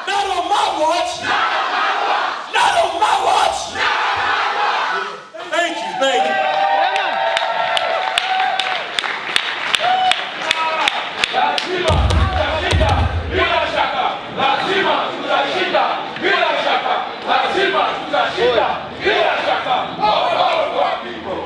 Not on my watch. Not on my watch. Thank you, thank you. Lazima tutashinda bila shaka. Lazima tutashinda bila shaka. Lazima tutashinda bila shaka. All our people.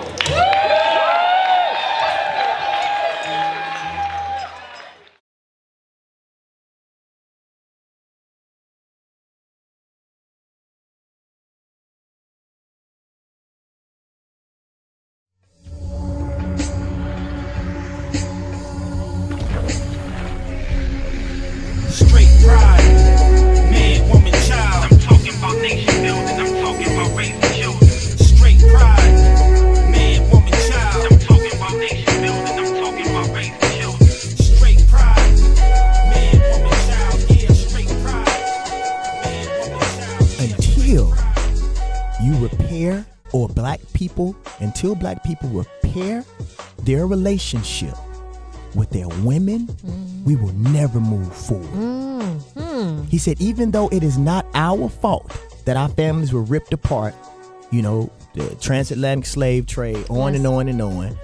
Straight pride, man, woman, child. I'm talking about nation building. I'm talking about raising children. Straight pride, man, woman, child. I'm talking about nation building. I'm talking about raising children. Straight pride, man, woman, child. Yeah, straight pride, man, woman, child. Until you repair, or until black people repair their relationship with their women, we will never move forward. He said, even though it is not our fault that our families were ripped apart, the transatlantic slave trade, on and on and on.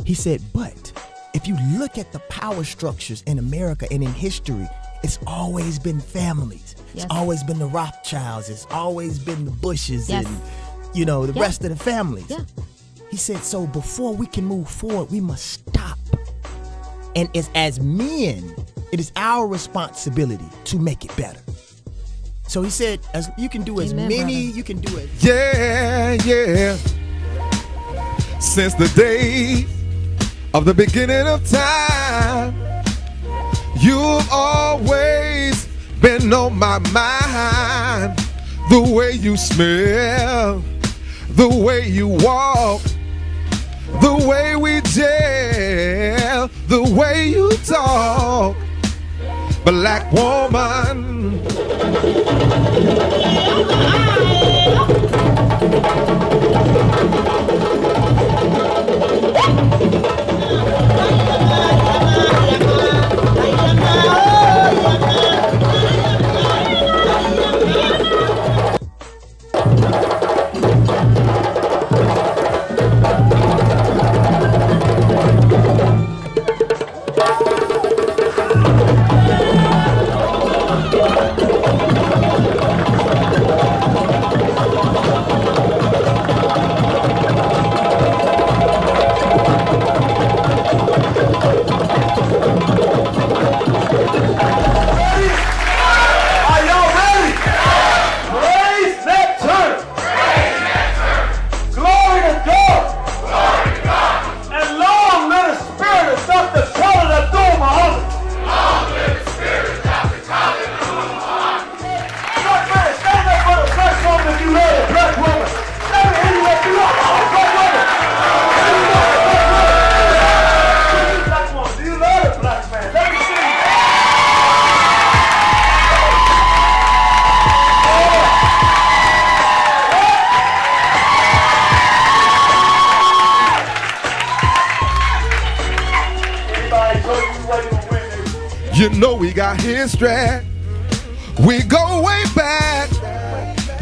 He said, but if you look at the power structures in America and in history, it's always been families. Yes. It's always been the Rothschilds. It's always been the Bushes and, the rest of the families. Yeah. He said, so before we can move forward, we must stop. And it's as men, it is our responsibility to make it better. So he said, as you can do as many, brother. You can do it. Yeah. Since the day of the beginning of time, you've always been on my mind. The way you smell, the way you walk, the way we gel, the way you talk, black woman. You know we got history. We go way back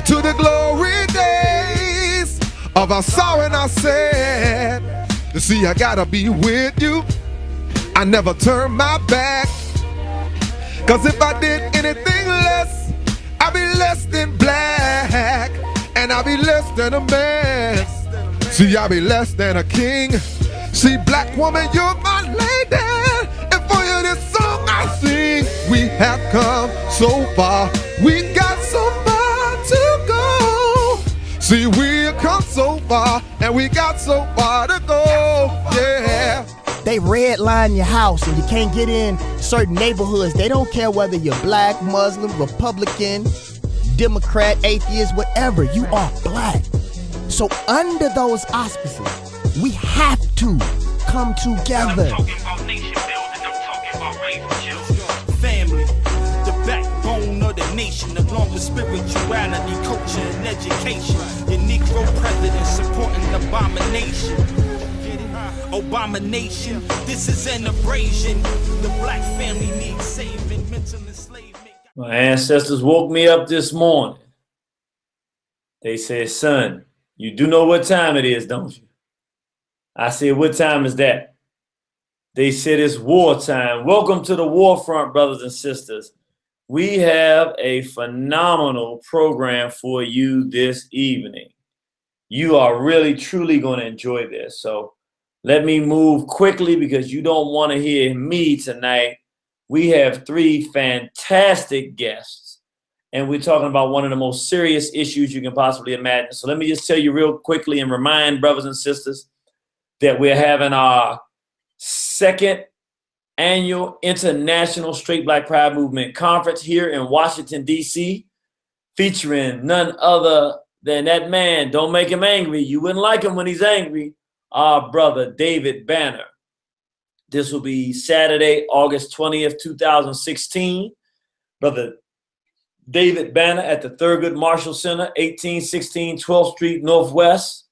to the glory days of our sorrow and our sad. You see, I gotta be with you. I never turn my back. Cause if I did anything less, I'd be less than black. And I'd be less than a man. See, I'd be less than a king. See, black woman, you're my lady. And for you, this song I sing. We have come so far. We got so far to go. See, we have come so far. And we got so far to go. Yeah. They redline your house and you can't get in certain neighborhoods. They don't care whether you're black, Muslim, Republican, Democrat, atheist, whatever. You are black. So under those auspices, we have to come together. I'm talking about nation building. I'm talking about raising children. Family, the backbone of the nation, along with spirituality, culture, and education. Your Negro president supporting abomination. Abomination, this is an abrasion. The black family needs saving, mental enslavement. My ancestors woke me up this morning. They said, son, you do know what time it is, don't you? I said, what time is that? They said, it's wartime. Welcome to the war front, brothers and sisters. We have a phenomenal program for you this evening. You are really, truly going to enjoy this. So let me move quickly because you don't want to hear me tonight. We have three fantastic guests, and we're talking about one of the most serious issues you can possibly imagine. So let me just tell you real quickly and remind brothers and sisters that we're having our second annual International Straight Black Pride Movement Conference here in Washington, D.C., featuring none other than that man. Don't make him angry. You wouldn't like him when he's angry. Our brother, David Banner. This will be Saturday, August 20th, 2016. Brother David Banner at the Thurgood Marshall Center, 1816 12th Street Northwest.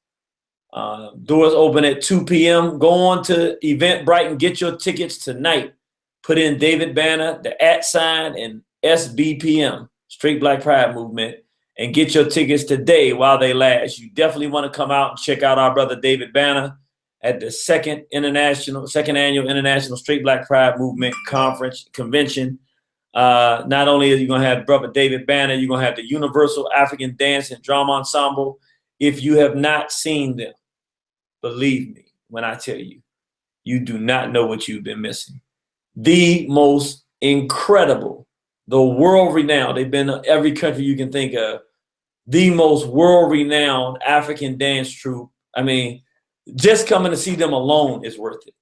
Doors open at 2 p.m. Go on to Eventbrite and get your tickets tonight. Put in David Banner, the @ and SBPM, Straight Black Pride Movement, and get your tickets today while they last. You definitely want to come out and check out our brother David Banner at the second annual International Straight Black Pride Movement Convention. Not only are you going to have brother David Banner, you're going to have the Universal African Dance and Drama Ensemble. If you have not seen them, believe me when I tell you, you do not know what you've been missing. The most incredible, the world-renowned, they've been in every country you can think of, the most world-renowned African dance troupe. I mean, just coming to see them alone is worth it.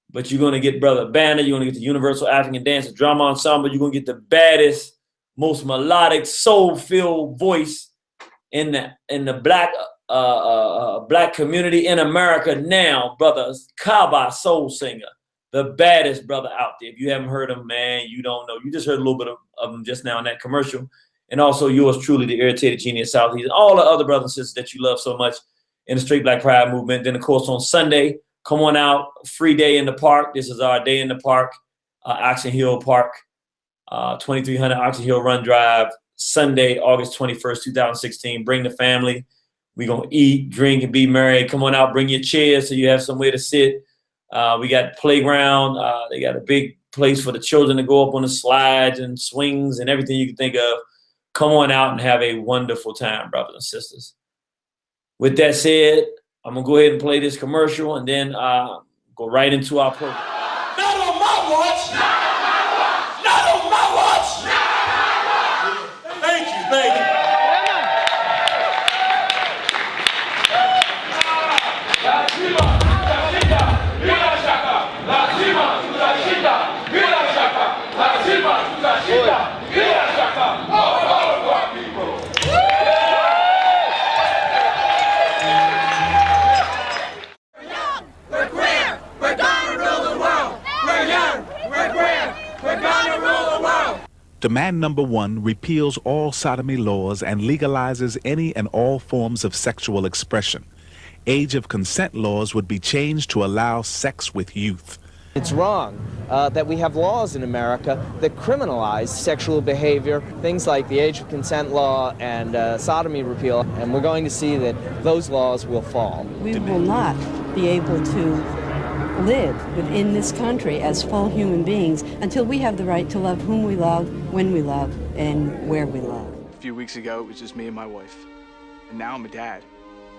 But you're going to get Brother Banner, you're going to get the Universal African Dance and Drama Ensemble, you're going to get the baddest, most melodic, soul-filled voice in the black community in America now, Brother Kaba Soul Singer, the baddest brother out there. If you haven't heard him, man, you don't know. You just heard a little bit of him just now in that commercial. And also yours truly, the Irritated Genius Southeast, and all the other brothers and sisters that you love so much in the Straight Black Pride Movement. Then, of course, on Sunday, come on out, free day in the park. This is our day in the park, Oxon Hill Park, 2300 Oxon Hill Run Drive, Sunday, August 21st, 2016. Bring the family. We're going to eat, drink, and be merry. Come on out, bring your chairs so you have somewhere to sit. We got playground. They got a big place for the children to go up on the slides and swings and everything you can think of. Come on out and have a wonderful time, brothers and sisters. With that said, I'm going to go ahead and play this commercial and then go right into our program. Not on my watch. Not on my watch. Thank you, thank you. Lazima tutashinda bila shaka. Lazima tutashinda bila shaka. Lazima tutashinda bila shaka. All black people. We're queer. We're gonna rule the world. We're young. We're queer. We're gonna rule the world. Demand number 1 repeals all sodomy laws and legalizes any and all forms of sexual expression. Age of consent laws would be changed to allow sex with youth. It's wrong that we have laws in America that criminalize sexual behavior, things like the age of consent law and sodomy repeal, and we're going to see that those laws will fall. We will not be able to live within this country as full human beings until we have the right to love whom we love, when we love, and where we love. A few weeks ago, it was just me and my wife. And now I'm a dad.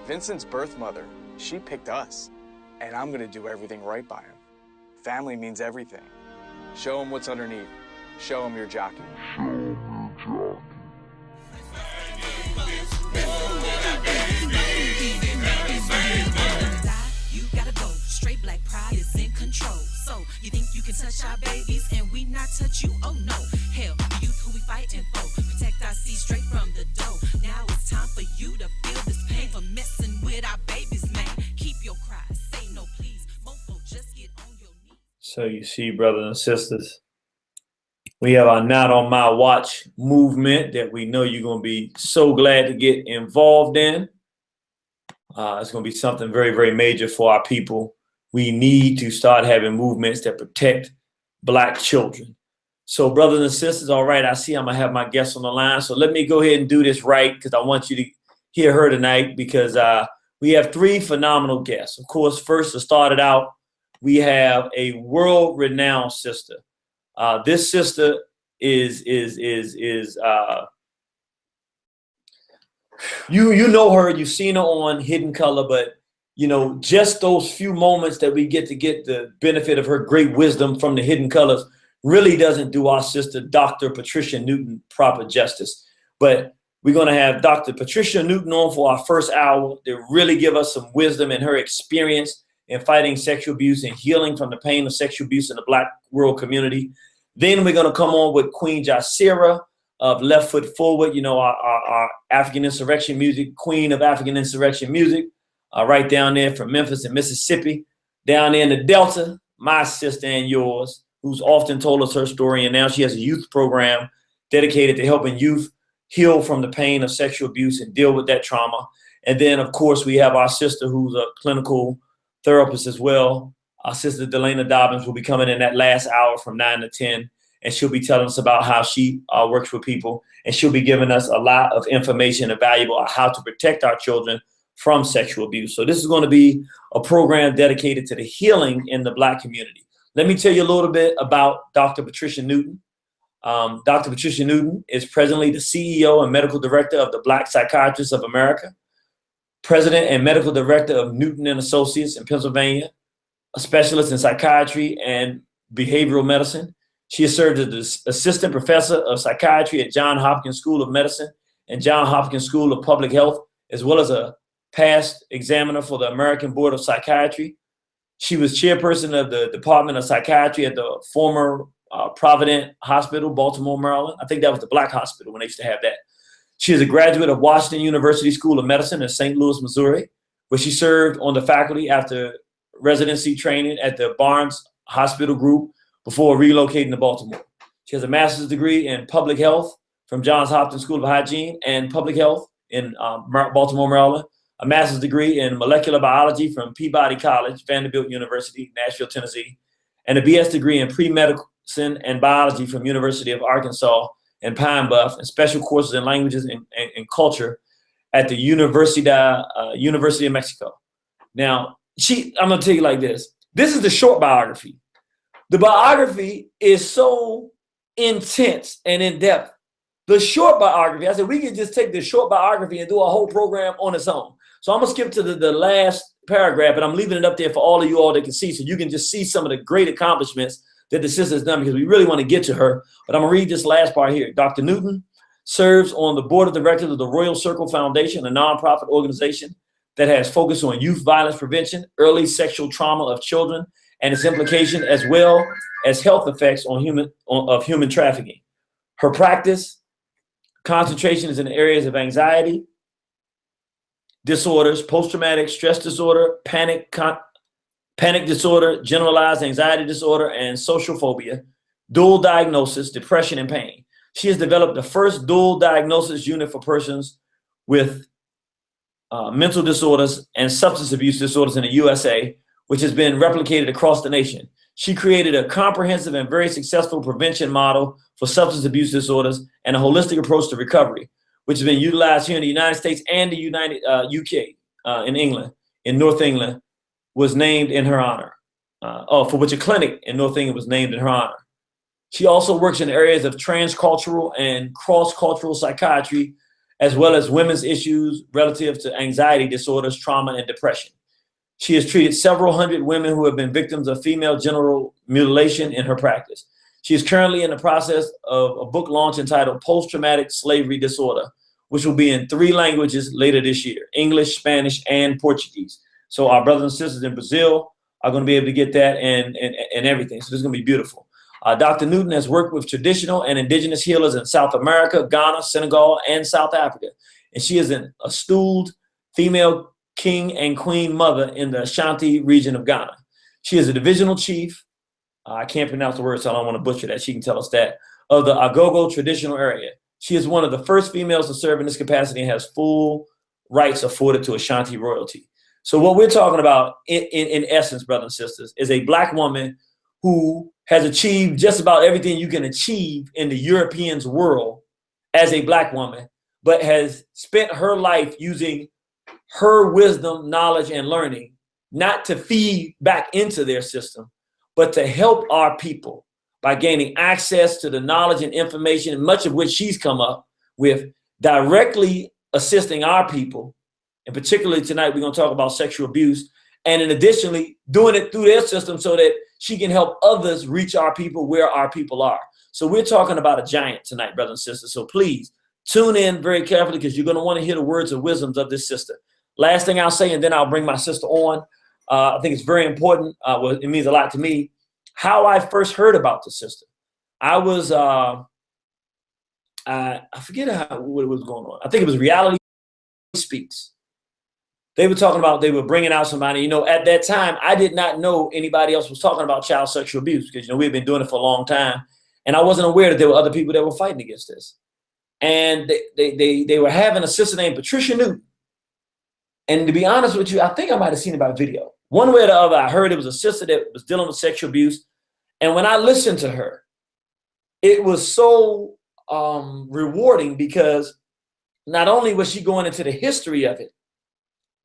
Vincent's birth mother, she picked us. And I'm gonna do everything right by him. Family means everything. Show him what's underneath. Show him your jockey. You gotta go. Straight black pride is in control. So you think you can touch our babies and we not touch you? Oh no. Hell, the youth who we fighting for. Protect our seed straight from the dough. Now it's time for you to feel this pain for messing with our babies, man. Keep your cries. Say no, please. Mofo, just get on your knees. So you see, brothers and sisters, we have our Not On My Watch movement that we know you're going to be so glad to get involved in. It's going to be something very, very major for our people. We need to start having movements that protect Black children. So brothers and sisters, all right, I see I'm going to have my guests on the line. So let me go ahead and do this right, because I want you to hear her tonight, because we have three phenomenal guests. Of course, first to start it out, we have a world-renowned sister. This sister is you know her, you've seen her on Hidden Color, but you know, just those few moments that we get the benefit of her great wisdom from the Hidden Colors really doesn't do our sister, Dr. Patricia Newton, proper justice. But we're going to have Dr. Patricia Newton on for our first hour to really give us some wisdom and her experience in fighting sexual abuse and healing from the pain of sexual abuse in the Black world community. Then we're going to come on with Queen Jasira of Left Foot Forward, you know, our African insurrection music, queen of African insurrection music, right down there from Memphis and Mississippi, down there in the Delta, my sister and yours, who's often told us her story. And now she has a youth program dedicated to helping youth heal from the pain of sexual abuse and deal with that trauma. And then, of course, we have our sister who's a clinical therapist as well. Our sister Delayna Dobbins will be coming in that last hour from 9 to 10. And she'll be telling us about how she works with people. And she'll be giving us a lot of information and valuable on how to protect our children from sexual abuse. So this is going to be a program dedicated to the healing in the Black community. Let me tell you a little bit about Dr. Patricia Newton. Dr. Patricia Newton is presently the CEO and medical director of the Black Psychiatrists of America, president and medical director of Newton and Associates in Pennsylvania, a specialist in psychiatry and behavioral medicine. She has served as the assistant professor of psychiatry at Johns Hopkins School of Medicine and Johns Hopkins School of Public Health, as well as a past examiner for the American Board of Psychiatry. She was chairperson of the Department of Psychiatry at the former Providence Hospital, Baltimore, Maryland. I think that was the Black hospital when they used to have that. She is a graduate of Washington University School of Medicine in St. Louis, Missouri, where she served on the faculty after residency training at the Barnes Hospital Group before relocating to Baltimore. She has a master's degree in public health from Johns Hopkins School of Hygiene and Public Health in Baltimore, Maryland, a master's degree in molecular biology from Peabody College, Vanderbilt University, Nashville, Tennessee, and a BS degree in pre-medicine and biology from University of Arkansas and Pine Bluff, and special courses in languages and culture at the University of Mexico. Now, I'm going to tell you like this. This is the short biography. The biography is so intense and in-depth. The short biography, I said, we can just take the short biography and do a whole program on its own. So I'm going to skip to the last paragraph, and I'm leaving it up there for all of you all that can see, so you can just see some of the great accomplishments that the sister has done, because we really want to get to her. But I'm going to read this last part here. Dr. Newton serves on the board of directors of the Royal Circle Foundation, a nonprofit organization that has focused on youth violence prevention, early sexual trauma of children, and its implication, as well as health effects on human trafficking. Her practice concentration is in the areas of anxiety disorders, post-traumatic stress disorder, panic disorder, generalized anxiety disorder, and social phobia, dual diagnosis, depression, and pain. She has developed the first dual diagnosis unit for persons with mental disorders and substance abuse disorders in the USA, which has been replicated across the nation. She created a comprehensive and very successful prevention model for substance abuse disorders and a holistic approach to recovery, which has been utilized here in the United States and the UK, in England, in North England, was named in her honor, for which a clinic in North England was named in her honor. She also works in areas of transcultural and cross-cultural psychiatry, as well as women's issues relative to anxiety disorders, trauma, and depression. She has treated several hundred women who have been victims of female genital mutilation in her practice. She is currently in the process of a book launch entitled Post-Traumatic Slavery Disorder, which will be in 3 languages later this year, English, Spanish, and Portuguese. So our brothers and sisters in Brazil are going to be able to get that and everything. So this is going to be beautiful. Dr. Newton has worked with traditional and indigenous healers in South America, Ghana, Senegal, and South Africa. And she is an astute female king and queen mother in the Ashanti region of Ghana. She is a divisional chief. I can't pronounce the word, so I don't want to butcher that. She can tell us that. Of the Agogo traditional area. She is one of the first females to serve in this capacity and has full rights afforded to Ashanti royalty. So what we're talking about in essence, brothers and sisters, is a Black woman who has achieved just about everything you can achieve in the European's world as a black woman, but has spent her life using her wisdom, knowledge, and learning, not to feed back into their system, but to help our people by gaining access to the knowledge and information, much of which she's come up with, directly assisting our people. And particularly tonight, we're going to talk about sexual abuse, and in additionally doing it through their system so that she can help others reach our people where our people are. So we're talking about a giant tonight, brothers and sisters. So please tune in very carefully, because you're going to want to hear the words of wisdoms of this sister. Last thing I'll say, and then I'll bring my sister on. I think it's very important. Well, it means a lot to me. How I first heard about the sister. I was, I forget what was going on. I think it was Reality Speaks. They were talking about, they were bringing out somebody, you know, at that time, I did not know anybody else was talking about child sexual abuse, because, you know, we've been doing it for a long time. And I wasn't aware that there were other people that were fighting against this. And they were having a sister named Patricia Newton. And to be honest with you, I think I might have seen it by video. One way or the other, I heard it was a sister that was dealing with sexual abuse. And when I listened to her, it was so rewarding, because not only was she going into the history of it,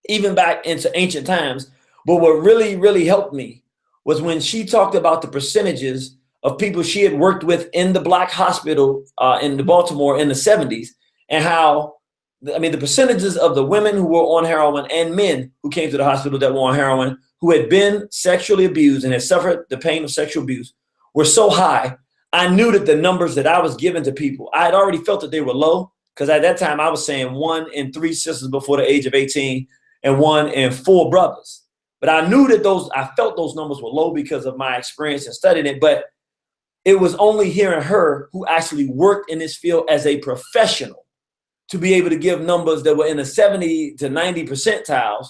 even back into ancient times, but what really, really helped me was when she talked about the percentages of people she had worked with in the black hospital in the Baltimore in the 70s, and how, I mean, the percentages of the women who were on heroin and men who came to the hospital that were on heroin, who had been sexually abused and had suffered the pain of sexual abuse, were so high. I knew that the numbers that I was giving to people, I had already felt that they were low, because at that time I was saying 1 in 3 sisters before the age of 18 and 1 in 4 brothers. But I knew that I felt those numbers were low because of my experience in studying it. But it was only hearing her, who actually worked in this field as a professional, to be able to give numbers that were in the 70 to 90 percentiles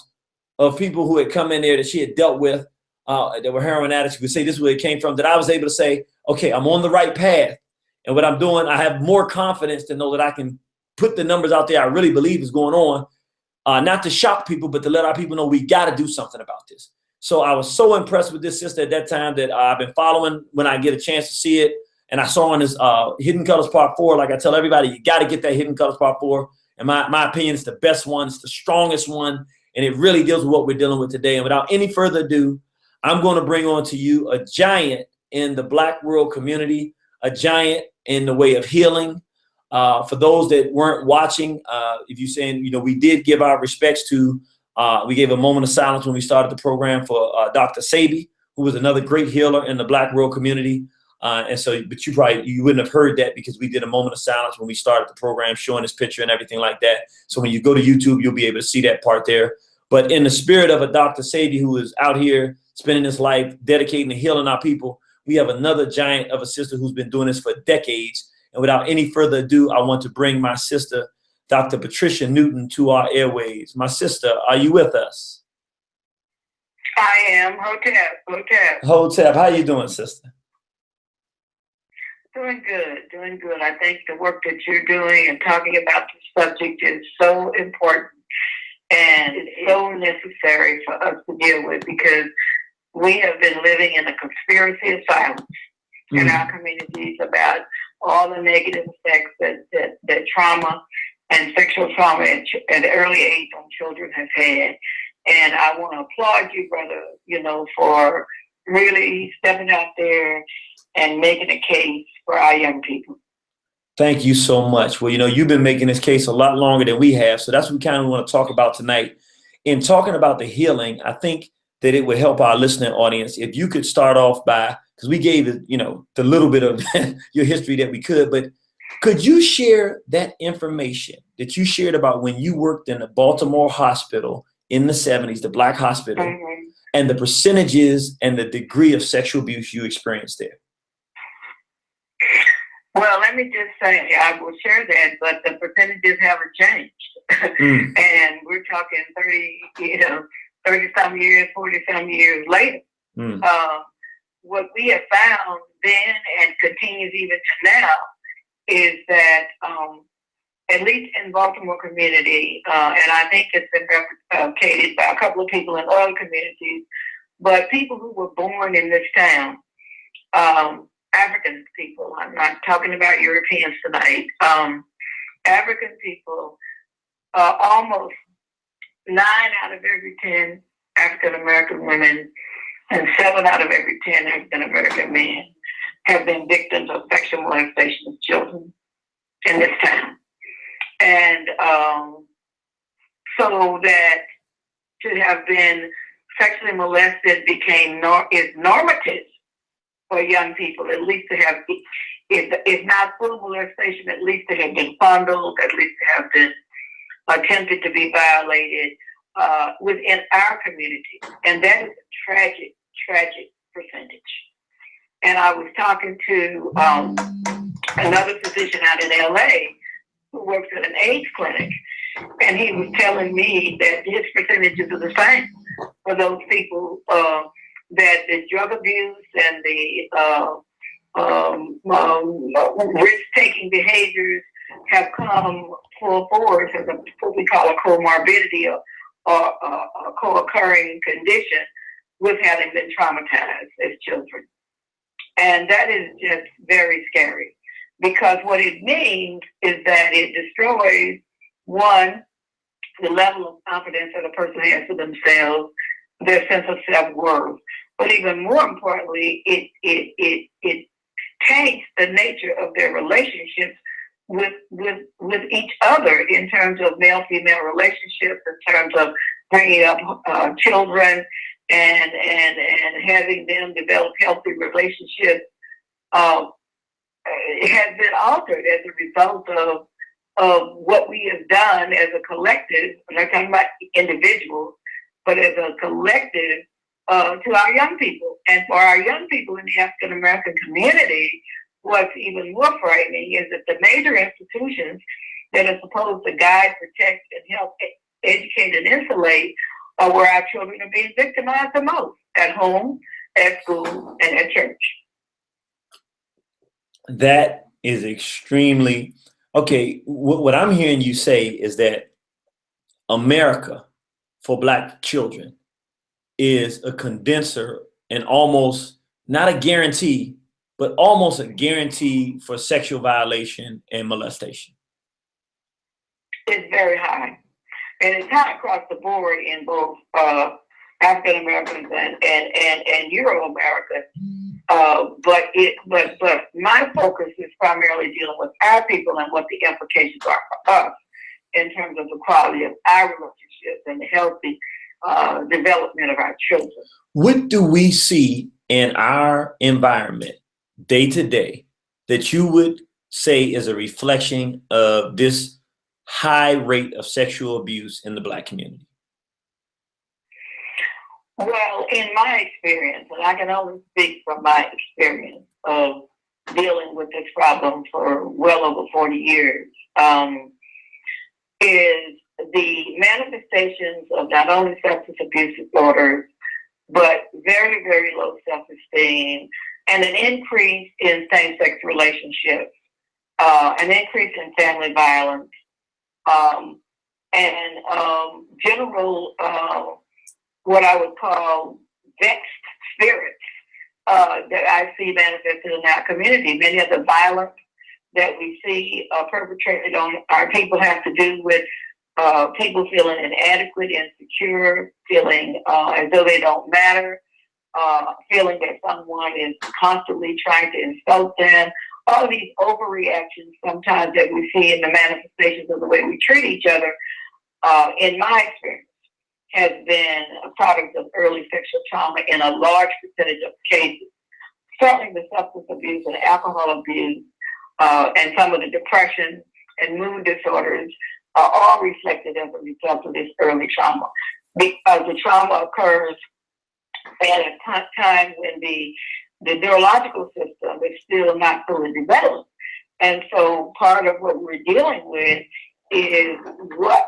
of people who had come in there that she had dealt with, that were heroin addicts. You could say this is where it came from, that I was able to say, okay, I'm on the right path. And what I'm doing, I have more confidence to know that I can put the numbers out there I really believe is going on, not to shock people, but to let our people know we got to do something about this. So I was so impressed with this sister at that time that I've been following when I get a chance to see it. And I saw on this Hidden Colors Part 4, like I tell everybody, you got to get that Hidden Colors Part 4. And my opinion, is the best one. It's the strongest one. And it really deals with what we're dealing with today. And without any further ado, I'm going to bring on to you a giant in the Black world community, a giant in the way of healing. For those that weren't watching, if you're saying, you know, we did give our respects to, we gave a moment of silence when we started the program for Dr. Sabi, who was another great healer in the Black world community. And so, but you wouldn't have heard that, because we did a moment of silence when we started the program, showing his picture and everything like that. So when you go to YouTube, you'll be able to see that part there. But in the spirit of a Dr. Sabi, who is out here spending his life dedicating to healing our people, we have another giant of a sister who's been doing this for decades. And without any further ado, I want to bring my sister, Dr. Patricia Newton, to our airways. My sister, are you with us? I am. Hotep. Hotep, how you doing, sister? Doing good. I think the work that you're doing and talking about the subject is so important, and it's so necessary for us to deal with, because we have been living in a conspiracy of silence in our communities about all the negative effects that trauma and sexual trauma at an early age on children have had. And I want to applaud you, brother, you know, for really stepping out there and making a case for our young people. Thank you so much. Well, you know, you've been making this case a lot longer than we have. So that's what we kind of want to talk about tonight. In talking about the healing, I think that it would help our listening audience if you could start off by, because we gave it, you know, the little bit of your history that we could, but could you share that information that you shared about when you worked in the Baltimore hospital in the 70s, the Black hospital, and the percentages and the degree of sexual abuse you experienced there? Well, let me just say, I will share that, but the percentages haven't changed. And we're talking 30-some years, 40-some years later. What we have found then, and continues even to now, is that at least in Baltimore community, and I think it's been replicated by a couple of people in other communities, but people who were born in this town African people, I'm not talking about Europeans tonight, African people, almost 9 out of every 10 African American women and 7 out of every 10 African American men have been victims of sexual molestation of children in this town. And so that to have been sexually molested is normative for young people, at least to have, if not full molestation, at least to have been fondled, at least to have been attempted to be violated within our community. And that is a tragic, tragic percentage. And I was talking to another physician out in LA who works at an AIDS clinic, and he was telling me that his percentages are the same for those people, that the drug abuse and the risk-taking behaviors have come full force as what we call a comorbidity or a co-occurring condition with having been traumatized as children. And that is just very scary, because what it means is that it destroys, one, the level of confidence that a person has for themselves, their sense of self-worth. But even more importantly, it taints the nature of their relationships with each other in terms of male-female relationships, in terms of bringing up children and having them develop healthy relationships. It has been altered as a result of what we have done as a collective. I'm not talking about individuals, but as a collective to our young people. And for our young people in the African American community, what's even more frightening is that the major institutions that are supposed to guide, protect, and help educate and insulate are where our children are being victimized the most: at home, at school, and at church. That is extremely okay. What I'm hearing you say is that America for Black children is a condenser and almost not a guarantee, but almost a guarantee for sexual violation and molestation. It's very high. And it's high across the board in both African Americans and Euro America. But my focus is primarily dealing with our people and what the implications are for us in terms of the quality of our relationships and the healthy development of our children. What do we see in our environment day to day that you would say is a reflection of this high rate of sexual abuse in the Black community? Well, in my experience, and I can only speak from my experience of dealing with this problem for well over 40 years, is the manifestations of not only substance abuse disorders, but very, very low self-esteem, and an increase in same-sex relationships, an increase in family violence, and general, what I would call vexed spirits that I see manifested in our community. Many of the violence that we see perpetrated on our people have to do with people feeling inadequate, insecure, feeling as though they don't matter, feeling that someone is constantly trying to insult them. All of these overreactions sometimes that we see in the manifestations of the way we treat each other, in my experience, has been a product of early sexual trauma in a large percentage of cases. Certainly the substance abuse and alcohol abuse and some of the depression and mood disorders are all reflected as a result of this early trauma. Because the trauma occurs at a time when the neurological system is still not fully developed. And so part of what we're dealing with is what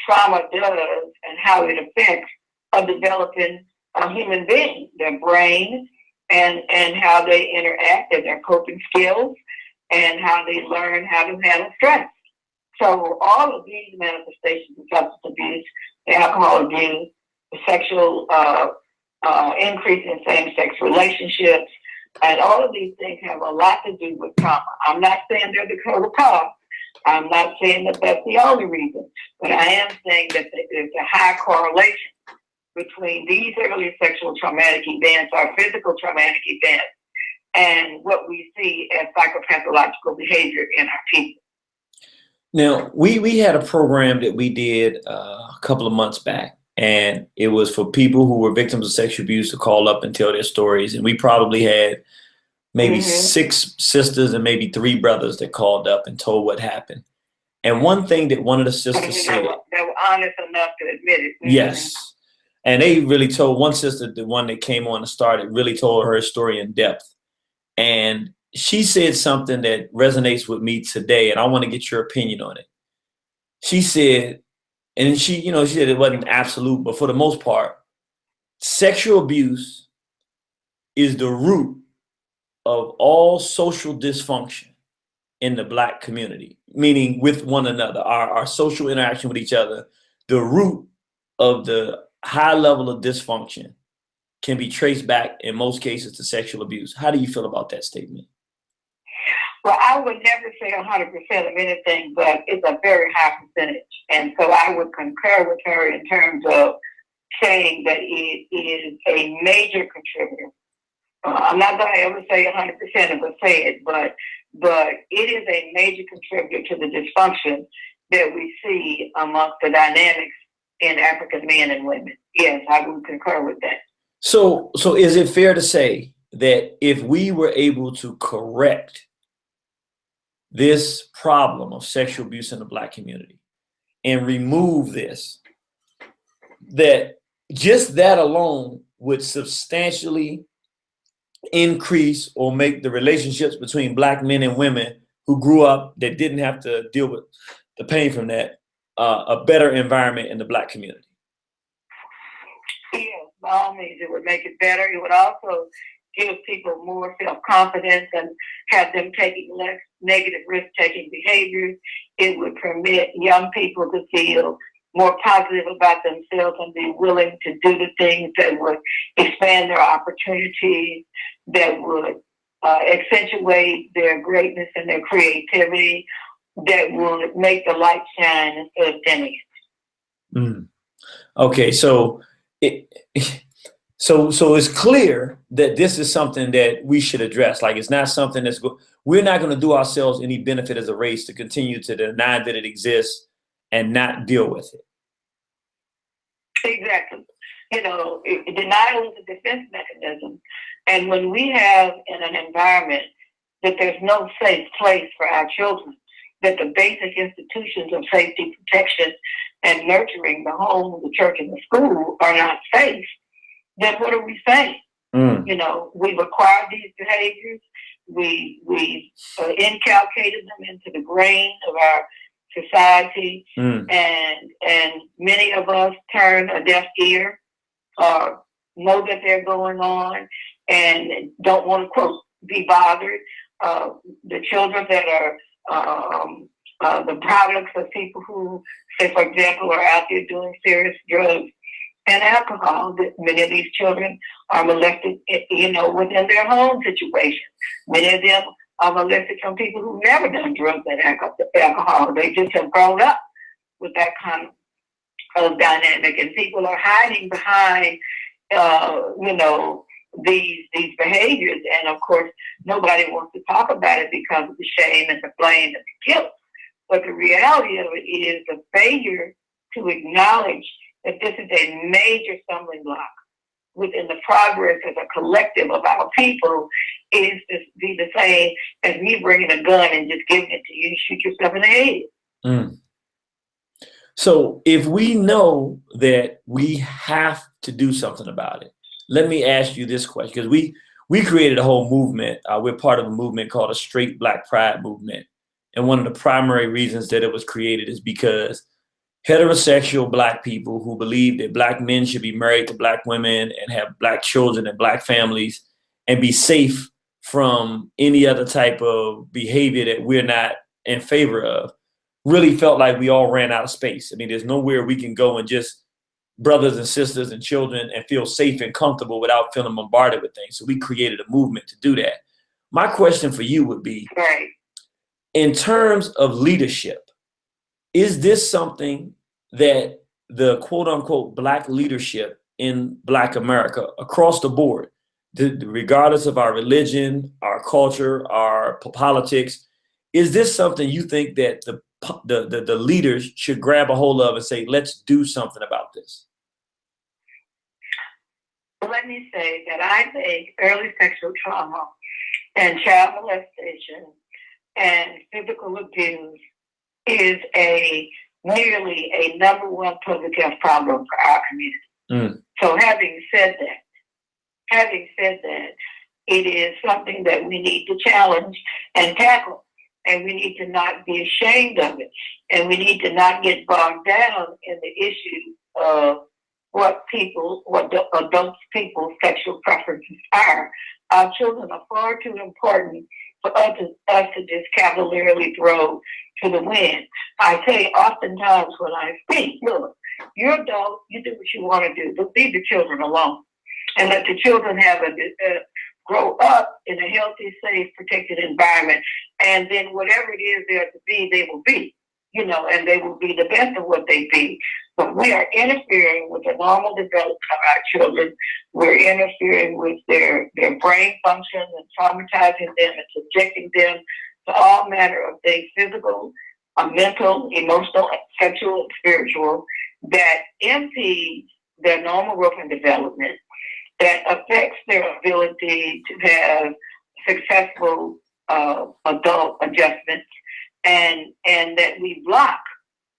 trauma does and how it affects a developing human being, their brain, and how they interact and their coping skills, and how they learn how to handle stress. So all of these manifestations of substance abuse, the alcohol abuse, the sexual increase in same-sex relationships, And all of these things have a lot to do with trauma. I'm not saying they're the total cause. I'm not saying that that's the only reason. But I am saying that there's a high correlation between these early sexual traumatic events or physical traumatic events and what we see as psychopathological behavior in our people. Now, we had a program that we did a couple of months back, and it was for people who were victims of sexual abuse to call up and tell their stories. And we probably had maybe 6 sisters and maybe 3 brothers that called up and told what happened. And one thing that one of the sisters said, they were honest enough to admit it. Yes. And they really told, one sister, the one that came on to start it, really told her story in depth. And she said something that resonates with me today, and I want to get your opinion on it. She said, and she said it wasn't absolute, but for the most part, sexual abuse is the root of all social dysfunction in the Black community, meaning with one another, our social interaction with each other. The root of the high level of dysfunction can be traced back in most cases to sexual abuse. How do you feel about that statement? Well, I would never say 100% of anything, but it's a very high percentage. And so I would concur with her in terms of saying that it is a major contributor. I'm not going to ever say 100% of what said, but it is a major contributor to the dysfunction that we see amongst the dynamics in African men and women. Yes, I would concur with that. So is it fair to say that if we were able to correct this problem of sexual abuse in the Black community and remove this, that just that alone would substantially increase or make the relationships between Black men and women who grew up that didn't have to deal with the pain from that, a better environment in the Black community? Yes, by all means, it would make it better. It would also give people more self-confidence and have them taking less negative risk-taking behaviors. It would permit young people to feel more positive about themselves and be willing to do the things that would expand their opportunities, that would accentuate their greatness and their creativity, that would make the light shine instead of dimming it. Okay, so it's clear that this is something that we should address. Like, it's not something we're not going to do ourselves any benefit as a race to continue to deny that it exists and not deal with it. Exactly. Denial is a defense mechanism. And when we have in an environment that there's no safe place for our children, that the basic institutions of safety, protection, and nurturing, the home, the church, and the school are not safe, then what are we saying? We've acquired these behaviors. We've inculcated them into the grain of our society, and many of us turn a deaf ear or know that they're going on and don't want to, quote, be bothered. The children that are the products of people who, say, for example, are out there doing serious drugs and alcohol, that many of these children are molested, within their home situation. Many of them are molested from people who've never done drugs and alcohol. They just have grown up with that kind of dynamic, and people are hiding behind, these behaviors. And of course, nobody wants to talk about it because of the shame and the blame and the guilt. But the reality of it is the failure to acknowledge that this is a major stumbling block within the progress as a collective of our people is to be the same as me bringing a gun and just giving it to you to shoot yourself in the head. So if we know that we have to do something about it, let me ask you this question, because we created a whole movement. We're part of a movement called a Straight Black Pride movement. And one of the primary reasons that it was created is because heterosexual Black people who believe that Black men should be married to Black women and have Black children and Black families and be safe from any other type of behavior that we're not in favor of, really felt like we all ran out of space. I mean, there's nowhere we can go and just brothers and sisters and children and feel safe and comfortable without feeling bombarded with things. So we created a movement to do that. My question for you would be, in terms of leadership, is this something that the quote unquote Black leadership in Black America across the board, regardless of our religion, our culture, our politics, is this something you think that the leaders should grab a hold of and say, let's do something about this? Let me say that I think early sexual trauma and child molestation and physical abuse is nearly a number one public health problem for our community. So having said that, it is something that we need to challenge and tackle, and we need to not be ashamed of it, and we need to not get bogged down in the issue of what the adult people's sexual preferences are. Our children are far too important for us to just cavalierly throw to the wind. I say oftentimes when I speak, look, you're adult, you do what you want to do, but leave the children alone and let the children have grow up in a healthy, safe, protected environment. And then whatever it is they're to be, they will be, and they will be the best of what they be. But we are interfering with the normal development of our children. We're interfering with their brain function and traumatizing them and subjecting them to all manner of things, physical, mental, emotional, sexual, and spiritual, that impedes their normal growth and development, that affects their ability to have successful adult adjustments, and that we block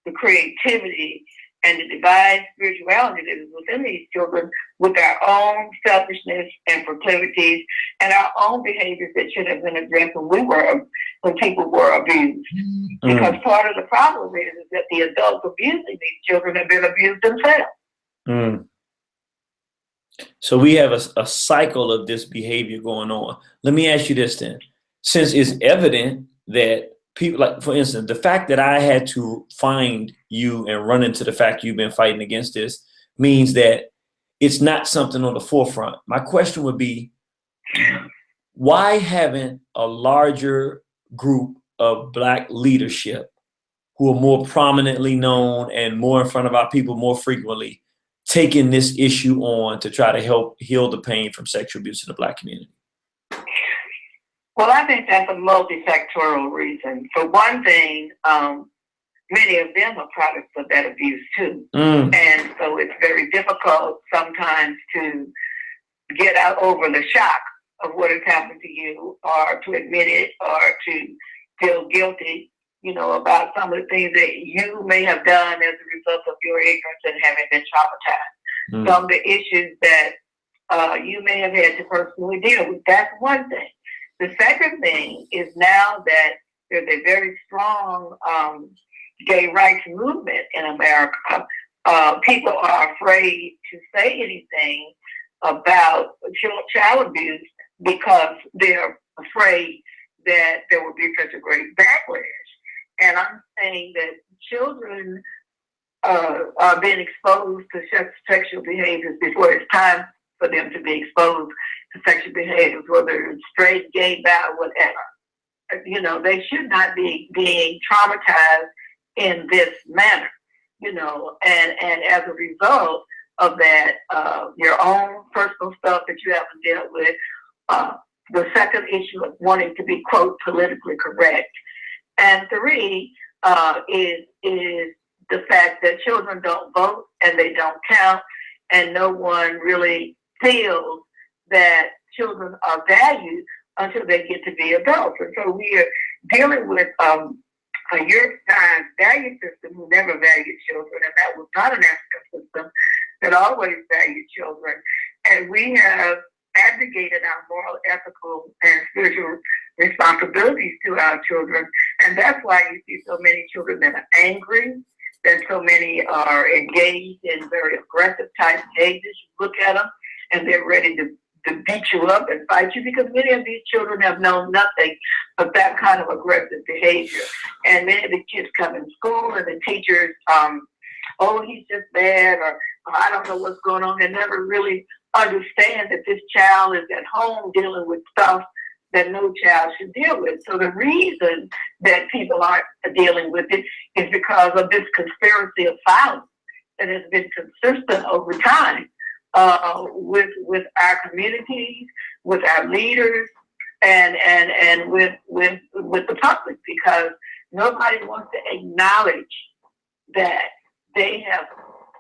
the creativity and the divine spirituality that is within these children with our own selfishness and proclivities and our own behaviors that should have been addressed when people were abused. Because part of the problem is that the adults abusing these children have been abused themselves. So we have a cycle of this behavior going on. Let me ask you this then. Since it's evident that people, like, for instance, the fact that I had to find you and run into the fact you've been fighting against this means that it's not something on the forefront. My question would be, why haven't a larger group of Black leadership who are more prominently known and more in front of our people more frequently taken this issue on to try to help heal the pain from sexual abuse in the Black community? Well, I think that's a multifactorial reason. For one thing, many of them are products of that abuse too. And so it's very difficult sometimes to get out over the shock of what has happened to you, or to admit it, or to feel guilty, about some of the things that you may have done as a result of your ignorance and having been traumatized. Some of the issues that you may have had to personally deal with. That's one thing. The second thing is now that there's a very strong gay rights movement in America, people are afraid to say anything about child abuse because they're afraid that there will be such a great backlash. And I'm saying that children are being exposed to sexual behaviors before it's time for them to be exposed to sexual behaviors, whether it's straight, gay, bi, whatever. They should not be being traumatized in this manner, and as a result of that, your own personal stuff that you haven't dealt with, the second issue of wanting to be, quote, politically correct. And three is the fact that children don't vote and they don't count, and no one really feels that children are valued until they get to be adults. And so we are dealing with a European value system who never valued children, and that was not an African system that always valued children. And we have abdicated our moral, ethical, and spiritual responsibilities to our children. And that's why you see so many children that are angry, that so many are engaged in very aggressive type behaviors. You look at them and they're ready to beat you up and fight you, because many of these children have known nothing but that kind of aggressive behavior. And many of the kids come in school and the teachers, oh, he's just bad, or I don't know what's going on, and never really understand that this child is at home dealing with stuff that no child should deal with. So the reason that people aren't dealing with it is because of this conspiracy of violence that has been consistent over time with our communities, with our leaders, and with the public, because nobody wants to acknowledge that they have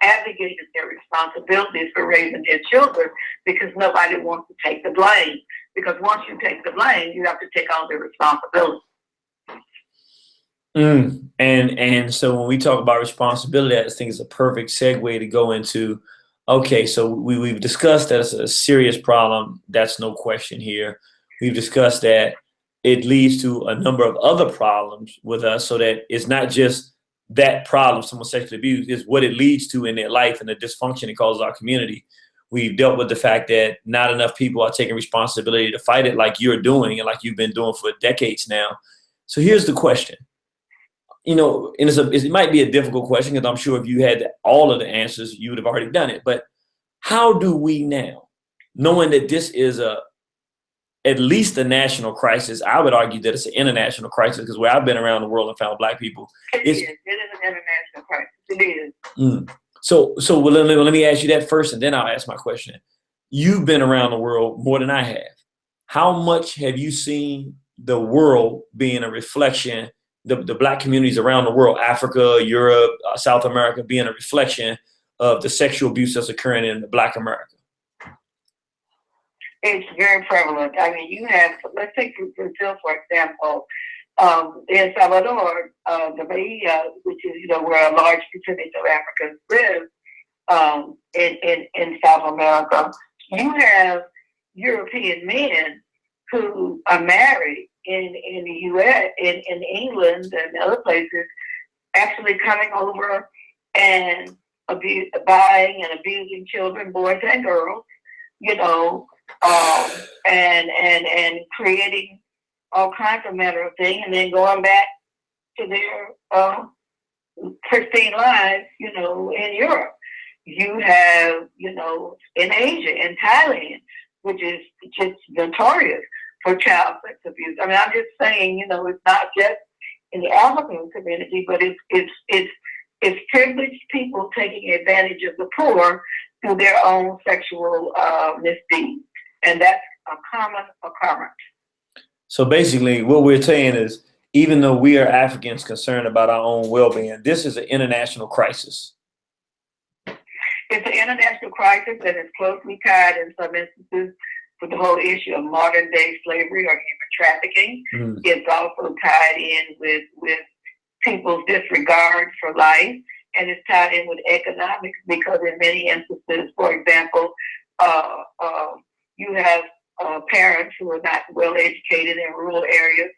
abdicated their responsibilities for raising their children, because nobody wants to take the blame. Because once you take the blame, you have to take on the responsibility. And so when we talk about responsibility, I think it's a perfect segue to go into, okay, so we've discussed that it's a serious problem. That's no question here. We've discussed that it leads to a number of other problems with us, so that it's not just that problem, someone sexually abused, is what it leads to in their life and the dysfunction it causes our community. We've dealt with the fact that not enough people are taking responsibility to fight it like you're doing and like you've been doing for decades now. So here's the question. And it might be a difficult question, because I'm sure if you had all of the answers, you would have already done it. But how do we now, knowing that this is at least a national crisis, I would argue that it's an international crisis, because where I've been around the world and found Black people, it is an international crisis. It is. So let me ask you that first, and then I'll ask my question. You've been around the world more than I have. How much have you seen the world being a reflection, the Black communities around the world, Africa, Europe, South America, being a reflection of the sexual abuse that's occurring in Black America? It's very prevalent. I mean, you have, let's take Brazil, for example. In Salvador, the Bahia, which is, where a large percentage of Africans live, in South America, you have European men who are married in the U.S., in England and other places, actually coming over and buying and abusing children, boys and girls, and creating all kinds of manner of things, and then going back to their pristine lives, in Europe. You have, in Asia, in Thailand, which is just notorious for child sex abuse. I mean, I'm just saying, it's not just in the African community, but it's privileged people taking advantage of the poor through their own sexual misdeeds, and that's a common occurrence. So basically, what we're saying is, even though we are Africans concerned about our own well-being, this is an international crisis. It's an international crisis, and it's closely tied in some instances with the whole issue of modern-day slavery or human trafficking. It's also tied in with people's disregard for life, and it's tied in with economics, because in many instances, for example, you have parents who are not well educated in rural areas,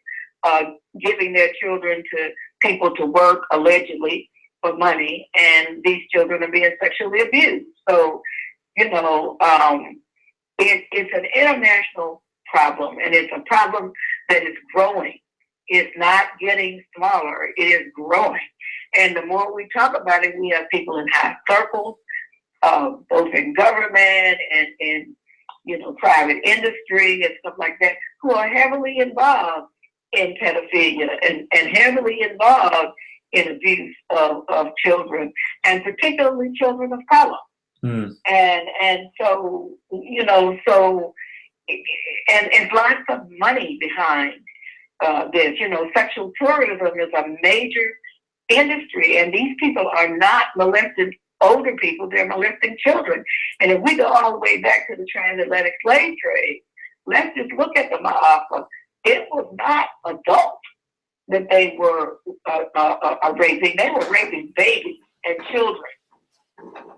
giving their children to people to work allegedly for money, and these children are being sexually abused. So, it's an international problem, and it's a problem that is growing. It's not getting smaller, it is growing. And the more we talk about it, we have people in high circles, both in government and in private industry and stuff like that, who are heavily involved in pedophilia and heavily involved in abuse of children, and particularly children of color. And so, and it's lots of money behind this. Sexual tourism is a major industry, and these people are not molesting older people, they're molesting children. And if we go all the way back to the transatlantic slave trade, let's just look at the Ma'afa. It was not adults that they were raping. They were raping babies and children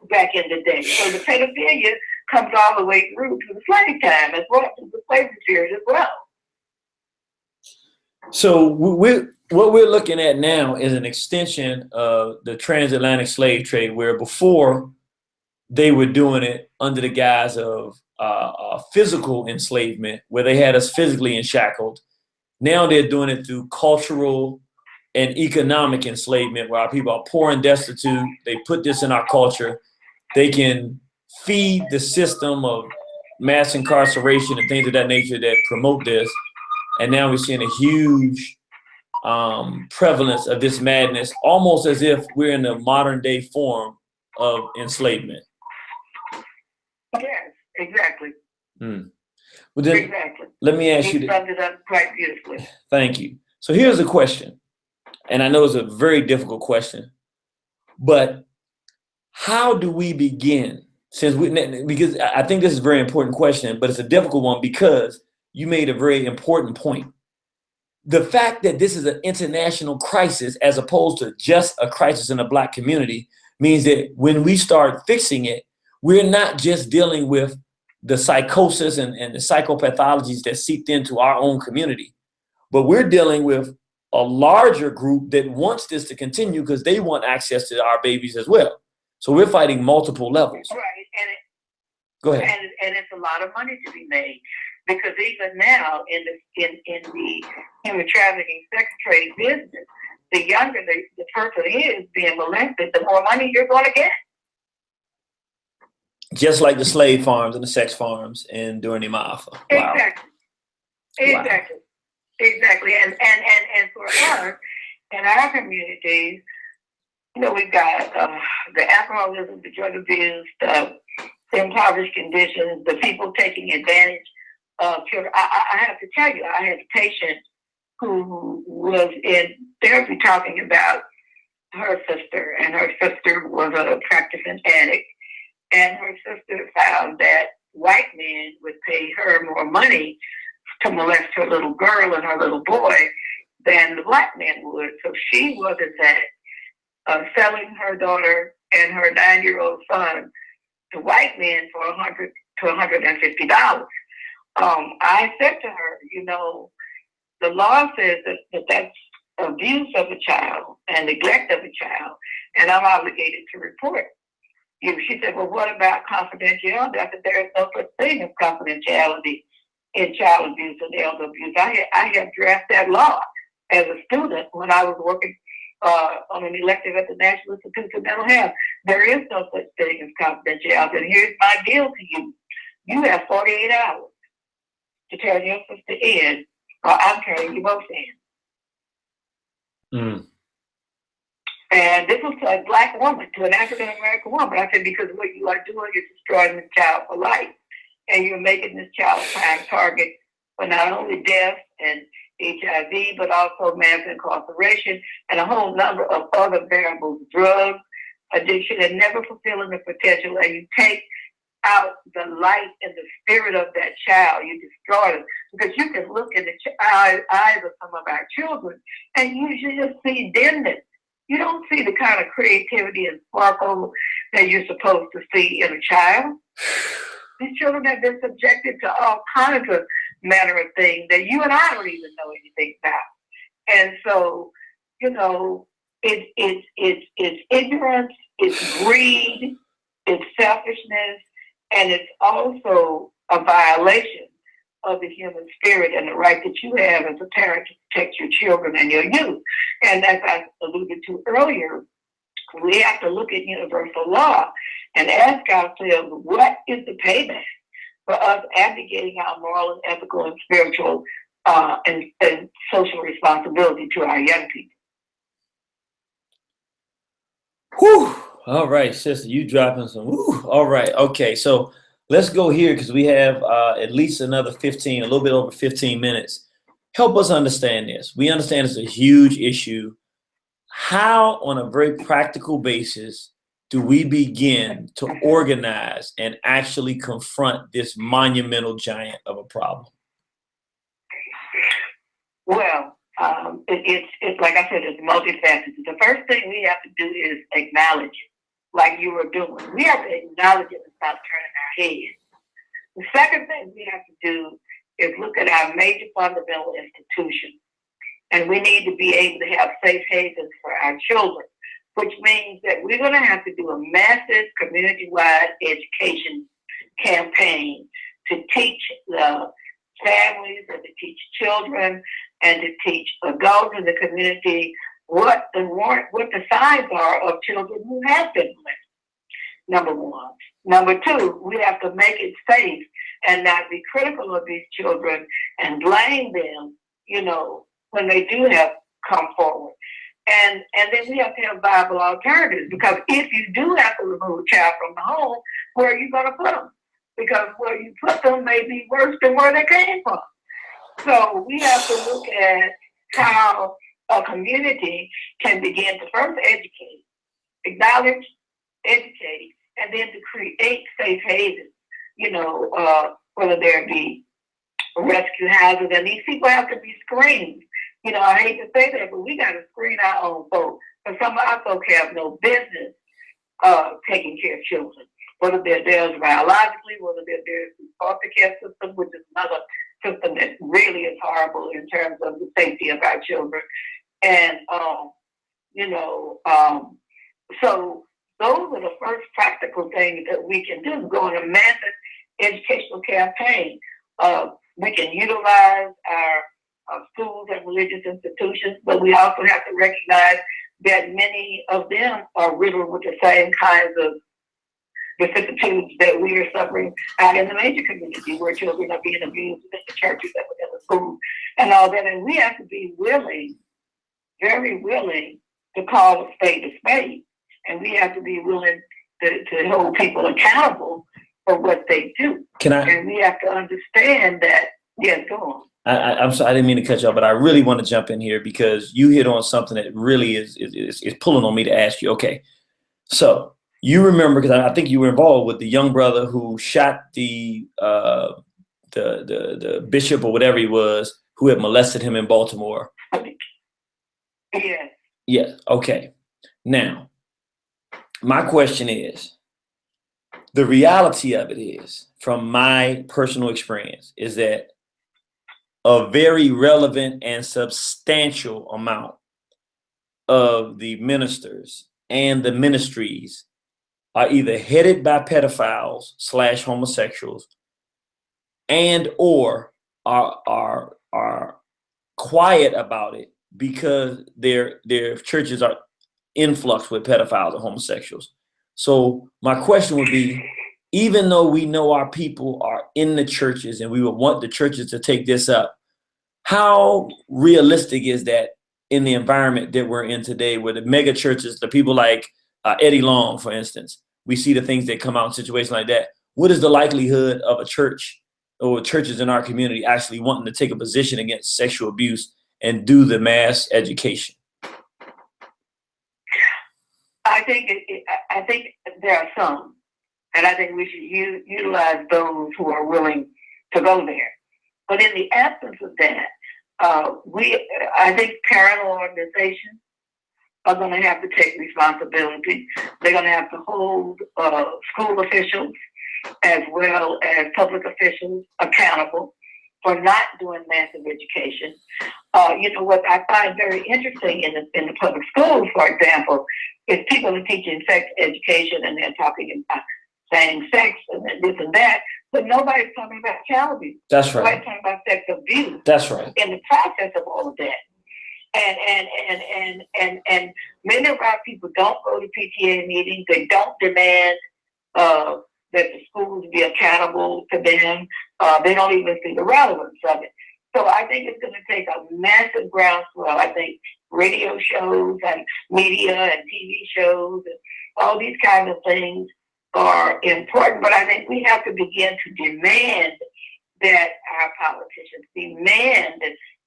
back in the day. So the pedophilia comes all the way through to the slave time as well, to the slavery period as well. So what we're looking at now is an extension of the transatlantic slave trade, where before they were doing it under the guise of physical enslavement, where they had us physically enshackled. Now they're doing it through cultural and economic enslavement, where our people are poor and destitute. They put this in our culture, they can feed the system of mass incarceration and things of that nature that promote this. And now we're seeing a huge prevalence of this madness, almost as if we're in a modern day form of enslavement. Yes, exactly. Well, then, exactly. Let me ask you this. Summed it up quite beautifully. Thank you. So here's a question, and I know it's a very difficult question, but how do we begin? Because I think this is a very important question, but it's a difficult one because you made a very important point. The fact that this is an international crisis as opposed to just a crisis in the Black community means that when we start fixing it, we're not just dealing with the psychosis and the psychopathologies that seeped into our own community, but we're dealing with a larger group that wants this to continue because they want access to our babies as well. So we're fighting multiple levels. Right, Go ahead. And it's a lot of money to be made, because even now in the human trafficking sex trade business, the younger the person is being molested, the more money you're going to get. Just like the slave farms and the sex farms and during the Ma'afa. Wow. Exactly. Exactly. Wow. Exactly. And for us in our communities, you know, we've got the alcoholism, the drug abuse, the impoverished conditions, the people taking advantage of children. I have to tell you, I had a patient who was in therapy talking about her sister, and her sister was a practicing addict. And her sister found that white men would pay her more money to molest her little girl and her little boy than the Black man would. So she wasn't that selling her daughter and her 9-year-old son to white men for $100 to $150. I said to her, you know, the law says that that's abuse of a child and neglect of a child, and I'm obligated to report you. She said, well, what about confidentiality? I said, there is no such thing as confidentiality in child abuse and elder abuse. I have drafted that law as a student when I was working on an elective at the National Institute of Mental Health. There is no such thing as confidentiality. And here's my deal to you. You have 48 hours to turn your sister in, or I'm turning you both in. And this was to a Black woman, to an African-American woman. I said, because what you are doing is destroying this child for life. And you're making this child a prime target for not only death and HIV, but also mass incarceration and a whole number of other variables, drug addiction, and never fulfilling the potential. And you take out the life and the spirit of that child. You destroy them. Because you can look in the eyes of some of our children and you just see dimness. You don't see the kind of creativity and sparkle that you're supposed to see in a child. These children have been subjected to all kinds of manner of things that you and I don't even know anything about. And so, you know, it's ignorance, it's greed, it's selfishness, and it's also a violation of the human spirit and the right that you have as a parent to protect your children and your youth. And as I alluded to earlier, we have to look at universal law and ask ourselves, what is the payback for us abdicating our moral and ethical and spiritual and social responsibility to our young people? Whew. All right, sister, you dropping some. Whew. All right, okay, so let's go here because we have at least another 15, a little bit over 15 minutes. Help us understand this. We understand it's a huge issue. How, on a very practical basis, do we begin to organize and actually confront this monumental giant of a problem? Well, it's like I said, it's multifaceted. The first thing we have to do is acknowledge it, like you were doing. We have to acknowledge it and stop turning our heads. The second thing we have to do is look at our major fundamental institutions. And we need to be able to have safe havens for our children, which means that we're going to have to do a massive community-wide education campaign to teach the families and to teach children and to teach adults in the community what the signs are of children who have been molested. number one. Number two, we have to make it safe and not be critical of these children and blame them, you know, when they do have come forward. And then we have to have viable alternatives, because if you do have to remove a child from the home, where are you going to put them? Because where you put them may be worse than where they came from. So we have to look at how a community can begin to first educate, acknowledge, educate, and then to create safe havens, you know, whether there be rescue houses. And these people have to be screened. You know, I hate to say that, but we got to screen our own folks. And some of our folks have no business taking care of children, whether they're theirs biologically, whether they're theirs through foster care system, which is another system that really is horrible in terms of the safety of our children. And, you know, so those are the first practical things that we can do. Go on a massive educational campaign. We can utilize our schools and religious institutions, but we also have to recognize that many of them are riddled with the same kinds of vicissitudes that we are suffering out in the major community, where children are being abused in the churches and within the schools and all that. And we have to be willing, very willing, to call a spade a spade. And we have to be willing to hold people accountable for what they do. And we have to understand that, yes, go on. I'm sorry, I didn't mean to cut you off, but I really want to jump in here because you hit on something that really is pulling on me to ask you. Okay, so you remember, because I think you were involved with the young brother who shot the bishop or whatever he was, who had molested him in Baltimore. Yes. Yeah. Okay. Now, my question is, the reality of it is, from my personal experience, is that a very relevant and substantial amount of the ministers and the ministries are either headed by pedophiles / homosexuals, and or are quiet about it because their churches are influxed with pedophiles or homosexuals. So my question would be, even though we know our people are in the churches and we would want the churches to take this up, how realistic is that in the environment that we're in today, where the mega churches, the people like Eddie Long, for instance, we see the things that come out in situations like that. What is the likelihood of a church or churches in our community actually wanting to take a position against sexual abuse and do the mass education? I think there are some, and I think we should utilize those who are willing to go there. But in the absence of that, I think parental organizations are going to have to take responsibility. They're going to have to hold school officials as well as public officials accountable for not doing massive education. You know, what I find very interesting in the public schools, for example, is people are teaching sex education and they're talking about same sex and this and that, but nobody's talking about child abuse. That's right. Nobody's talking about sex abuse. That's right. In the process of all of that. And many of our people don't go to PTA meetings. They don't demand that the schools be accountable to them. They don't even see the relevance of it. So I think it's going to take a massive groundswell. I think radio shows and media and TV shows and all these kinds of things are important, but I think we have to begin to demand that our politicians, demand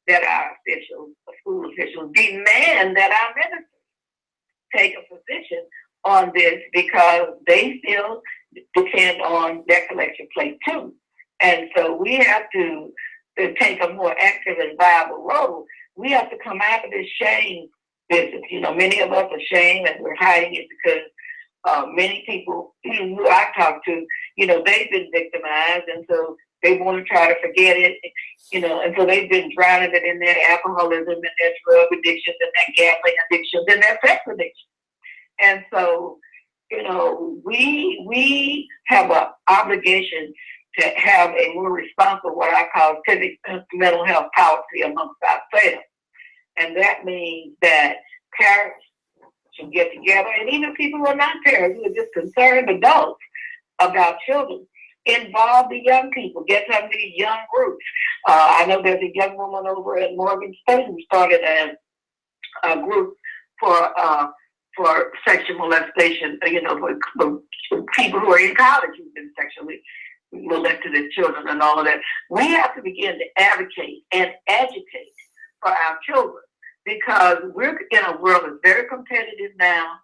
that our officials, school officials, demand that our ministers take a position on this, because they still depend on their collection plate too. And so we have to take a more active and viable role. We have to come out of this shame business. You know, many of us are shamed and we're hiding it because many people who I talk to, you know, they've been victimized, and so they want to try to forget it, you know, and so they've been drowning it in their alcoholism and their drug addictions and their gambling addictions and their sex addictions. And so, you know, we have an obligation to have a more responsible, what I call civic mental health policy amongst ourselves. And that means that parents should get together, and even people who are not parents, who are just concerned adults about children, involve the young people, get some of these young groups. I know there's a young woman over at Morgan State who started a group for sexual molestation, for people who are in college who've been sexually molested as children and all of that. We have to begin to advocate and agitate for our children, because we're in a world that's very competitive now,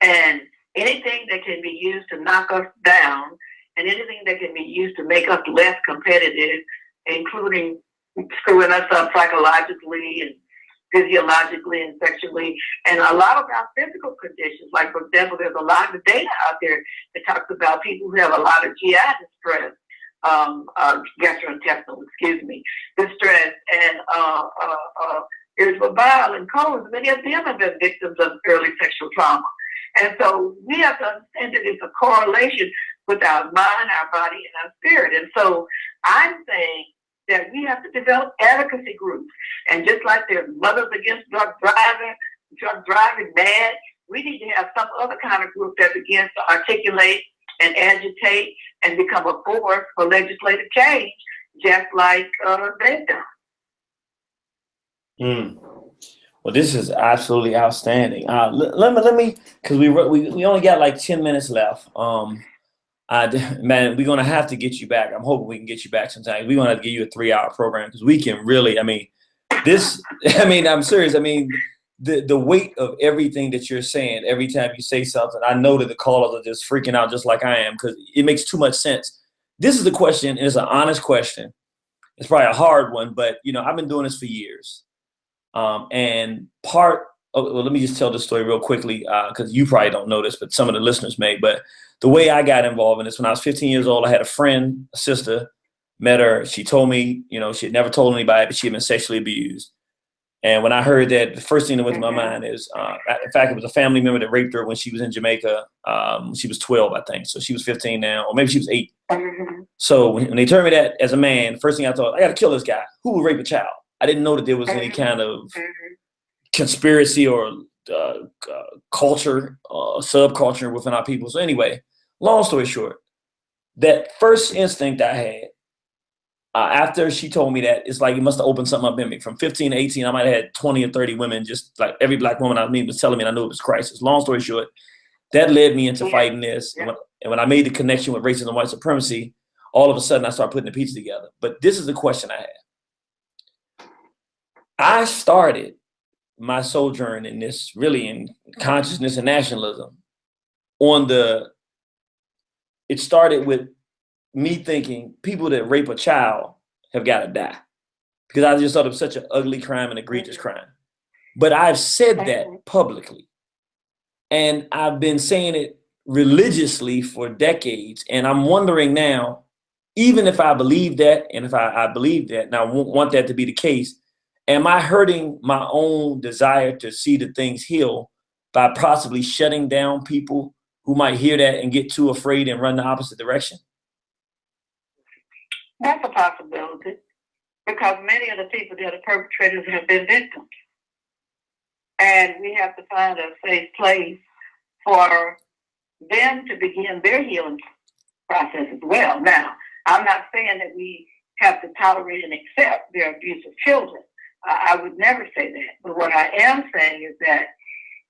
and anything that can be used to knock us down and anything that can be used to make us less competitive, including screwing us up psychologically and physiologically and sexually, and a lot of our physical conditions. Like, for example, there's a lot of data out there that talks about people who have a lot of GI distress, gastrointestinal, distress, and irritable bowel and colons. Many of them have been victims of early sexual trauma. And so we have to understand that it's a correlation with our mind, our body, and our spirit. And so I'm saying that we have to develop advocacy groups. And just like there's Mothers Against Drug Driving MAD, we need to have some other kind of group that begins to articulate and agitate and become a force for legislative change, just like they've done. Well, this is absolutely outstanding. Let me, because we only got like 10 minutes left. Man, we're gonna have to get you back. I'm hoping we can get you back sometime. We're gonna have to give you a 3-hour program, because we can really. I'm serious. The weight of everything that you're saying every time you say something, I know that the callers are just freaking out, just like I am, because it makes too much sense. This is the question, and it's an honest question. It's probably a hard one, but I've been doing this for years. And let me just tell this story real quickly, because you probably don't know this, but some of the listeners may. But the way I got involved in this, when I was 15 years old, I had a friend, a sister, met her. She told me, she had never told anybody, but she had been sexually abused. And when I heard that, the first thing that went to my mind is, in fact, it was a family member that raped her when she was in Jamaica. She was 12, I think. So she was 15 now, or maybe she was 8. So when they told me that as a man, the first thing I thought, I got to kill this guy. Who would rape a child? I didn't know that there was any kind of conspiracy or culture, subculture within our people. So anyway, long story short, that first instinct I had after she told me that, it's like it must have opened something up in me. From 15 to 18, I might have had 20 or 30 women, just like every black woman I meet was telling me, and I knew it was crisis. Long story short, that led me into fighting this. And when I made the connection with racism and white supremacy, all of a sudden I started putting the pieces together. But this is the question I have. I started my sojourn in this, really in consciousness and nationalism, it started with me thinking people that rape a child have got to die, because I just thought it was such an ugly crime and egregious crime. But I've said that publicly, and I've been saying it religiously for decades. And I'm wondering now, even if I believe that, and if I believe that, and I want that to be the case, am I hurting my own desire to see the things heal by possibly shutting down people who might hear that and get too afraid and run the opposite direction? That's a possibility, because many of the people that are perpetrators have been victims. And we have to find a safe place for them to begin their healing process as well. Now, I'm not saying that we have to tolerate and accept their abuse of children. I would never say that. But what I am saying is that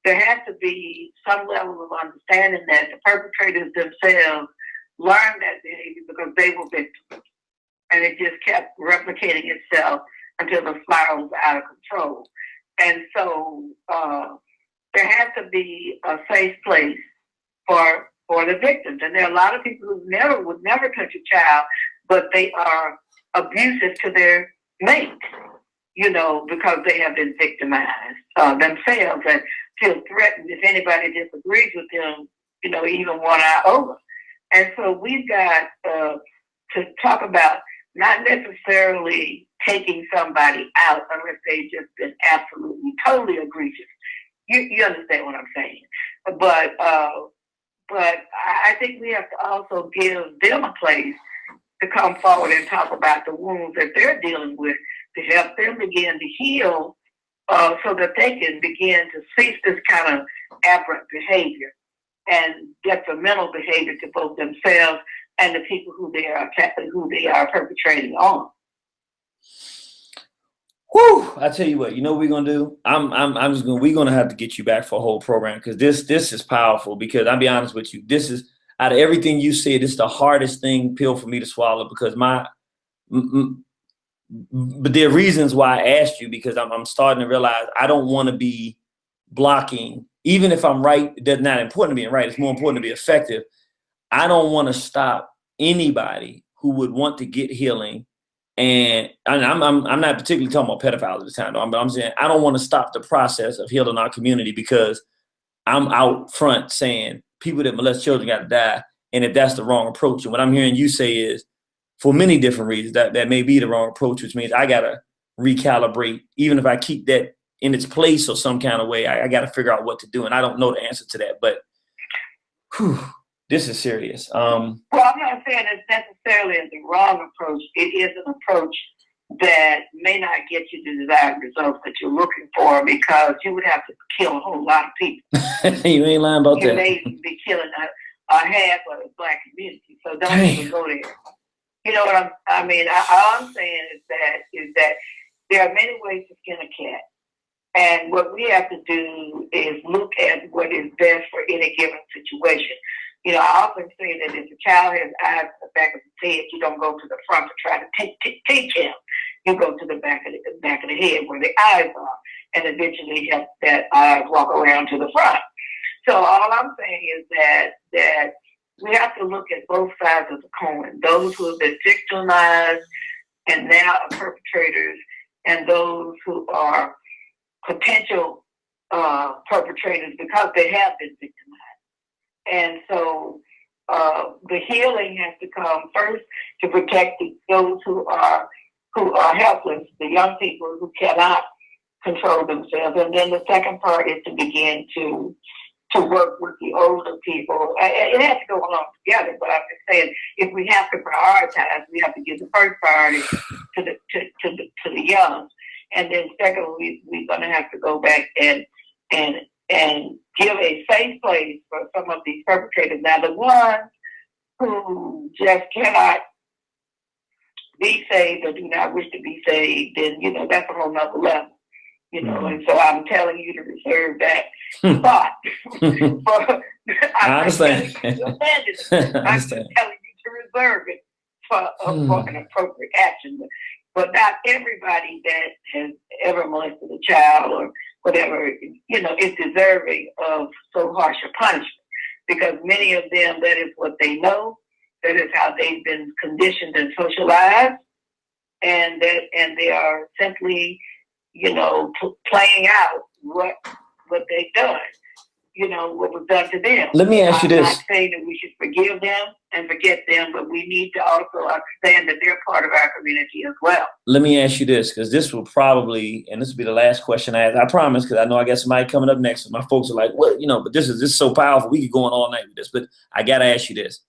there has to be some level of understanding that the perpetrators themselves learned that behavior because they were victims. And it just kept replicating itself until the spiral was out of control. And so there has to be a safe place for the victims. And there are a lot of people who would never touch a child, but they are abusive to their mate, because they have been victimized themselves and feel threatened if anybody disagrees with them, even 1 iota. And so we've got to talk about not necessarily taking somebody out unless they've just been absolutely, totally egregious. You understand what I'm saying? But I think we have to also give them a place to come forward and talk about the wounds that they're dealing with, to help them begin to heal so that they can begin to cease this kind of aberrant behavior and detrimental behavior to both themselves and the people who they are perpetrating on. Whew, I tell you what, you know what we're gonna do? We're gonna have to get you back for a whole program, because this is powerful. Because I'll be honest with you, this is, out of everything you said, it's the hardest pill for me to swallow, because but there are reasons why I asked you, because I'm starting to realize I don't want to be blocking, even if I'm right. It's not important to be right. It's more important to be effective. I don't want to stop anybody who would want to get healing. And I'm not particularly talking about pedophiles at the time, but I'm saying I don't want to stop the process of healing our community, because I'm out front saying people that molest children got to die. And if that's the wrong approach, and what I'm hearing you say is, for many different reasons, that may be the wrong approach, which means I got to recalibrate. Even if I keep that in its place or some kind of way, I got to figure out what to do. And I don't know the answer to that, but whew, this is serious. Well, I'm not saying it's necessarily the wrong approach. It is an approach that may not get you the desired results that you're looking for, because you would have to kill a whole lot of people. You ain't lying about that. You may be killing a half of the Black community, so don't even go there. You know what I mean? All I'm saying is that there are many ways to skin a cat. And what we have to do is look at what is best for any given situation. You know, I often say that if a child has eyes in the back of his head, you don't go to the front to try to teach him. You go to the back of the head where the eyes are, and eventually help that eyes walk around to the front. So all I'm saying is that we have to look at both sides of the coin. Those who have been victimized and now are perpetrators, and those who are potential perpetrators because they have been victimized. And so the healing has to come first to protect those who are helpless, the young people who cannot control themselves. And then the second part is to begin to work with the older people. It has to go along together, but I'm just saying, if we have to prioritize, we have to give the first priority to the young. And then secondly, we're going to have to go back and give a safe place for some of these perpetrators. Now, the ones who just cannot be saved or do not wish to be saved, then, you know, that's a whole nother level. You know, and so I'm telling you to reserve that spot. I understand. I'm just telling you to reserve it for an appropriate action. But not everybody that has ever molested a child or whatever, you know, is deserving of so harsh a punishment. Because many of them, that is what they know. That is how they've been conditioned and socialized. And they are simply, you know, playing out what they've done, you know, what was done to them. Let me ask you this. I'm not saying that we should forgive them and forget them, but we need to also understand that they're part of our community as well. Let me ask you this, because this will probably, and this will be the last question I ask, I promise, because I know I got somebody coming up next. My folks are like, what, you know, but this is so powerful. We could go on all night with this, but I got to ask you this.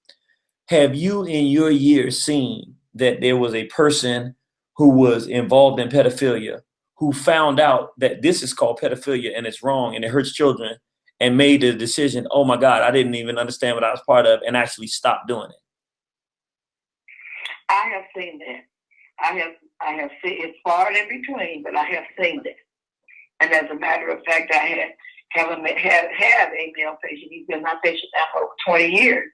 Have you in your years seen that there was a person who was involved in pedophilia who found out that this is called pedophilia and it's wrong and it hurts children, and made the decision, oh my God, I didn't even understand what I was part of, and actually stopped doing it? I have seen that. I have seen, it's far in between, but I have seen that. And as a matter of fact, I have a male patient. He's been my patient now for over 20 years,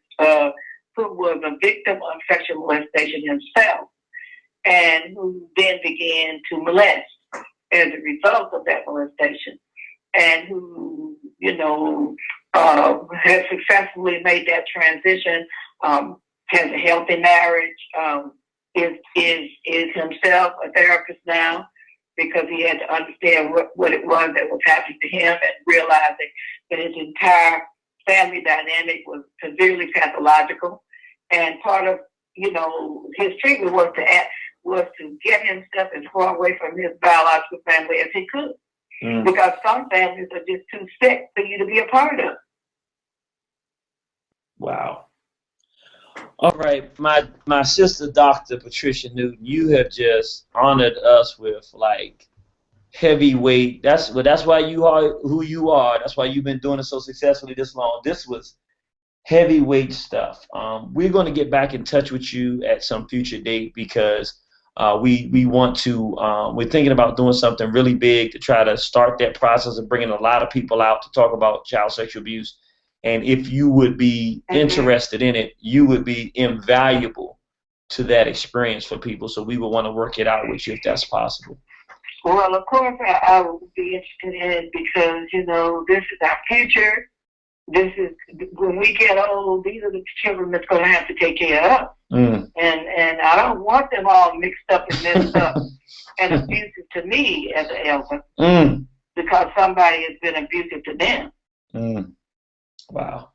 who was a victim of sexual molestation himself, and who then began to molest as a result of that molestation, and who, you know, has successfully made that transition, has a healthy marriage, is himself a therapist now, because he had to understand what it was that was happening to him, and realizing that his entire family dynamic was severely pathological. And part of, you know, his treatment was to get himself as far away from his biological family as he could. Because some families are just too sick for you to be a part of. Wow. All right, my sister, Dr. Patricia Newton, you have just honored us with, like, heavyweight. That's why you are who you are. That's why you've been doing it so successfully this long. This was heavyweight stuff. We're going to get back in touch with you at some future date because we want to. We're thinking about doing something really big to try to start that process of bringing a lot of people out to talk about child sexual abuse. And if you would be interested in it, you would be invaluable to that experience for people. So we would want to work it out with you if that's possible. Well, of course, I would be interested in it because, you know, this is our future. This is, when we get old, these are the children that's going to have to take care of. And I don't want them all mixed up and messed up and abusive to me as an elder because somebody has been abusive to them. Wow.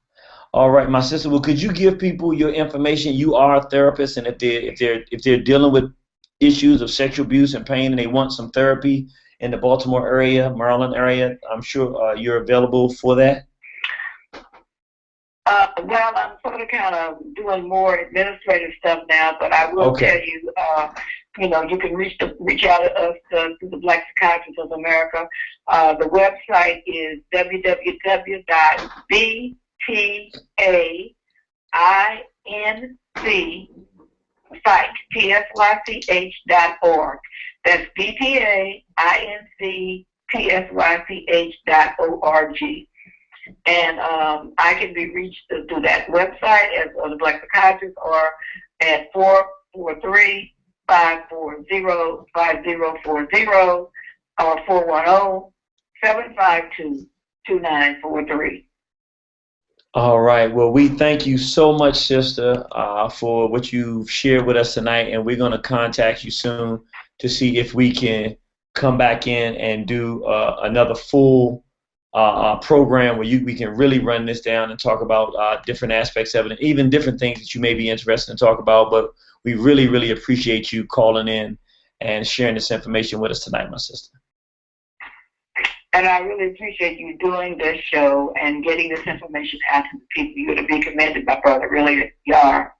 All right, my sister. Well, could you give people your information? You are a therapist, and if they're dealing with issues of sexual abuse and pain, and they want some therapy in the Baltimore area, Maryland area, I'm sure you're available for that. Well, I'm sort of kind of doing more administrative stuff now, but I will tell you, you know, you can reach out to us through the Black Psychiatrists of America. The website is www.btainc.org. That's btainc.org. And I can be reached through that website as the Black Psychiatrist or at 443-540-5040 or 410-752-2943. All right. Well, we thank you so much, sister, for what you've shared with us tonight, and we're going to contact you soon to see if we can come back in and do another full program where we can really run this down and talk about different aspects of it, and even different things that you may be interested in talk about. But we really, really appreciate you calling in and sharing this information with us tonight, my sister. And I really appreciate you doing this show and getting this information out to the people. You're to be commended, my brother. Really, you are.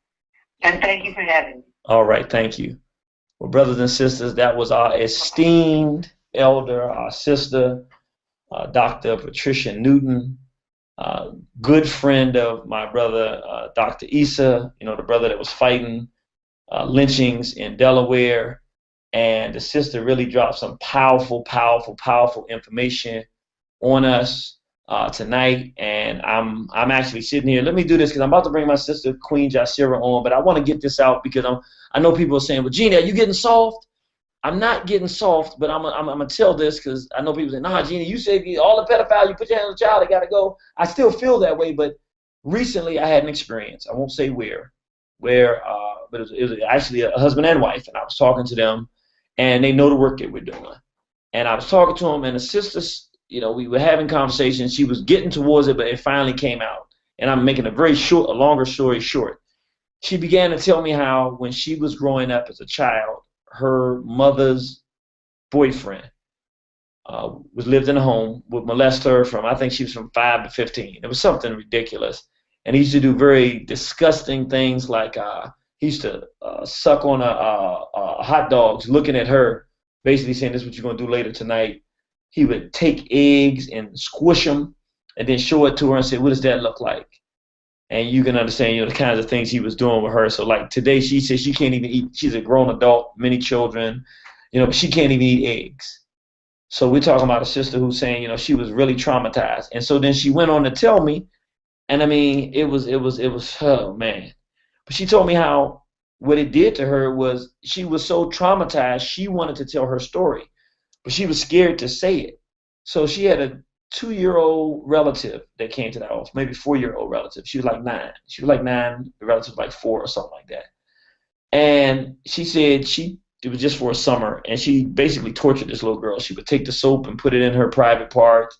And thank you for having me. All right. Thank you. Well, brothers and sisters, that was our esteemed elder, our sister, Dr. Patricia Newton, good friend of my brother, Dr. Issa, you know, the brother that was fighting lynchings in Delaware. And the sister really dropped some powerful, powerful, powerful information on us tonight. And I'm actually sitting here. Let me do this because I'm about to bring my sister, Queen Jasira, on. But I want to get this out because I know people are saying, well, Jeannie, are you getting soft? I'm not getting soft, but I'm going to tell this because I know people say, nah, Jeannie, you say all the pedophiles, you put your hand on the child, they got to go. I still feel that way, but recently I had an experience. I won't say where, but it was actually a husband and wife, and I was talking to them, and they know the work that we're doing. And I was talking to them, and the sisters, you know, we were having conversations. She was getting towards it, but it finally came out. And I'm making a longer story short. She began to tell me how when she was growing up as a child, her mother's boyfriend lived in a home, would molest her from, I think she was from 5 to 15. It was something ridiculous. And he used to do very disgusting things like he used to suck on hot dogs, looking at her, basically saying, this is what you're going to do later tonight. He would take eggs and squish them and then show it to her and say, what does that look like? And you can understand, you know, the kinds of things he was doing with her. So, like, today she says she can't even eat. She's a grown adult, many children, you know, but she can't even eat eggs. So we're talking about a sister who's saying, you know, she was really traumatized. And so then she went on to tell me, and I mean, it was, oh, man. But she told me how what it did to her was she was so traumatized, she wanted to tell her story, but she was scared to say it. So she had a 2-year-old relative that came to the house, maybe 4-year-old relative. She was like 9. She was like 9, the relative was like 4 or something like that. And she said it was just for a summer, and she basically tortured this little girl. She would take the soap and put it in her private parts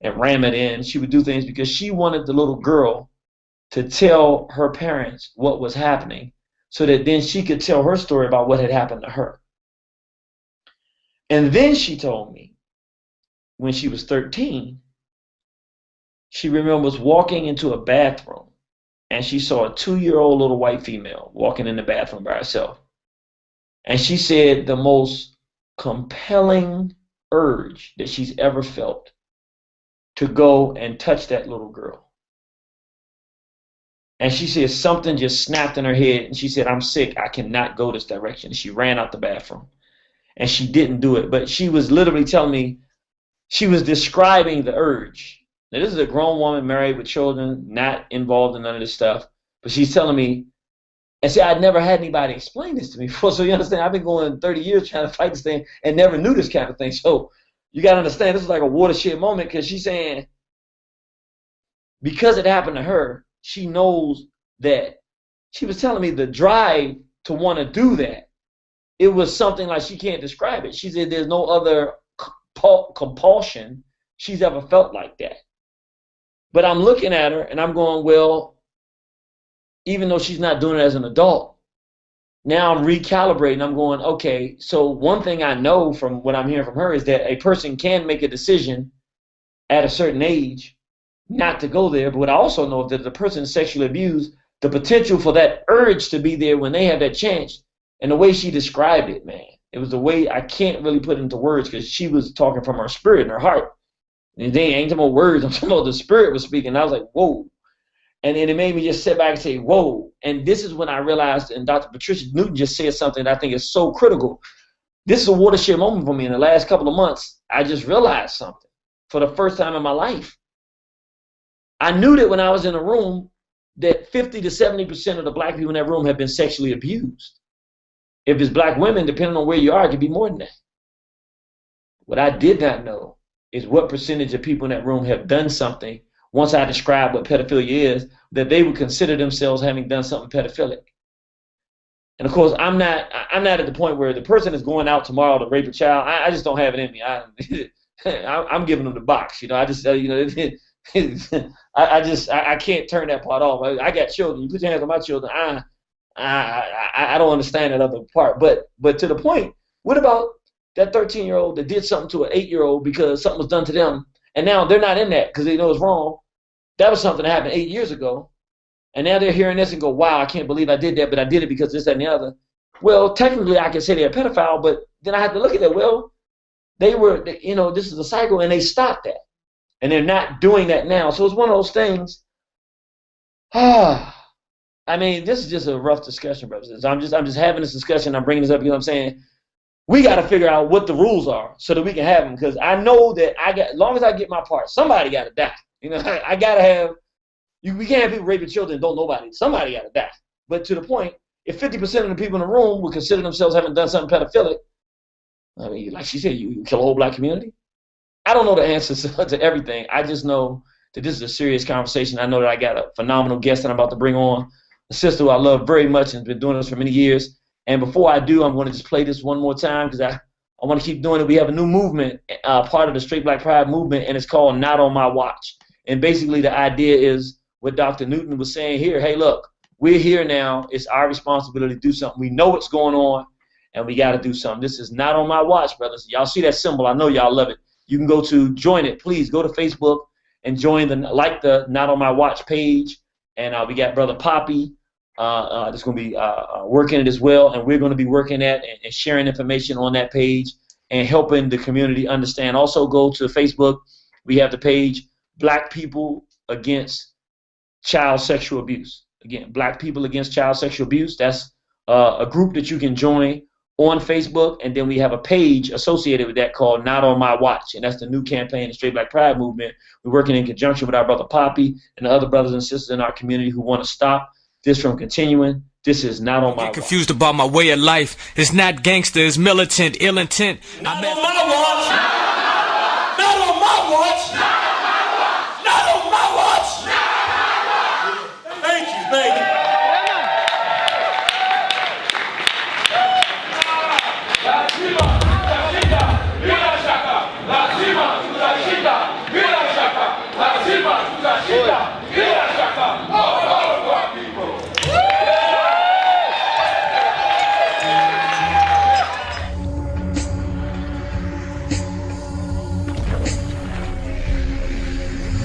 and ram it in. She would do things because she wanted the little girl to tell her parents what was happening so that then she could tell her story about what had happened to her. And then she told me when she was 13, she remembers walking into a bathroom and she saw a 2-year-old little white female walking in the bathroom by herself. And she said the most compelling urge that she's ever felt to go and touch that little girl. And she said something just snapped in her head, and she said, I'm sick, I cannot go this direction. She ran out the bathroom, and she didn't do it. But she was literally telling me, she was describing the urge. Now, this is a grown woman married with children, not involved in none of this stuff. But she's telling me, and see, I'd never had anybody explain this to me before. So you understand, I've been going 30 years trying to fight this thing and never knew this kind of thing. So you got to understand, this is like a watershed moment, because she's saying, because it happened to her, she knows that. She was telling me the drive to want to do that, it was something like she can't describe it. She said there's no other compulsion she's ever felt like that. But I'm looking at her and I'm going, well, even though she's not doing it as an adult, now I'm recalibrating. I'm going, okay, so one thing I know from what I'm hearing from her is that a person can make a decision at a certain age not to go there. But what I also know is that the person is sexually abused, the potential for that urge to be there when they have that chance, and the way she described it, man, it was the way I can't really put into words, because she was talking from her spirit and her heart. And they ain't talking about words, I'm talking about the spirit was speaking. And I was like, whoa. And then it made me just sit back and say, whoa. And this is when I realized, and Dr. Patricia Newton just said something that I think is so critical. This is a watershed moment for me in the last couple of months. I just realized something for the first time in my life. I knew that when I was in a room that 50 to 70% of the black people in that room have been sexually abused. If it's black women, depending on where you are, it could be more than that. What I did not know is what percentage of people in that room have done something, once I described what pedophilia is, that they would consider themselves having done something pedophilic. And of course, I'm not at the point where the person is going out tomorrow to rape a child. I just don't have it in me. I'm giving them the box. You know, I just, I can't turn that part off. I got children. You put your hands on my children. I don't understand that other part. But to the point, what about that 13-year-old that did something to an 8-year-old because something was done to them, and now they're not in that because they know it's wrong? That was something that happened 8 years ago, and now they're hearing this and go, wow, I can't believe I did that, but I did it because this, that, and the other. Well, technically, I can say they're a pedophile, but then I have to look at that. Well, they were, this is a cycle, and they stopped that. And they're not doing that now. So it's one of those things. I mean, this is just a rough discussion, brothers. I'm just having this discussion. I'm bringing this up because I'm saying we got to figure out what the rules are so that we can have them. Because I know that as long as I get my part, somebody got to die. I got to have. We can't have people raping children and don't nobody. Somebody got to die. But to the point, if 50% of the people in the room would consider themselves having done something pedophilic, I mean, like she said, you kill a whole black community. I don't know the answers to everything. I just know that this is a serious conversation. I know that I got a phenomenal guest that I'm about to bring on, a sister who I love very much and has been doing this for many years. And before I do, I'm going to just play this one more time because I want to keep doing it. We have a new movement, part of the Straight Black Pride movement, and it's called Not On My Watch. And basically the idea is what Dr. Newton was saying here. Hey, look, we're here now. It's our responsibility to do something. We know what's going on, and we got to do something. This is Not On My Watch, brothers. Y'all see that symbol. I know y'all love it. You can go to join it. Please go to Facebook and join the Not On My Watch page. And we got Brother Poppy that's going to be working it as well. And we're going to be working at and sharing information on that page and helping the community understand. Also go to Facebook. We have the page Black People Against Child Sexual Abuse. Again, Black People Against Child Sexual Abuse. That's a group that you can join on Facebook, and then we have a page associated with that called Not On My Watch, and that's the new campaign, the Straight Black Pride movement. We're working in conjunction with our brother Poppy and the other brothers and sisters in our community who want to stop this from continuing. This is Not On My Watch. Confused about my way of life. It's not gangster, it's militant, ill intent. Not on my watch. Not on my watch. Not on my watch. Thank you, thank you.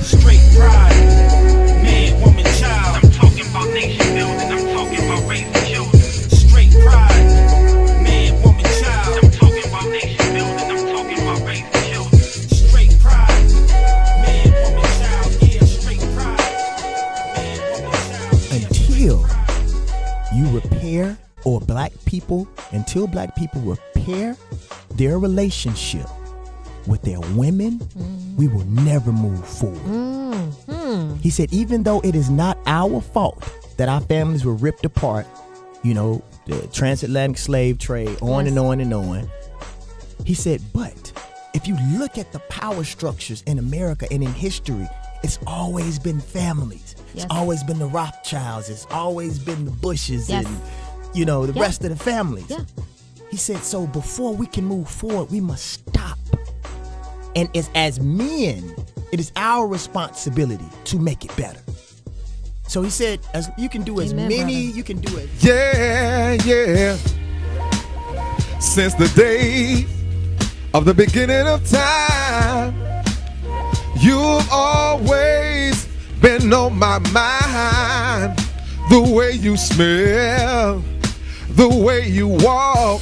Straight pride, man, woman, child. I'm talking about nation building, I'm talking about raising children. Straight pride, man, woman, child. I'm talking about nation building, I'm talking about raising repair or black people, until black people repair their relationship with their women, we will never move forward. He said, even though it is not our fault that our families were ripped apart, you know, the transatlantic slave trade, on and on and on. He said, but if you look at the power structures in America and in history, it's always been families. It's always been the Rothschilds. It's always been the Bushes and, you know, the rest of the families. He said, so before we can move forward, we must stop. And as men, it is our responsibility to make it better. So he said, as you can do as many, brother. You can do it. Yeah. Since the day of the beginning of time, you've always been on my mind. The way you smell, the way you walk,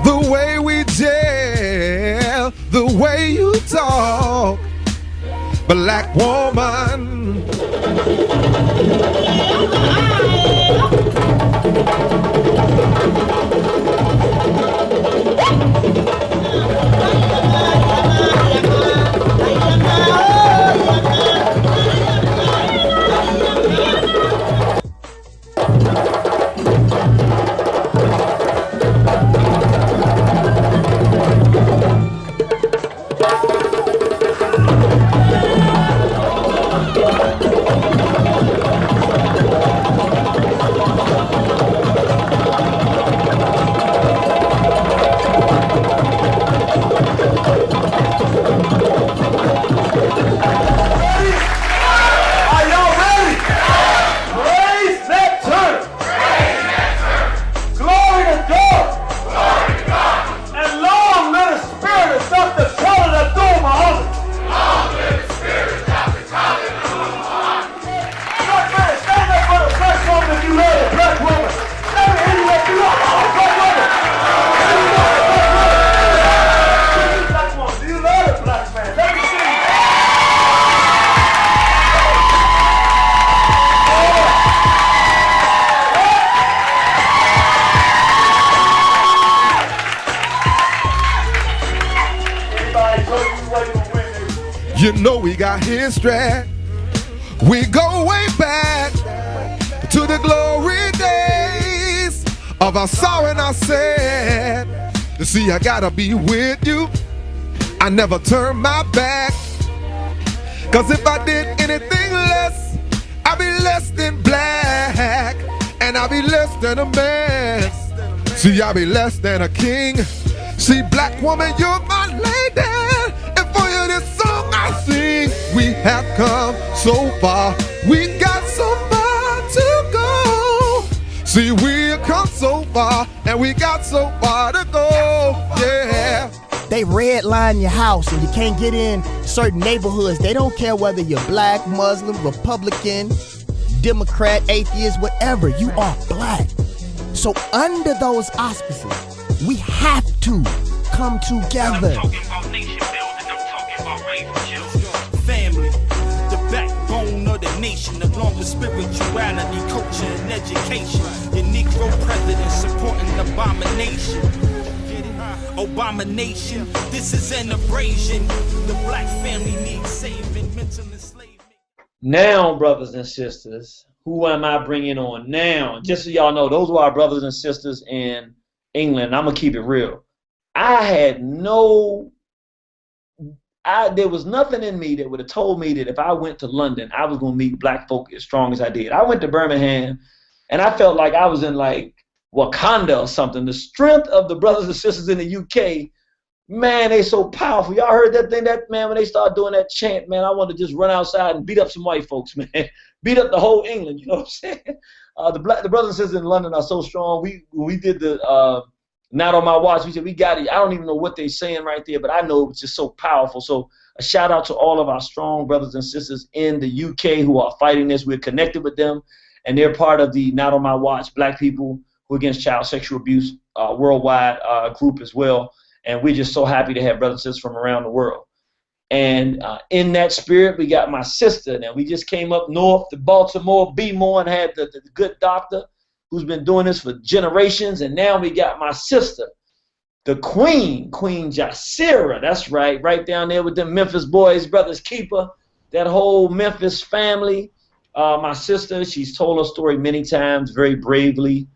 the way we gel, the way you talk. Black woman. You know we got history. We go way back to the glory days of our sorrow and our sad. You see, I gotta be with you. I never turn my back. Cause if I did anything less, I'd be less than black. And I'd be less than a man. See, I'd be less than a king. See, black woman, you're my lady. And for you this song I sing. We have come so far. We got so far to go. See, we have come so far. And we got so far to go. Yeah. They redline your house and you can't get in certain neighborhoods. They don't care whether you're black, Muslim, Republican, Democrat, atheist, whatever. You are black. So under those auspices, we have to come together. Family, the backbone of the nation, along with spirituality, culture, and education. The Negro president supporting abomination. Abomination, this is an abrasion. The black family needs saving, mental enslavement. Now, brothers and sisters, who am I bringing on now? Just so y'all know, those were our brothers and sisters in England. I'm going to keep it real. There was nothing in me that would have told me that if I went to London, I was going to meet black folk as strong as I did. I went to Birmingham, and I felt like I was in like Wakanda or something. The strength of the brothers and sisters in the UK, man, they so powerful. Y'all heard that thing, that man, when they start doing that chant, man, I want to just run outside and beat up some white folks, man. Beat up the whole England, you know what I'm saying? The brothers and sisters in London are so strong. We did the Not On My Watch. We said, we got it. I don't even know what they're saying right there, but I know it's just so powerful. So a shout out to all of our strong brothers and sisters in the UK who are fighting this. We're connected with them, and they're part of the Not On My Watch Black People Who Against Child Sexual Abuse worldwide group as well. And we're just so happy to have brothers and sisters from around the world. And in that spirit, we got my sister. Now, we just came up north to Baltimore, B-more, and had the good doctor. who's been doing this for generations. And now we got my sister, the Queen Jasira. That's right down there with the Memphis boys, Brothers Keeper, that whole Memphis family. My sister, she's told her story many times, very bravely.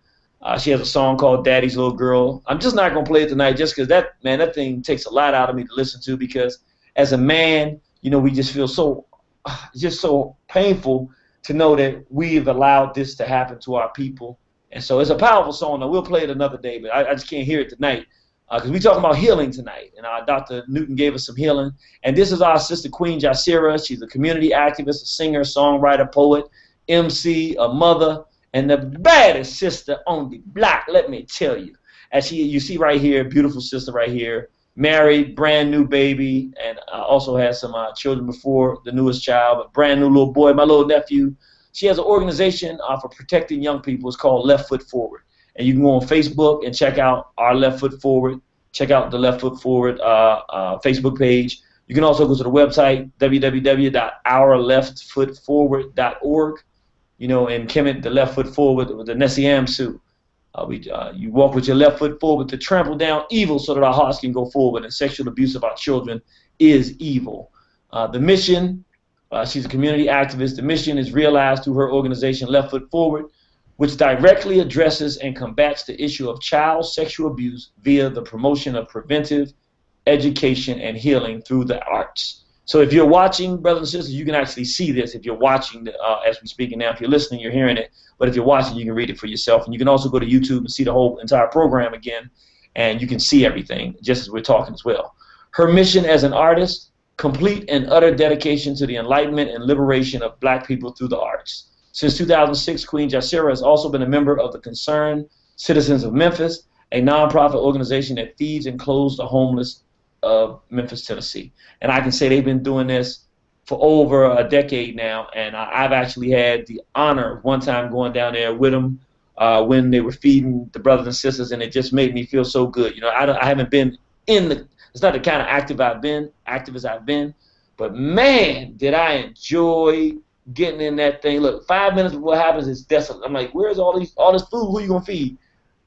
She has a song called Daddy's Little Girl. I'm just not going to play it tonight just because that thing takes a lot out of me to listen to, because as a man, you know, we just feel so painful to know that we've allowed this to happen to our people. And so it's a powerful song. Now, we'll play it another day, but I just can't hear it tonight because we're talking about healing tonight. And Dr. Newton gave us some healing. And this is our sister, Queen Jasira. She's a community activist, a singer, songwriter, poet, MC, a mother, and the baddest sister on the block, let me tell you. As you see right here, beautiful sister right here, married, brand new baby, and also has some children before the newest child, a brand new little boy, my little nephew. She has an organization for protecting young people. It's called Left Foot Forward. And you can go on Facebook and check out our Left Foot Forward. Check out the Left Foot Forward Facebook page. You can also go to the website, www.ourleftfootforward.org. You know, and Kemet, the left foot forward with the Nesiam suit. You walk with your left foot forward to trample down evil so that our hearts can go forward, and sexual abuse of our children is evil. The mission, she's a community activist. The mission is realized through her organization, Left Foot Forward, which directly addresses and combats the issue of child sexual abuse via the promotion of preventive education and healing through the arts. So if you're watching, brothers and sisters, you can actually see this if you're watching as we're speaking now. If you're listening, you're hearing it. But if you're watching, you can read it for yourself. And you can also go to YouTube and see the whole entire program again, and you can see everything just as we're talking as well. Her mission as an artist, complete and utter dedication to the enlightenment and liberation of black people through the arts. Since 2006, Queen Jasira has also been a member of the Concerned Citizens of Memphis, a nonprofit organization that feeds and clothes the homeless of Memphis, Tennessee. And I can say they've been doing this for over a decade now, and I've actually had the honor of one time going down there with them when they were feeding the brothers and sisters, and it just made me feel so good. You know, I haven't been it's not the kind of activist I've been, but man, did I enjoy getting in that thing. Look, 5 minutes before what happens is desolate. I'm like, where's all this food? Who are you gonna feed?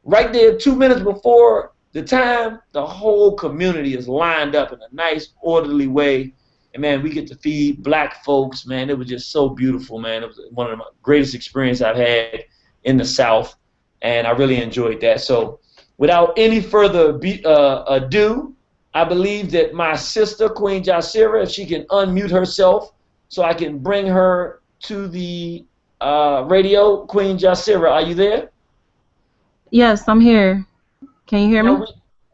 Right there, 2 minutes before the time, the whole community is lined up in a nice, orderly way. And, man, we get to feed black folks, man. It was just so beautiful, man. It was one of the greatest experiences I've had in the South, and I really enjoyed that. So without any further ado, I believe that my sister, Queen Jasira, if she can unmute herself so I can bring her to the radio. Queen Jasira, are you there? Yes, I'm here. Can you hear me?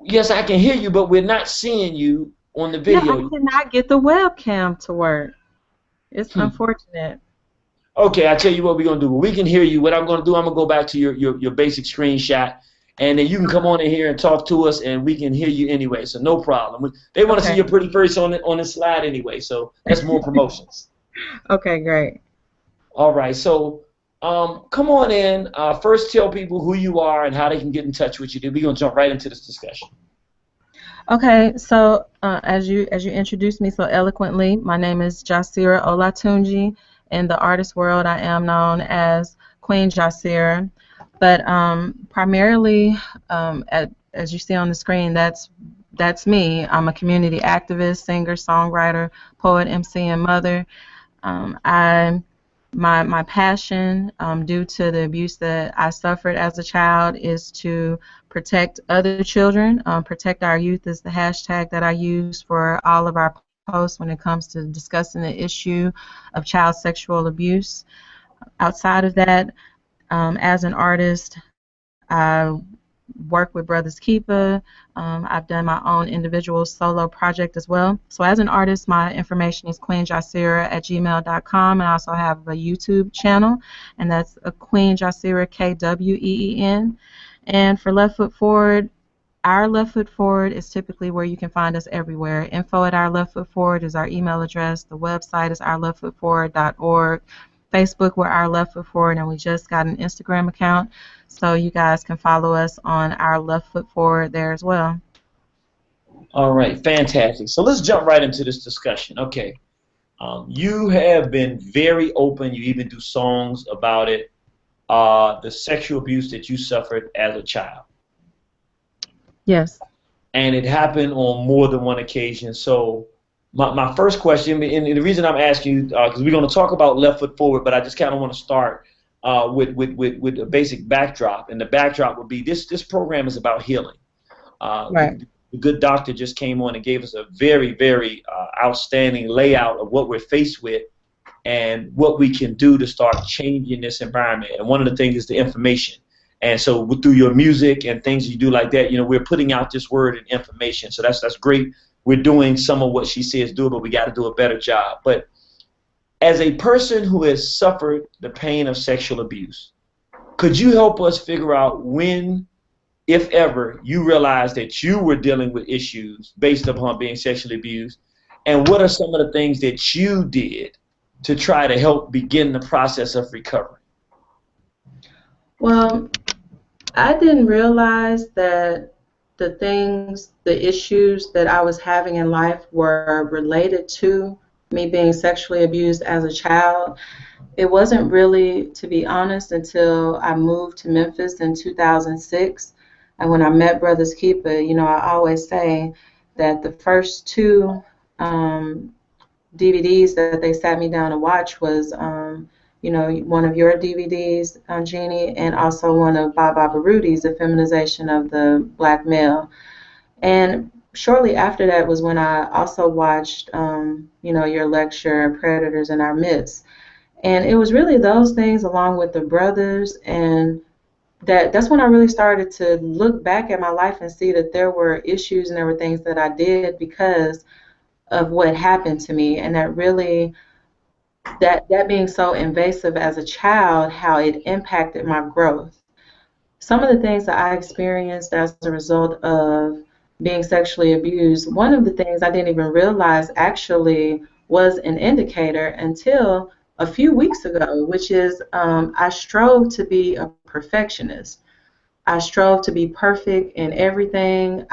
Yes, I can hear you, but we're not seeing you on the video. Yeah, I cannot get the webcam to work. It's unfortunate. Okay, I'll tell you what we're going to do. We can hear you. What I'm going to do, I'm going to go back to your basic screenshot, and then you can come on in here and talk to us, and we can hear you anyway, so no problem. They want to see your pretty face on the slide anyway, so that's more promotions. Okay, great. All right, so come on in. First, tell people who you are and how they can get in touch with you. Then we're going to jump right into this discussion. Okay, so as you introduced me so eloquently, my name is Jasira Olatunji. In the artist world, I am known as Queen Jasira, but primarily, as you see on the screen, that's me. I'm a community activist, singer, songwriter, poet, MC, and mother. My passion, due to the abuse that I suffered as a child, is to protect other children. Protect our youth is the hashtag that I use for all of our posts when it comes to discussing the issue of child sexual abuse. Outside of that, as an artist, I work with Brothers Keeper. I've done my own individual solo project as well. So as an artist, my information is queenjasira@gmail.com, and I also have a YouTube channel, and that's a Queen Jasira, KWEEN. And for Left Foot Forward, our Left Foot Forward is typically where you can find us everywhere. info@ourleftfootforward is our email address. The website is ourleftfootforward.org. Facebook, we're Our Left Foot Forward, and we just got an Instagram account, so you guys can follow us on Our Left Foot Forward there as well. All right, fantastic. So let's jump right into this discussion. Okay, you have been very open. You even do songs about it. the sexual abuse that you suffered as a child. Yes. And it happened on more than one occasion. So my first question, and the reason I'm asking you, because we're going to talk about Left Foot Forward, but I just kind of want to start with a basic backdrop. And the backdrop would be this program is about healing. Right. The good doctor just came on and gave us a very, very outstanding layout of what we're faced with and what we can do to start changing this environment. And one of the things is the information. And so through your music and things you do like that, we're putting out this word and information. So that's great. We're doing some of what she says do, but we got to do a better job. But as a person who has suffered the pain of sexual abuse, could you help us figure out when, if ever, you realized that you were dealing with issues based upon being sexually abused? And what are some of the things that you did to try to help begin the process of recovery? Well, I didn't realize that the issues that I was having in life were related to me being sexually abused as a child. It wasn't really, to be honest, until I moved to Memphis in 2006. And when I met Brothers Keeper, I always say that the first two DVDs that they sat me down to watch was one of your DVDs, Jeannie, and also one of Baba Baruti's, The Feminization of the Black Male. And shortly after that was when I also watched, your lecture, Predators in Our Midst. And it was really those things along with the brothers, and that's when I really started to look back at my life and see that there were issues and there were things that I did because of what happened to me, and that really, that being so invasive as a child, how it impacted my growth. Some of the things that I experienced as a result of being sexually abused, one of the things I didn't even realize actually was an indicator until a few weeks ago, which is I strove to be a perfectionist. I strove to be perfect in everything.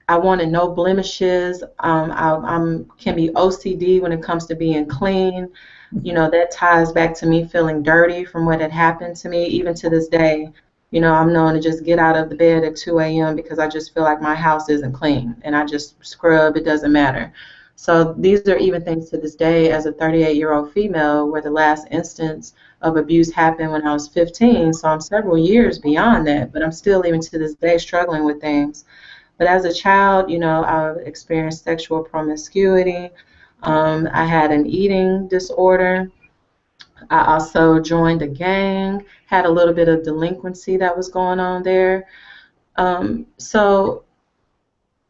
I wanted no blemishes. I can be OCD when it comes to being clean. That ties back to me feeling dirty from what had happened to me. Even to this day, I'm known to just get out of the bed at 2 a.m. because I just feel like my house isn't clean, and I just scrub. It doesn't matter. So these are even things to this day as a 38-year-old female, where the last instance of abuse happened when I was 15. So I'm several years beyond that, but I'm still even to this day struggling with things. But as a child, I experienced sexual promiscuity. I had an eating disorder. I also joined a gang, had a little bit of delinquency that was going on there. So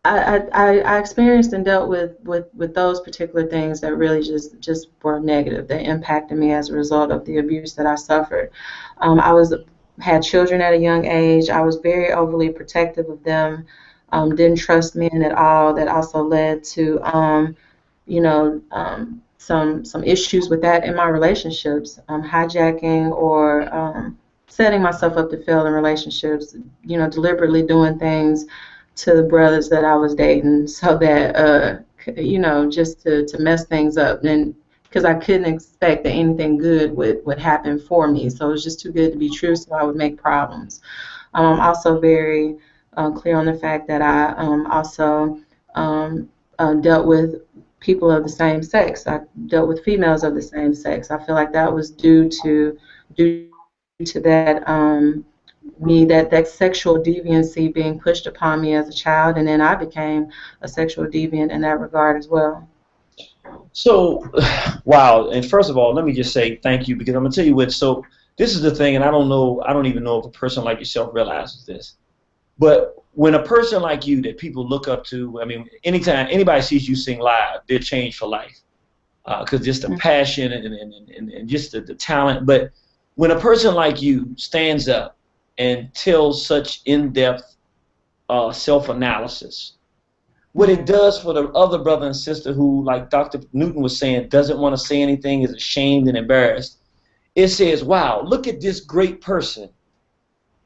I experienced and dealt with those particular things that really just were negative, that impacted me as a result of the abuse that I suffered. I had children at a young age. I was very overly protective of them. Didn't trust men at all. That also led to, some issues with that in my relationships, hijacking or setting myself up to fail in relationships, deliberately doing things to the brothers that I was dating so that, just to mess things up. And because I couldn't expect that anything good would happen for me. So it was just too good to be true, so I would make problems. I'm also very clear on the fact that I also dealt with people of the same sex. I dealt with females of the same sex. I feel like that was due to that that sexual deviancy being pushed upon me as a child, and then I became a sexual deviant in that regard as well. So, wow. And first of all, let me just say thank you, because I'm going to tell you what, so this is the thing, and I don't even know if a person like yourself realizes this. But when a person like you that people look up to, I mean, anytime anybody sees you sing live, they're changed for life, because just the passion and just the talent. But when a person like you stands up and tells such in-depth self-analysis, what it does for the other brother and sister who, like Dr. Newton was saying, doesn't want to say anything, is ashamed and embarrassed, it says, wow, look at this great person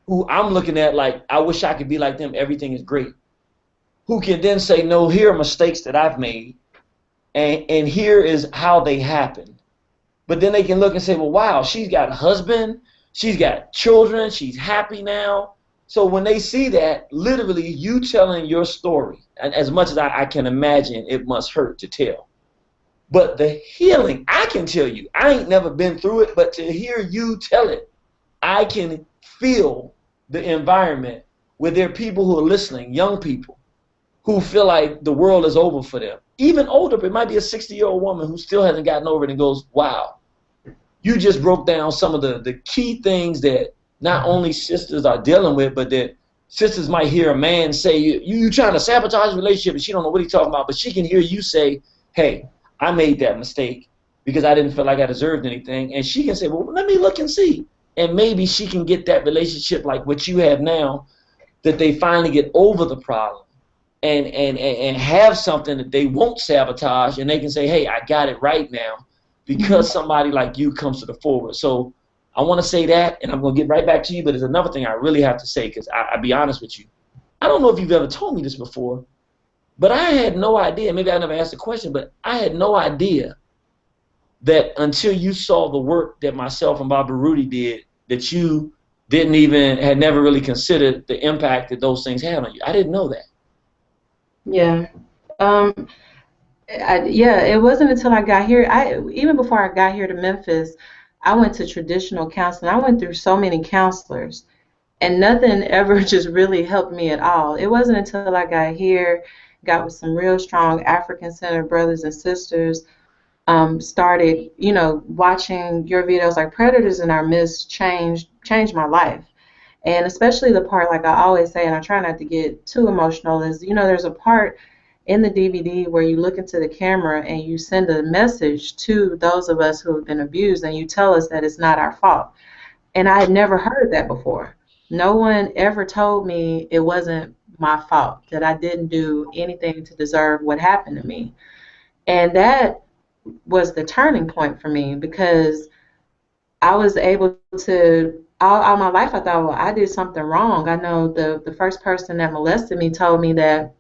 who I'm looking at like, I wish I could be like them, everything is great. Who can then say, no, here are mistakes that I've made, and here is how they happened. But then they can look and say, well, wow, she's got a husband, she's got children, she's happy now. So when they see that, literally you telling your story, and as much as I can imagine it must hurt to tell. But the healing, I can tell you, I ain't never been through it, but to hear you tell it, I can feel the environment where there are people who are listening, young people, who feel like the world is over for them. Even older, but it might be a 60-year-old woman who still hasn't gotten over it and goes, wow, you just broke down some of the key things that not only sisters are dealing with, but that sisters might hear a man say, you trying to sabotage a relationship, and she don't know what he's talking about, but she can hear you say, hey, I made that mistake because I didn't feel like I deserved anything. And she can say, well, let me look and see. And maybe she can get that relationship like what you have now, that they finally get over the problem and have something that they won't sabotage, and they can say, hey, I got it right now because somebody like you comes to the forward. So I want to say that, and I'm going to get right back to you, but there's another thing I really have to say, because I'll be honest with you. I don't know if you've ever told me this before, but I had no idea, maybe I never asked the question, but I had no idea that until you saw the work that myself and Baba Rudy did, that you had never really considered the impact that those things had on you. I didn't know that. Yeah. Yeah, it wasn't until I got here. Even before I got here to Memphis, I went to traditional counseling. I went through so many counselors, and nothing ever just really helped me at all. It wasn't until I got here, got with some real strong African-centered brothers and sisters, started, watching your videos like Predators in Our Midst changed my life. And especially the part, like I always say, and I try not to get too emotional, is, there's a part in the DVD where you look into the camera and you send a message to those of us who have been abused, and you tell us that it's not our fault. And I had never heard that before. No one ever told me it wasn't my fault, that I didn't do anything to deserve what happened to me. And that was the turning point for me, because I was able to, all my life I thought, well, I did something wrong. I know the first person that molested me told me that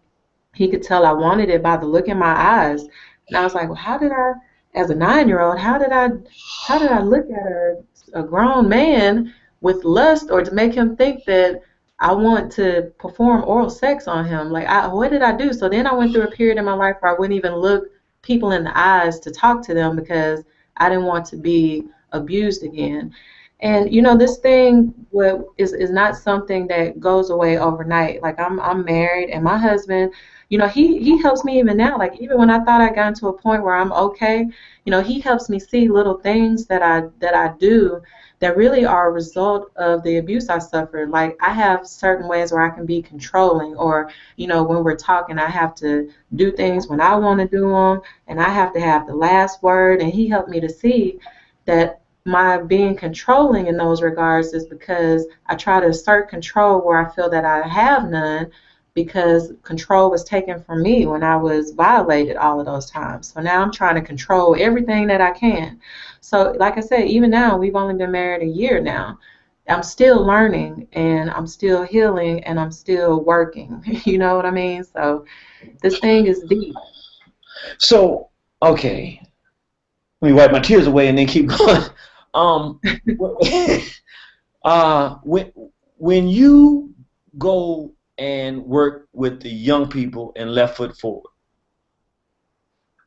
he could tell I wanted it by the look in my eyes. And I was like, well, how did I, as a 9-year-old, how did I look at a grown man with lust, or to make him think that I want to perform oral sex on him? Like, what did I do? So then I went through a period in my life where I wouldn't even look people in the eyes to talk to them, because I didn't want to be abused again. And this thing is not something that goes away overnight. Like, I'm married, and my husband, he helps me even now. Like, even when I thought I got to a point where I'm okay, he helps me see little things that I do that really are a result of the abuse I suffered. Like, I have certain ways where I can be controlling, or when we're talking, I have to do things when I want to do them, and I have to have the last word. And he helped me to see that my being controlling in those regards is because I try to assert control where I feel that I have none, because control was taken from me when I was violated all of those times. So now I'm trying to control everything that I can. So like I said, even now, we've only been married a year now. I'm still learning, and I'm still healing, and I'm still working. You know what I mean? So this thing is deep. So, okay. Let me wipe my tears away and then keep going. When you go and work with the young people in Left Foot Forward,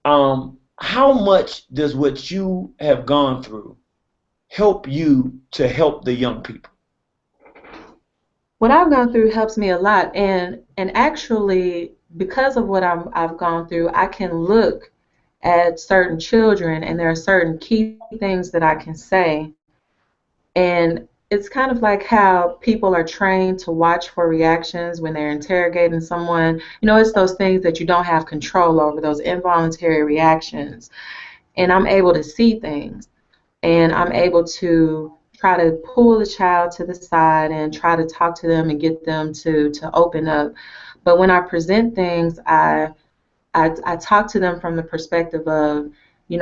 how much does what you have gone through help you to help the young people? What I've gone through helps me a lot, and actually, because of what I've gone through, I can look at certain children, and there are certain key things that I can say. And it's kind of like how people are trained to watch for reactions when they're interrogating someone. It's those things that you don't have control over, those involuntary reactions. And I'm able to see things, and I'm able to try to pull the child to the side and try to talk to them and get them to open up. But when I present things, I talk to them from the perspective of,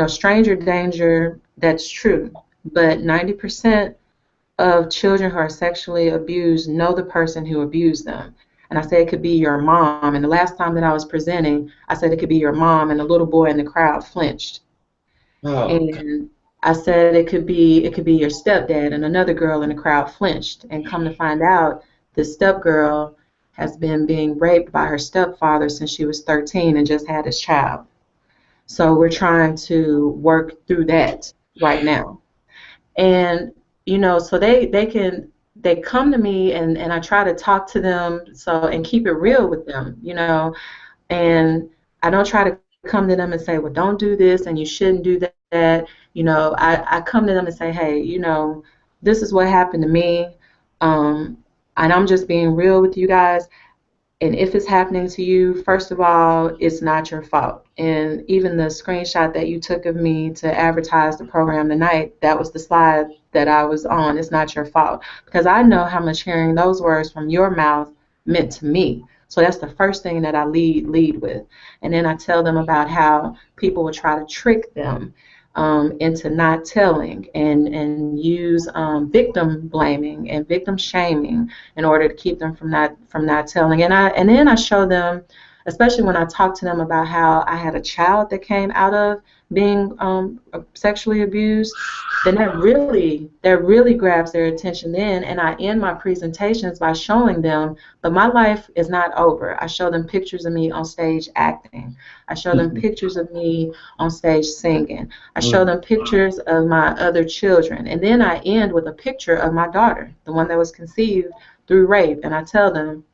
stranger danger, that's true. But 90% of children who are sexually abused know the person who abused them. And I say it could be your mom. And the last time that I was presenting, I said it could be your mom, and the little boy in the crowd flinched. Oh. And I said it could be your stepdad, and another girl in the crowd flinched. And come to find out, this stepgirl has been being raped by her stepfather since she was 13 and just had his child. So we're trying to work through that right now. And so they come to me, and I try to talk to them and keep it real with them, and I don't try to come to them and say, well, don't do this and you shouldn't do that. I come to them and say, hey, this is what happened to me, and I'm just being real with you guys. And if it's happening to you, first of all, it's not your fault. And even the screenshot that you took of me to advertise the program tonight, that was the slide that I was on. It's not your fault. Because I know how much hearing those words from your mouth meant to me. So that's the first thing that I lead with. And then I tell them about how people will try to trick them into not telling, and use victim blaming and victim shaming in order to keep them from not telling. And then I show them, especially when I talk to them about how I had a child that came out of being sexually abused, then that really grabs their attention then. And I end my presentations by showing them, but my life is not over. I show them pictures of me on stage acting. I show them pictures of me on stage singing. I show them pictures of my other children. And then I end with a picture of my daughter, the one that was conceived through rape. And I tell them,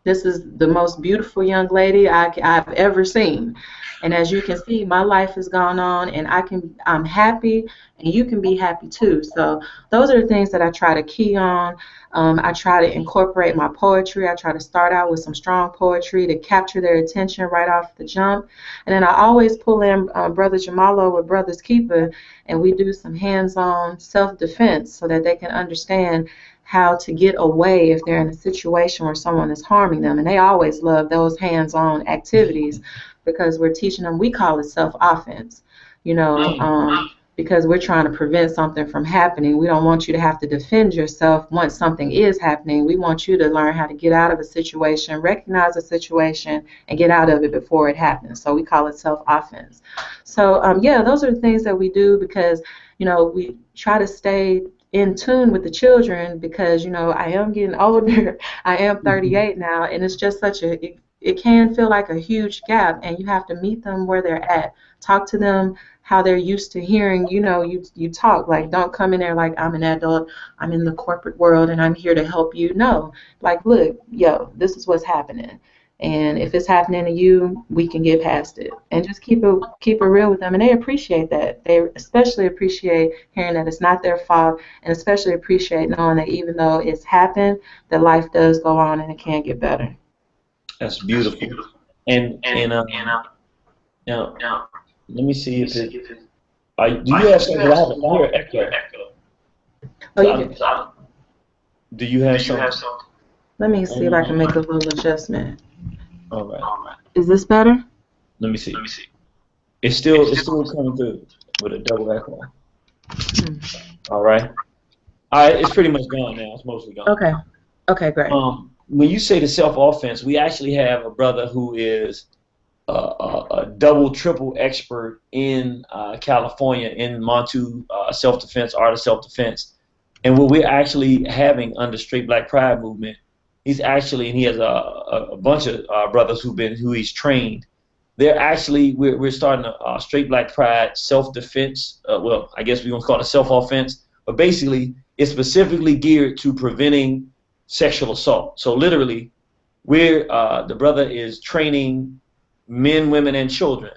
this is the most beautiful young lady I've ever seen. And as you can see, my life has gone on, and I'm happy, and you can be happy too. So those are the things that I try to key on. I try to incorporate my poetry. I try to start out with some strong poetry to capture their attention right off the jump. And then I always pull in Brother Jamalo with Brothers Keeper, and we do some hands-on self-defense so that they can understand how to get away if they're in a situation where someone is harming them. And they always love those hands-on activities because we're teaching them, we call it self-offense, because we're trying to prevent something from happening. We don't want you to have to defend yourself once something is happening. We want you to learn how to get out of a situation, recognize a situation, and get out of it before it happens. So we call it self-offense. So, those are the things that we do because, we try to stay in tune with the children because, I am getting older. I am 38 now, and it's just it can feel like a huge gap, and you have to meet them where they're at. Talk to them how they're used to hearing, you talk. Like, don't come in there like, I'm an adult, I'm in the corporate world, and I'm here to help you. No, like, look, this is what's happening. And if it's happening to you, we can get past it. And just keep it real with them. And they appreciate that. They especially appreciate hearing that it's not their fault, and especially appreciate knowing that even though it's happened, that life does go on and it can get better. That's beautiful. And now, let me see if it. Do you have something? I have a clear echo. Oh, you do. Do you have something? Let me see if I can make a little adjustment. All right. Is this better? Let me see. It's still coming through with a double echo. All right. It's pretty much gone now. It's mostly gone. Okay, great. When you say the self-offense, we actually have a brother who is a double, triple expert in California in Montu self-defense, art of self-defense. And what we're actually having under Straight Black Pride movement, he has a bunch of brothers who he's trained. They're actually, we're starting a Straight Black Pride self-defense. Well, I guess we won't call it a self-offense, but basically it's specifically geared to preventing sexual assault. So literally, the brother is training men, women, and children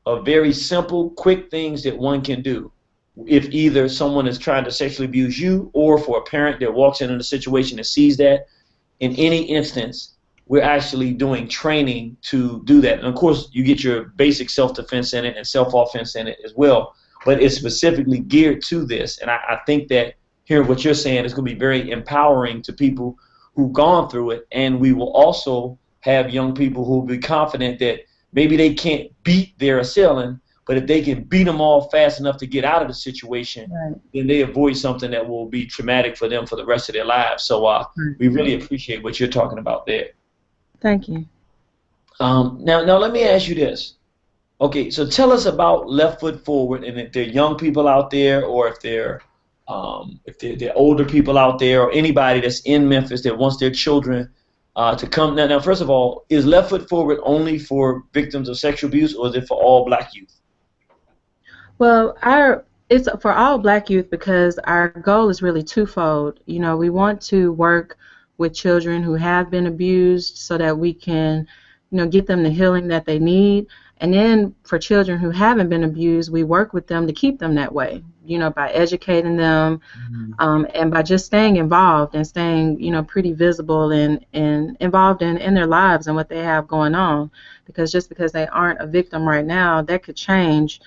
of very simple, quick things that one can do if either someone is trying to sexually abuse you or for a parent that walks in a situation and sees that. In any instance, we're actually doing training to do that. And of course, you get your basic self-defense in it and self-offense in it as well, but it's specifically geared to this. And I think that hearing what you're saying is going to be very empowering to people who've gone through it. And we will also have young people who will be confident that maybe they can't beat their assailant, but if they can beat them all fast enough to get out of the situation, then they avoid something that will be traumatic for them for the rest of their lives. So we really appreciate what you're talking about there. Thank you. Now let me ask you this. Okay, so tell us about Left Foot Forward, and if there are young people out there, or if they're older people out there, or anybody that's in Memphis that wants their children to come. Now, first of all, is Left Foot Forward only for victims of sexual abuse, or is it for all Black youth? Well, it's for all Black youth because our goal is really twofold. You know, we want to work with children who have been abused so that we can, get them the healing that they need. And then for children who haven't been abused, we work with them to keep them that way, by educating them, and by just staying involved and staying, pretty visible and involved in their lives and what they have going on. Because just because they aren't a victim right now, that could change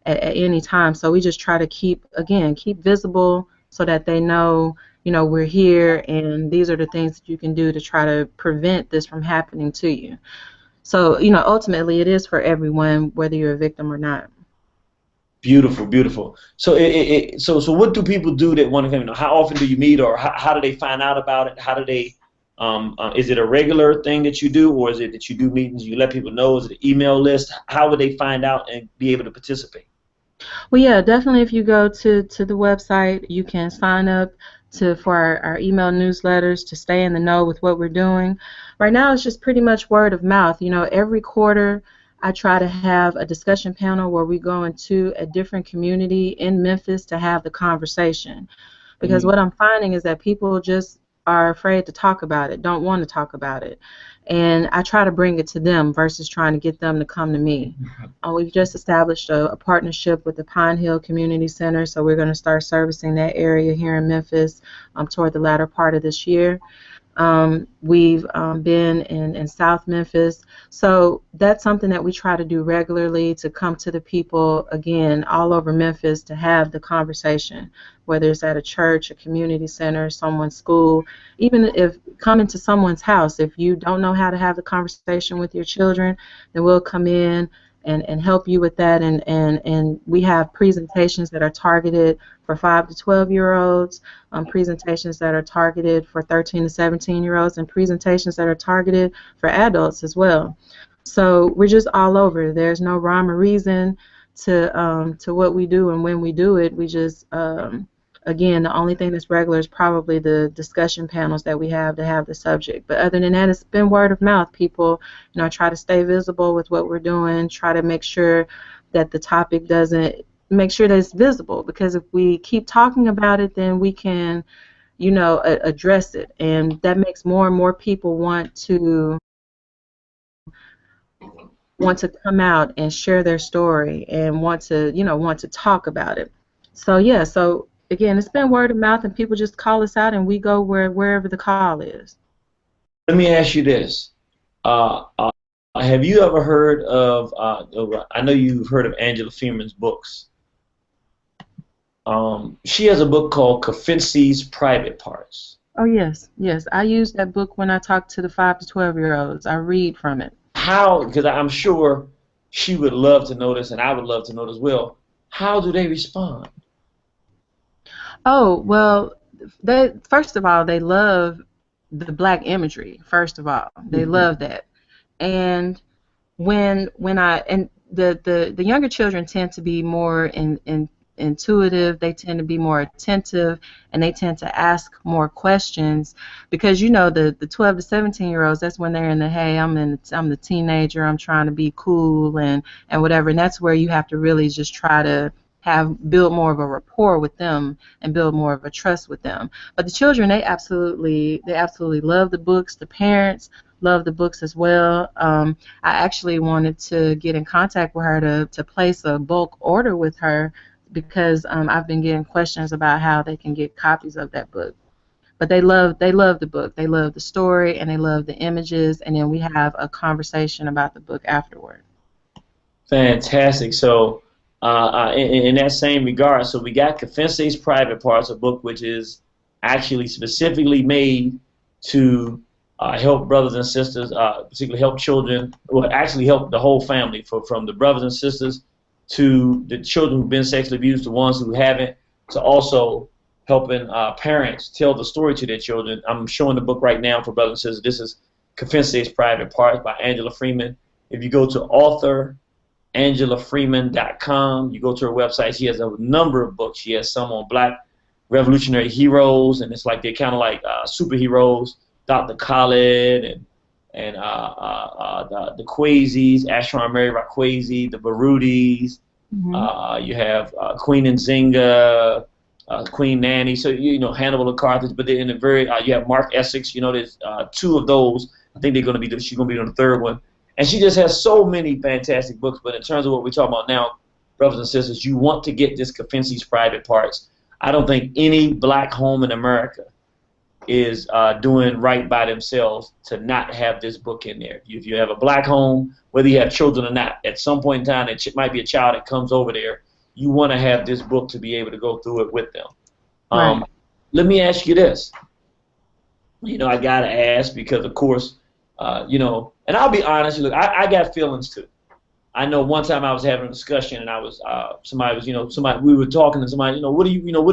at any time. So we just try to keep visible so that they know, we're here and these are the things that you can do to try to prevent this from happening to you. So, ultimately it is for everyone, whether you're a victim or not. Beautiful, beautiful. So, so what do people do that want to come? How often do you meet, or how do they find out about it? How do they? Is it a regular thing that you do, or is it that you do meetings? You let people know? Is it an email list? How would they find out and be able to participate? Well, yeah, definitely. If you go to the website, you can sign up for our email newsletters to stay in the know with what we're doing. Right now, it's just pretty much word of mouth. Every quarter, I try to have a discussion panel where we go into a different community in Memphis to have the conversation. Because what I'm finding is that people just are afraid to talk about it, don't want to talk about it. And I try to bring it to them versus trying to get them to come to me. We've just established a partnership with the Pine Hill Community Center, so we're going to start servicing that area here in Memphis toward the latter part of this year. We've been in South Memphis, so that's something that we try to do regularly, to come to the people, again, all over Memphis to have the conversation, whether it's at a church, a community center, someone's school, even if coming to someone's house. If you don't know how to have the conversation with your children, then we'll come in and help you with that, and we have presentations that are targeted for 5 to 12-year-olds, presentations that are targeted for 13 to 17-year-olds, and presentations that are targeted for adults as well. So we're just all over. There's no rhyme or reason to what we do and when we do it. We just again, the only thing that's regular is probably the discussion panels that we have to have the subject. But other than that, it's been word of mouth. People, try to stay visible with what we're doing, try to make sure that the topic make sure that it's visible. Because if we keep talking about it, then we can, address it. And that makes more and more people want to come out and share their story and want to talk about it. So, yeah, again, it's been word of mouth, and people just call us out, and we go wherever the call is. Let me ask you this. Have you ever heard of, I know you've heard of Angela Freeman's books. She has a book called Kafensi's Private Parts. Oh, yes. I use that book when I talk to the 5 to 12-year-olds. I read from it. How, because I'm sure she would love to know this, and I would love to know this as well, how do they respond? Oh, well, first of all, they love the Black imagery. First of all, they love that. And the younger children tend to be more intuitive, they tend to be more attentive, and they tend to ask more questions, because the 12 to 17-year-olds, that's when they're in the, hey, I'm the teenager, I'm trying to be cool and whatever, and that's where you have to really just try to build more of a rapport with them and build more of a trust with them. But the children, they absolutely love the books. The parents love the books as well. I actually wanted to get in contact with her to place a bulk order with her, because I've been getting questions about how they can get copies of that book. But they love the book. They love the story, and they love the images, and then we have a conversation about the book afterward. Fantastic. So in that same regard, so we got Kafensi's Private Parts, a book which is actually specifically made to help brothers and sisters, particularly help children, well, actually help the whole family, from the brothers and sisters to the children who've been sexually abused, the ones who haven't, to also helping parents tell the story to their children. I'm showing the book right now for brothers and sisters. This is Kafensi's Private Parts by Angela Freeman. If you go to AngelaFreeman.com. You go to her website. She has a number of books. She has some on Black revolutionary heroes, and it's like they're kind of like superheroes. Dr. Khaled and the Quazies, Ashram Mary Rakwezi, the Barudis. You have Queen Nzinga, Queen Nanny. So Hannibal of Carthage. But they're in a very you have Mark Essex. There's two of those. I think she's going to be on the third one. And she just has so many fantastic books. But in terms of what we're talking about now, brothers and sisters, you want to get this Kafensi's Private Parts. I don't think any black home in America is doing right by themselves to not have this book in there. If you have a black home, whether you have children or not, at some point in time, it might be a child that comes over there. You want to have this book to be able to go through it with them. Right. Let me ask you this. I got to ask because, of course, and I'll be honest, look, I got feelings too. I know one time I was having a discussion and I was, we were talking to somebody, what are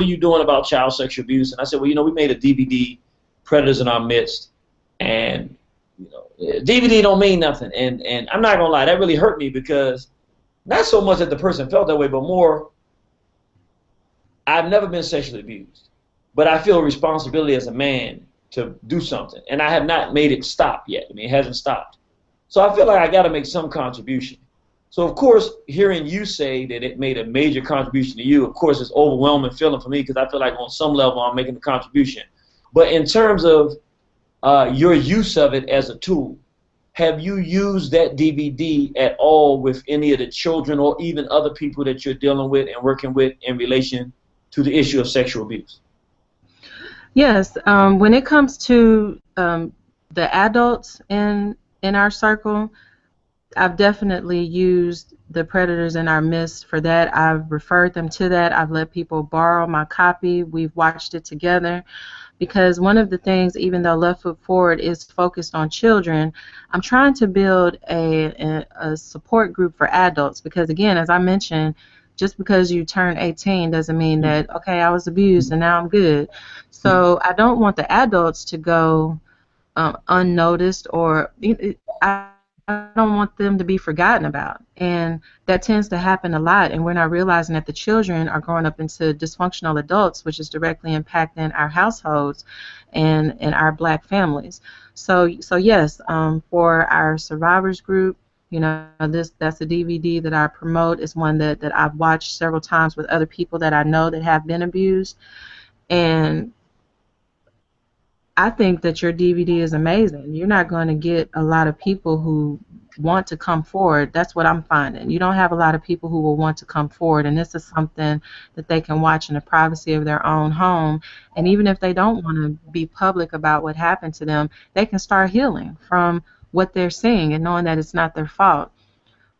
you doing about child sexual abuse? And I said, well, we made a DVD, Predators in Our Midst, and, DVD don't mean nothing. And I'm not going to lie, that really hurt me because not so much that the person felt that way, but more, I've never been sexually abused, but I feel a responsibility as a man to do something. And I have not made it stop yet. It hasn't stopped. So I feel like I got to make some contribution. So, of course, hearing you say that it made a major contribution to you, of course, it's overwhelming feeling for me because I feel like on some level I'm making a contribution. But in terms of your use of it as a tool, have you used that DVD at all with any of the children or even other people that you're dealing with and working with in relation to the issue of sexual abuse? Yes. When it comes to the adults in our circle, I've definitely used the Predators in Our Midst for that. I've referred them to that. I've let people borrow my copy. We've watched it together. Because one of the things, even though Left Foot Forward is focused on children, I'm trying to build a support group for adults. Because, again, as I mentioned, just because you turn 18 doesn't mean that, okay, I was abused and now I'm good. So I don't want the adults to go unnoticed, or I don't want them to be forgotten about. And that tends to happen a lot, and we're not realizing that the children are growing up into dysfunctional adults, which is directly impacting our households and our black families. So yes, for our survivors group, that's a DVD that I promote. It's one that I've watched several times with other people that I know that have been abused. And I think that your DVD is amazing. You're not going to get a lot of people who want to come forward. That's what I'm finding. You don't have a lot of people who will want to come forward, and this is something that they can watch in the privacy of their own home. And even if they don't want to be public about what happened to them, they can start healing from what they're seeing and knowing that it's not their fault.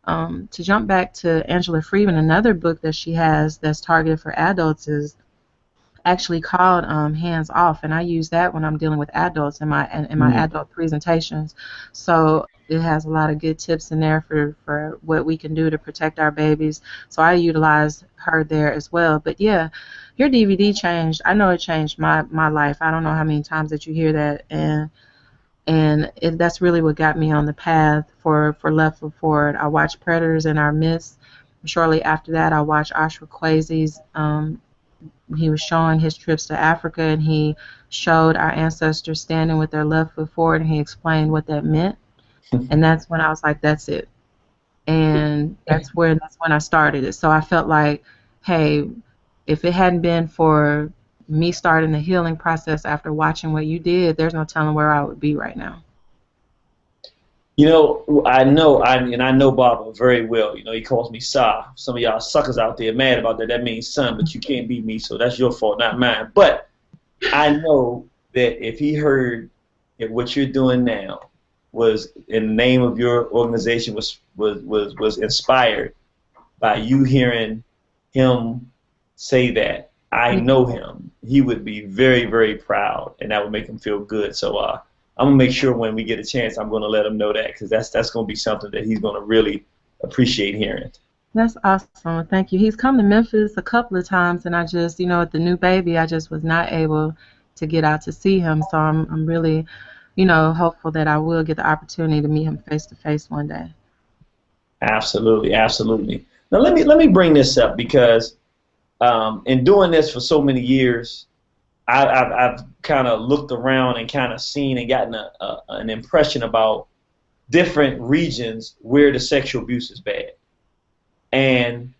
To jump back to Angela Freeman, another book that she has that's targeted for adults is actually called Hands Off, and I use that when I'm dealing with adults in my adult presentations. So it has a lot of good tips in there for what we can do to protect our babies. So I utilize her there as well. But yeah, your DVD changed. I know it changed my life. I don't know how many times that you hear that, and that's really what got me on the path for Left Foot Forward. I watched Predators in Our Midst. Shortly after that, I watched Ashra Kwesi's. He was showing his trips to Africa, and he showed our ancestors standing with their left foot forward, and he explained what that meant. And that's when I was like, that's it. And that's when I started it. So I felt like, hey, if it hadn't been for me starting the healing process after watching what you did, there's no telling where I would be right now. I know Baba very well. He calls me Sa. Some of y'all suckers out there mad about that. That means son, but you can't beat me, so that's your fault, not mine. But I know that if he heard that what you're doing now was in the name of your organization was inspired by you hearing him say that, I know him. He would be very, very proud, and that would make him feel good. So I'm going to make sure when we get a chance, I'm going to let him know that, because that's going to be something that he's going to really appreciate hearing. That's awesome. Thank you. He's come to Memphis a couple of times, and I just, with the new baby, I just was not able to get out to see him. So I'm really, hopeful that I will get the opportunity to meet him face to face one day. Absolutely, absolutely. Now let me bring this up because in doing this for so many years, I've kind of looked around and kind of seen and gotten an impression about different regions where the sexual abuse is bad. And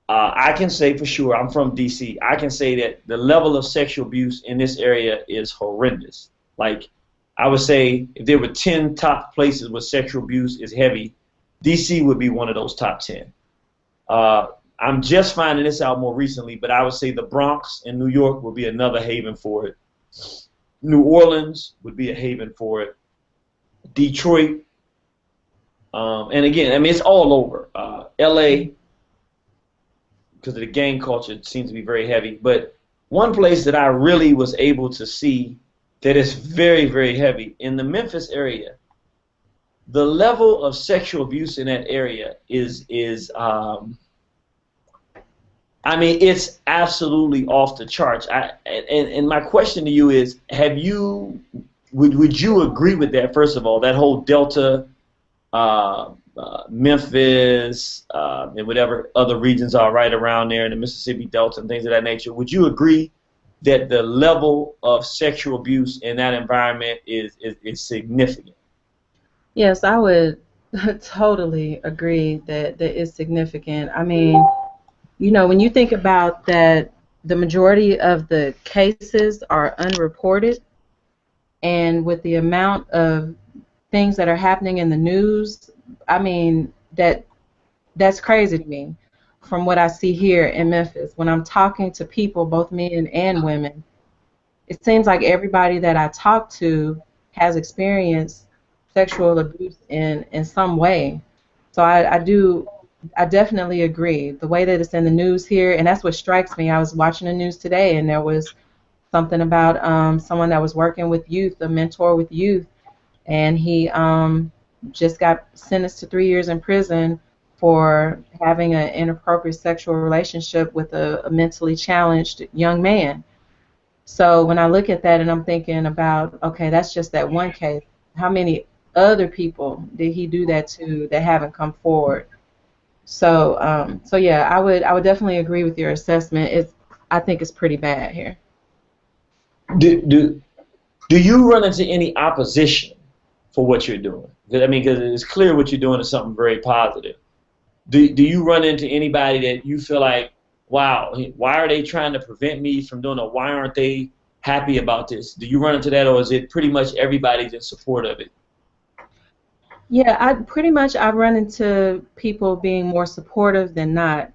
I can say for sure, I'm from D.C., I can say that the level of sexual abuse in this area is horrendous. Like, I would say if there were 10 top places where sexual abuse is heavy, D.C. would be one of those top 10. I'm just finding this out more recently, but I would say the Bronx in New York would be another haven for it. New Orleans would be a haven for it. Detroit, and again, I mean, it's all over. L.A., because of the gang culture, it seems to be very heavy. But one place that I really was able to see that is very, very heavy, in the Memphis area, the level of sexual abuse in that area is I mean, it's absolutely off the charts. And my question to you is, would you agree with that, first of all, that whole Delta, Memphis, and whatever other regions are right around there in the Mississippi Delta and things of that nature, would you agree that the level of sexual abuse in that environment is significant? Yes, I would totally agree that it's significant. I mean, you know, when you think about that, the majority of the cases are unreported, and with the amount of things that are happening in the news, I mean, that's crazy to me from what I see here in Memphis. When I'm talking to people, both men and women, it seems like everybody that I talk to has experienced sexual abuse in some way. So I definitely agree. The way that it's in the news here, and that's what strikes me. I was watching the news today, and there was something about someone that was working with youth, a mentor with youth, and he just got sentenced to 3 years in prison for having an inappropriate sexual relationship with a mentally challenged young man. So when I look at that and I'm thinking about, okay, that's just that one case. How many other people did he do that to that haven't come forward? So, so yeah, I would definitely agree with your assessment. I think it's pretty bad here. Do you run into any opposition for what you're doing? I mean, because it's clear what you're doing is something very positive. Do you run into anybody that you feel like, wow, why are they trying to prevent me from doing it? Why aren't they happy about this? Do you run into that, or is it pretty much everybody's in support of it? Yeah, I've run into people being more supportive than not.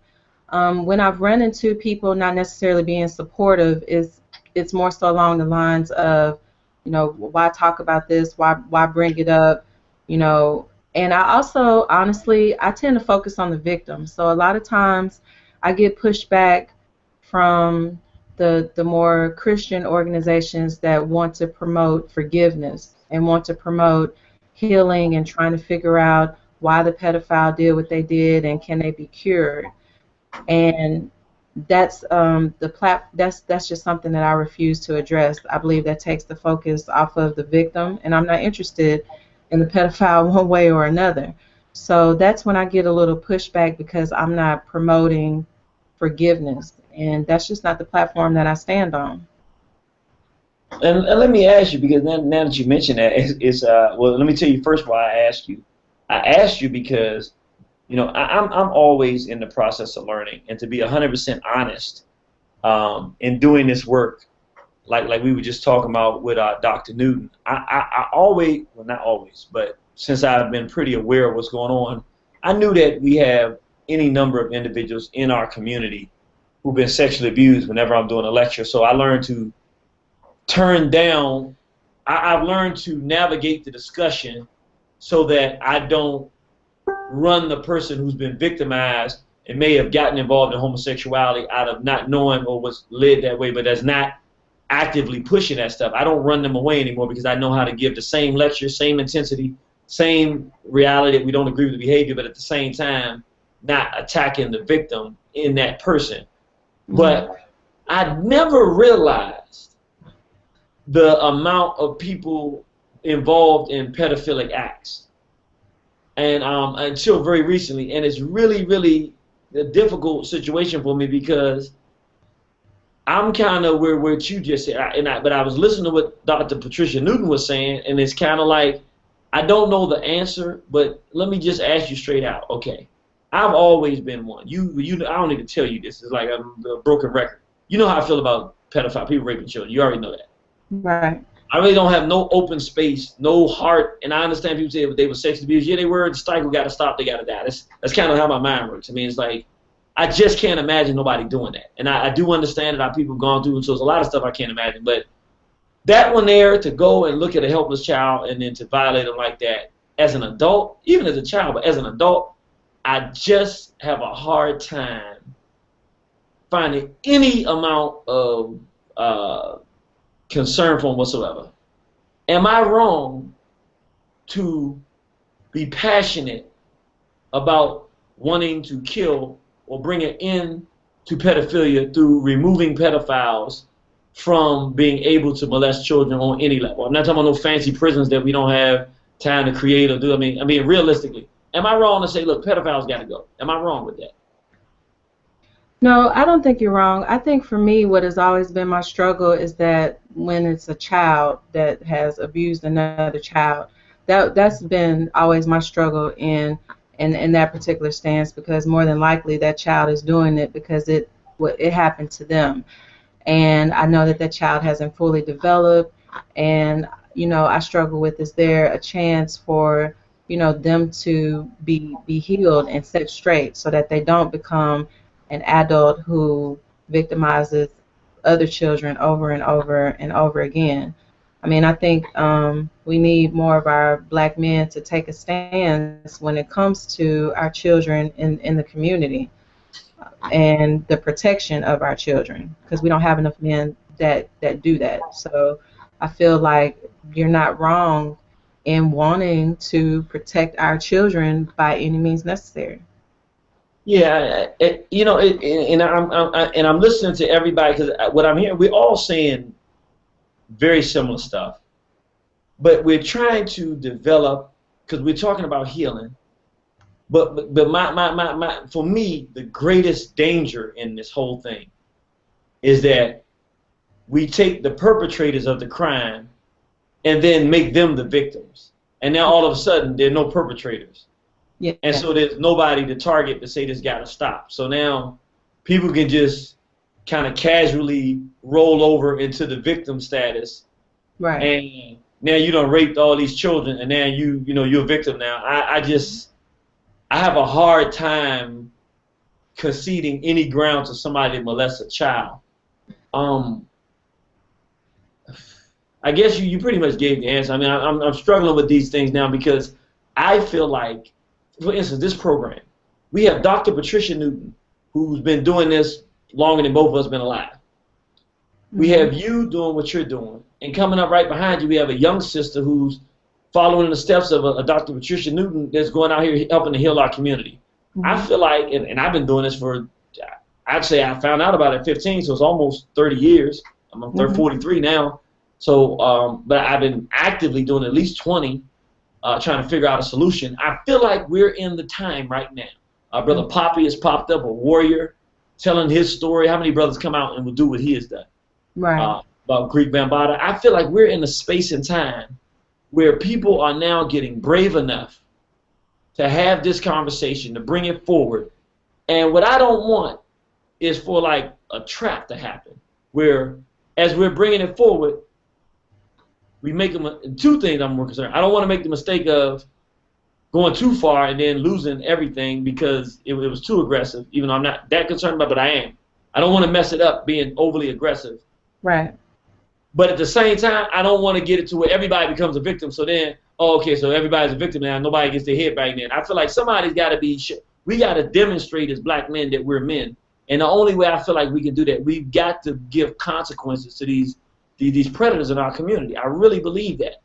When I've run into people not necessarily being supportive, it's more so along the lines of, you know, why talk about this? Why bring it up? You know, and I also, honestly, I tend to focus on the victim. So a lot of times I get pushed back from the more Christian organizations that want to promote forgiveness and want to promote healing and trying to figure out why the pedophile did what they did and can they be cured. And that's that's just something that I refuse to address. I believe that takes the focus off of the victim, and I'm not interested in the pedophile one way or another. So that's when I get a little pushback, because I'm not promoting forgiveness, and that's just not the platform that I stand on. And let me ask you, because now that you mention that, well, let me tell you first why I asked you. I asked you because, you know, I'm always in the process of learning, and to be 100% honest, in doing this work, like we were just talking about with Dr. Newton, I always, well, not always, but since I've been pretty aware of what's going on, I knew that we have any number of individuals in our community who've been sexually abused whenever I'm doing a lecture. So I learned to turn down, I've learned to navigate the discussion so that I don't run the person who's been victimized and may have gotten involved in homosexuality out of not knowing or was led that way, but that's not actively pushing that stuff. I don't run them away anymore, because I know how to give the same lecture, same intensity, same reality that we don't agree with the behavior, but at the same time not attacking the victim in that person. Mm-hmm. But I never realized the amount of people involved in pedophilic acts. and until very recently, and it's really, really a difficult situation for me because I'm kind of where you just said, but I was listening to what Dr. Patricia Newton was saying, and it's kind of like, I don't know the answer, but let me just ask you straight out. Okay, I've always been one. I don't need to tell you this. It's like a broken record. You know how I feel about pedophile people raping children. You already know that. Right. I really don't have no open space, no heart, and I understand people say they were sex abused. Yeah, they were. The cycle got to stop. They got to die. That's kind of how my mind works. I mean, it's like, I just can't imagine nobody doing that. And I do understand that our people have gone through, so there's a lot of stuff I can't imagine. But that one there, to go and look at a helpless child and then to violate them like that, as an adult, even as a child, but as an adult, I just have a hard time finding any amount of concern for them whatsoever. Am I wrong to be passionate about wanting to kill or bring an end to pedophilia through removing pedophiles from being able to molest children on any level? I'm not talking about no fancy prisons that we don't have time to create or do. I mean, realistically, am I wrong to say, look, pedophiles got to go? Am I wrong with that? No, I don't think you're wrong. I think for me, what has always been my struggle is that when it's a child that has abused another child, that's been always my struggle in that particular stance, because more than likely that child is doing it because it happened to them. And I know that child hasn't fully developed, and I struggle with, is there a chance for them to be healed and set straight so that they don't become an adult who victimizes other children over and over and over again. I mean, I think we need more of our black men to take a stance when it comes to our children in the community and the protection of our children, because we don't have enough men that do that. So I feel like you're not wrong in wanting to protect our children by any means necessary. Yeah, and I'm listening to everybody, because what I'm hearing, we're all saying very similar stuff, but we're trying to develop, because we're talking about healing. But for me, the greatest danger in this whole thing is that we take the perpetrators of the crime and then make them the victims, and now all of a sudden there are no perpetrators. Yeah. And so there's nobody to target to say this got to stop. So now people can just kind of casually roll over into the victim status. Right. And now you done raped all these children, and now you're a victim now. I have a hard time conceding any ground to somebody that molests a child. I guess you pretty much gave the answer. I mean, I'm struggling with these things now because I feel like, for instance, this program, we have Dr. Patricia Newton, who's been doing this longer than both of us been alive. We have you doing what you're doing, and coming up right behind you, we have a young sister who's following the steps of a Dr. Patricia Newton that's going out here helping to heal our community. I feel like, and I've been doing this for, I'd say I found out about it at 15, so it's almost 30 years. I'm 43 now. So, but I've been actively doing at least 20, trying to figure out a solution. I feel like we're in the time right now. Our brother Poppy has popped up, a warrior, telling his story. How many brothers come out and will do what he has done? Right. About Greek Bambaataa. I feel like we're in a space and time where people are now getting brave enough to have this conversation, to bring it forward. And what I don't want is for like a trap to happen, where as we're bringing it forward, we make them two things I'm more concerned. I don't want to make the mistake of going too far and then losing everything because it was too aggressive, even though I'm not that concerned about it, but I am. I don't want to mess it up being overly aggressive. Right. But at the same time, I don't want to get it to where everybody becomes a victim. So then, okay, so everybody's a victim now. Nobody gets their head back then. I feel like somebody's got to be, we got to demonstrate as black men that we're men. And the only way I feel like we can do that, we've got to give consequences to these predators in our community. I really believe that.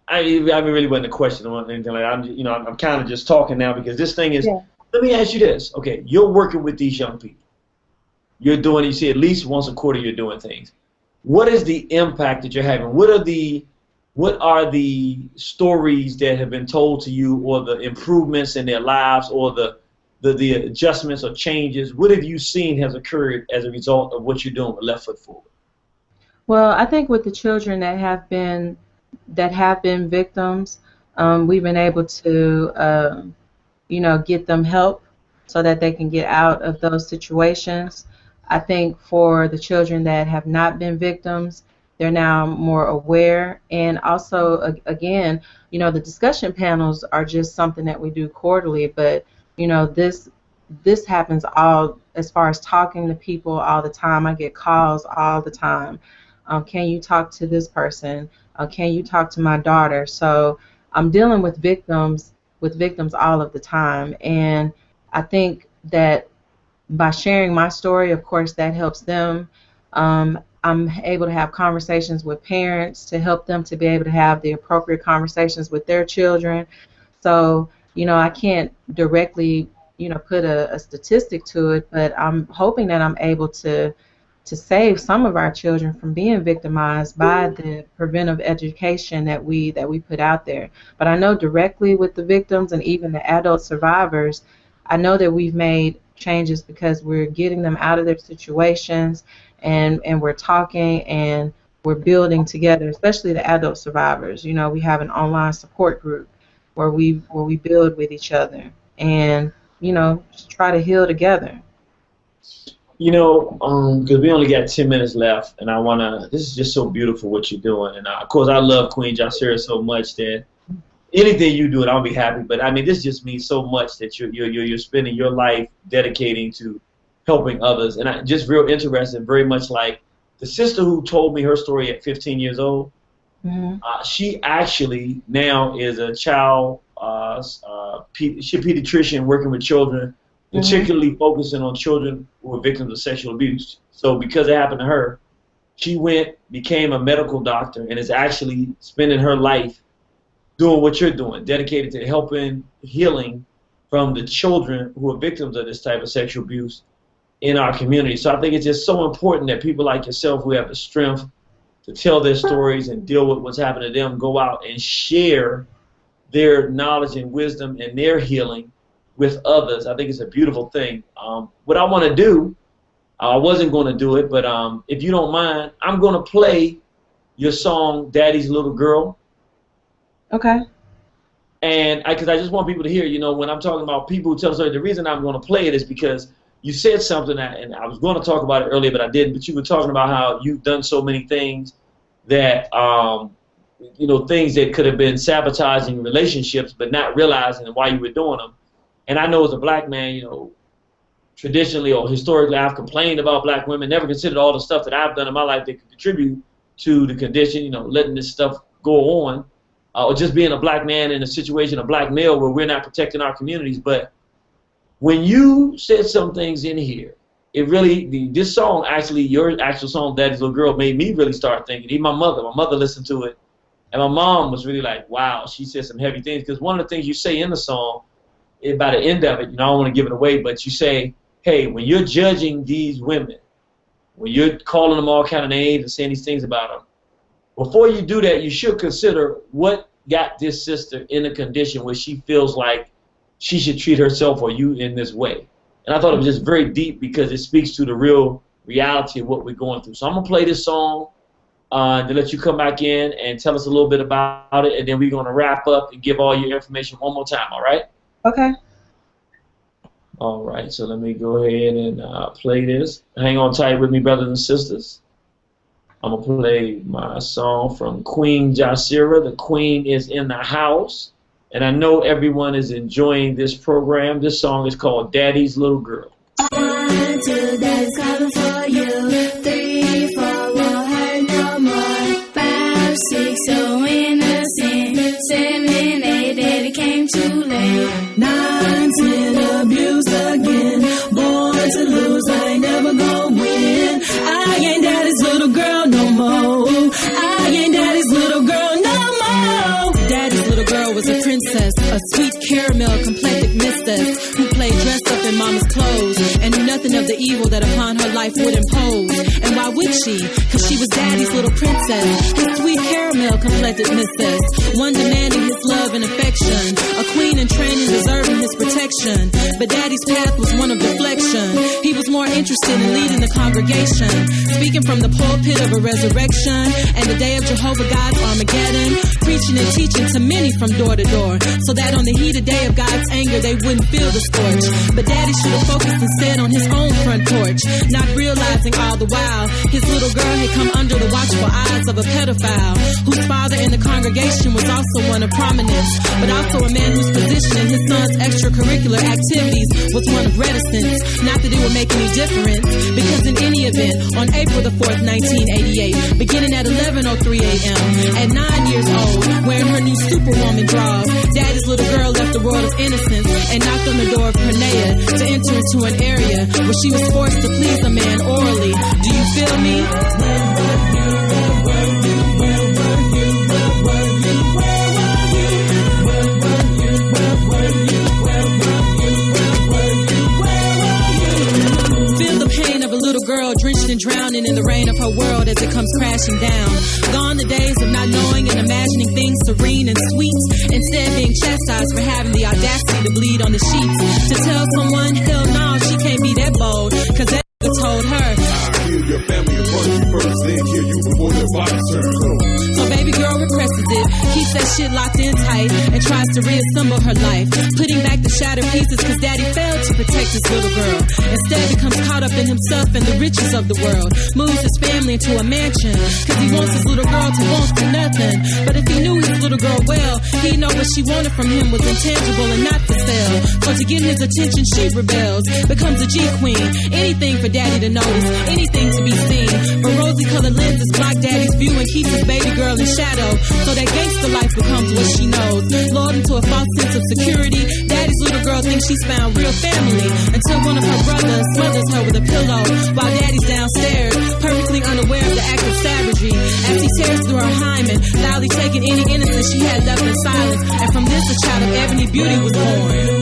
I really wasn't a question or anything like that. I'm kind of just talking now because this thing is. Yeah. Let me ask you this. Okay, you're working with these young people. You're doing. You see, at least once a quarter, you're doing things. What is the impact that you're having? What are the what are the stories that have been told to you, or the improvements in their lives, or the adjustments or changes? What have you seen has occurred as a result of what you're doing with Left Foot Forward? Well, I think with the children that have been victims, we've been able to, get them help so that they can get out of those situations. I think for the children that have not been victims, they're now more aware. And also, again, the discussion panels are just something that we do quarterly, but, this happens all as far as talking to people all the time. I get calls all the time. Can you talk to this person? Can you talk to my daughter? So I'm dealing with victims all of the time. And I think that by sharing my story, of course, that helps them. I'm able to have conversations with parents to help them to be able to have the appropriate conversations with their children. So, I can't directly, put a statistic to it, but I'm hoping that I'm able to save some of our children from being victimized by the preventive education that we put out there. But I know directly with the victims and even the adult survivors, I know that we've made changes because we're getting them out of their situations, and we're talking and we're building together, especially the adult survivors. We have an online support group where we build with each other and, just try to heal together. Because we only got 10 minutes left, and this is just so beautiful what you're doing. And of course, I love Queen Jasira so much that anything you do, and I'll be happy. But this just means so much that you're spending your life dedicating to helping others. And I just real interested, very much like the sister who told me her story at 15 years old. Mm-hmm. She actually now is a child pediatrician working with children, particularly focusing on children who are victims of sexual abuse. So because it happened to her, she became a medical doctor, and is actually spending her life doing what you're doing, dedicated to helping healing from the children who are victims of this type of sexual abuse in our community. So I think it's just so important that people like yourself, who have the strength to tell their stories and deal with what's happened to them, go out and share their knowledge and wisdom and their healing with others. I think it's a beautiful thing. What I want to do, I wasn't going to do it, but if you don't mind, I'm going to play your song, Daddy's Little Girl. Okay. And because I just want people to hear, when I'm talking about people who tell stories, the reason I'm going to play it is because you said something, and I was going to talk about it earlier, but I didn't. But you were talking about how you've done so many things that, things that could have been sabotaging relationships, but not realizing why you were doing them. And I know as a black man, traditionally or historically, I've complained about black women, never considered all the stuff that I've done in my life that could contribute to the condition, letting this stuff go on, or just being a black man in a situation, a black male, where we're not protecting our communities. But when you said some things in here, it really, this song, actually, your actual song, Daddy's Little Girl, made me really start thinking. Even my mother listened to it, and my mom was really like, wow, she said some heavy things. Because one of the things you say in the song, by the end of it, I don't want to give it away, but you say, hey, when you're judging these women, when you're calling them all kind of names and saying these things about them, before you do that, you should consider what got this sister in a condition where she feels like she should treat herself or you in this way. And I thought it was just very deep because it speaks to the real reality of what we're going through. So I'm going to play this song to let you come back in and tell us a little bit about it, and then we're going to wrap up and give all your information one more time, all right? Okay. All right, so let me go ahead and play this. Hang on tight with me, brothers and sisters. I'm going to play my song from Queen Jasira. The Queen is in the house, and I know everyone is enjoying this program. This song is called Daddy's Little Girl. 1, 2, daddy's coming for you. 3, 4, won't hurt no more. 5, 6, so innocent. 7, 8, daddy came too late. 9, 10, abused again. Born to lose, I ain't never gonna win. I ain't daddy's little girl no more. I ain't daddy's little girl no more. Daddy's little girl was a princess, a sweet caramel complected mistress who played dressed up in mama's clothes and nothing of the evil that upon her life would impose. And why would she? Cause she was daddy's little princess, his sweet caramel complected missus, one demanding his love and affection, a queen in training deserving his protection. But daddy's path was one of deflection. He was more interested in leading the congregation, speaking from the pulpit of a resurrection and the day of Jehovah God's Armageddon, preaching and teaching to many from door to door, so that on the heated day of God's anger they wouldn't feel the scorch. But daddy should have focused instead on his own front porch, not realizing all the while his little girl had come under the watchful eyes of a pedophile, whose father in the congregation was also one of prominence, but also a man whose position in his son's extracurricular activities was one of reticence. Not that it would make any difference, because in any event, on April the 4th, 1988, beginning at 11:03 a.m., at 9 years old, wearing her new Superwoman drawers, daddy's little girl left the world of innocence and knocked on the door of Pernea to enter into an area where she was forced to please a man orally. Do you feel me? Girl drenched and drowning in the rain of her world as it comes crashing down. Gone the days of not knowing and imagining things serene and sweet, instead being chastised for having the audacity to bleed on the sheets. To tell someone, hell no, she can't be that bold, cause that told her, I hear your family apart you first, then kill you before their bodies turn cold. So baby girl represses it, keeps that shit locked in tight, and tries to reassemble her life, putting back the shattered pieces cause daddy failed to protect his little girl. Instead becomes caught up in himself and the riches of the world, moves his family into a mansion cause he wants his little girl to want for nothing. But if he knew his little girl well, he'd know what she wanted from him was intangible and not for sale. So to get his attention she rebels, becomes a G-Queen, anything for daddy to notice, anything to be seen. But rosy-colored lenses block daddy's view and keeps his baby girl in shadow, so that gangster life becomes what she knows. Lulled into a false sense of security, daddy's little girl thinks she's found real family, until one of her brothers smothers her with a pillow, while daddy's downstairs, perfectly unaware of the act of savagery, as he tears through her hymen, loudly taking any innocence she had left in silence. And from this a child of ebony beauty was born.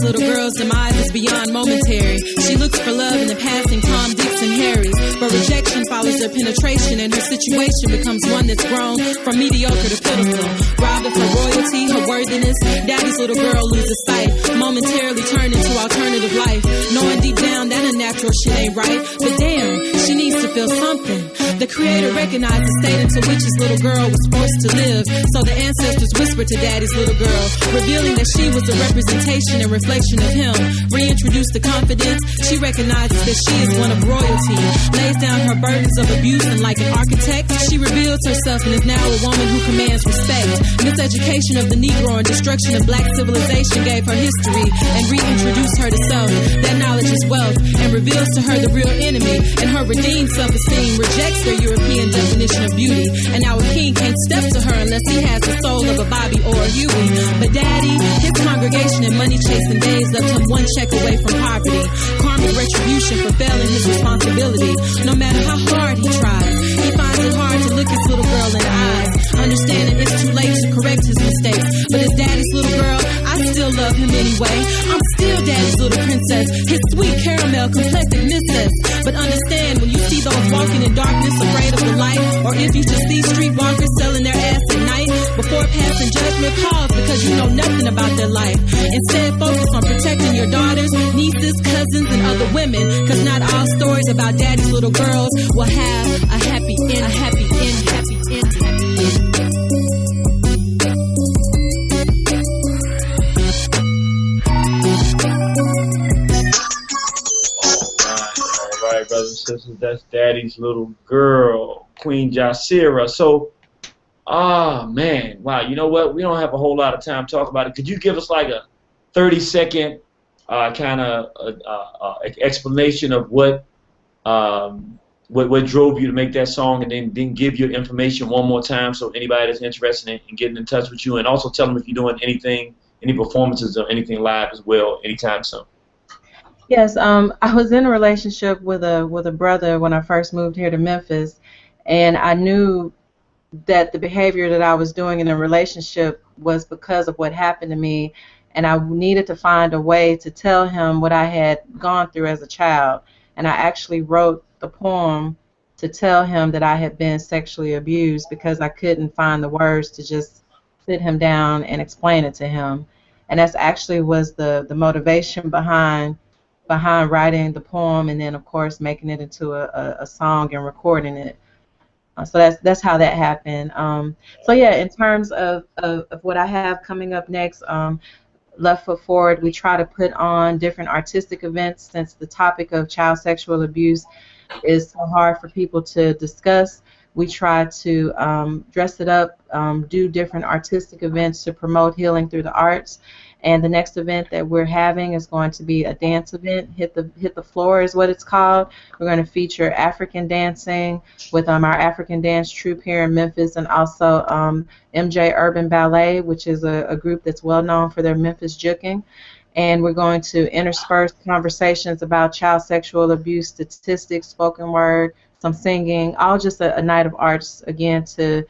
Little girl's demise is beyond momentary. She looks for love in the passing Tom, Dicks, and Harrys, but rejection follows their penetration, and her situation becomes one that's grown from mediocre to pitiful. Robbed of her royalty, her worthiness, daddy's little girl loses sight, momentarily turned into alternative life, knowing deep down that unnatural shit ain't right. But damn, she needs to feel something. The creator recognized the state into which his little girl was forced to live, so the ancestors whispered to daddy's little girl, revealing that she was a representation and reflection of him. Reintroduced to confidence, she recognizes that she is one of royalty, lays down her burdens of abuse, and like an architect, she reveals herself and is now a woman who commands respect. Miseducation of the Negro and destruction of black civilization gave her history and reintroduced her to self. That knowledge is wealth and reveals to her the real enemy, and her redeemed self-esteem rejects their European definition of beauty. And now a king can't step to her unless he has the soul of a Bobby or a Huey. But daddy, his congregation and money chasing days left him one check away from poverty, karmic retribution for failing his responsibility. No matter how hard he tries, he finds it hard to look his little girl in the eyes, understanding it's too late to correct his mistakes. But as daddy's little girl, I still love him anyway. I'm still daddy's little princess, his sweet caramel complected missus. But understand, when you see those walking in darkness afraid of the light, or if you just see streetwalkers selling their ass at night, before passing judgment, pause, because you know nothing about their life. Instead, focus on protecting your daughters, nieces, cousins, and other women, because not all stories about daddy's little girls will have a happy end, a happy end, happy end, happy end. All right, brothers and sisters, that's daddy's little girl, Queen Jasira. So, man, wow, you know what? We don't have a whole lot of time to talk about it. Could you give us like a 30-second kind of explanation of what drove you to make that song, and then give your information one more time so anybody that's interested in getting in touch with you, and also tell them if you're doing anything, any performances or anything live as well anytime soon. Yes, I was in a relationship with a brother when I first moved here to Memphis, And I knew that the behavior that I was doing in a relationship was because of what happened to me, and I needed to find a way to tell him what I had gone through as a child. And I actually wrote the poem to tell him that I had been sexually abused because I couldn't find the words to just sit him down and explain it to him. And that's actually was the motivation behind writing the poem, and then of course making it into a song and recording it. So that's how that happened. So yeah, in terms of what I have coming up next, Left Foot Forward, we try to put on different artistic events since the topic of child sexual abuse is so hard for people to discuss. We try to dress it up, do different artistic events to promote healing through the arts. And the next event that we're having is going to be a dance event. Hit the floor is what it's called. We're going to feature African dancing with our African dance troupe here in Memphis, and also MJ Urban Ballet, which is a group that's well known for their Memphis juking. And we're going to intersperse conversations about child sexual abuse statistics, spoken word, some singing, all just a night of arts, again, to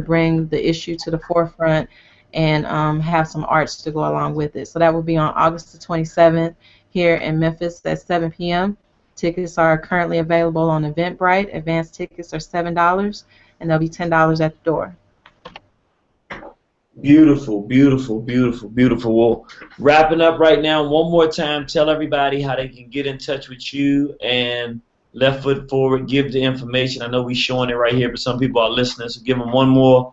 bring the issue to the forefront and have some arts to go along with it. So that will be on August the 27th here in Memphis at 7 p.m. Tickets are currently available on Eventbrite. Advanced tickets are $7, and they'll be $10 at the door. Beautiful, beautiful, beautiful, beautiful. Well, wrapping up right now, one more time, tell everybody how they can get in touch with you and Left Foot Forward. Give the information. I know we're showing it right here, but some people are listening, so give them one more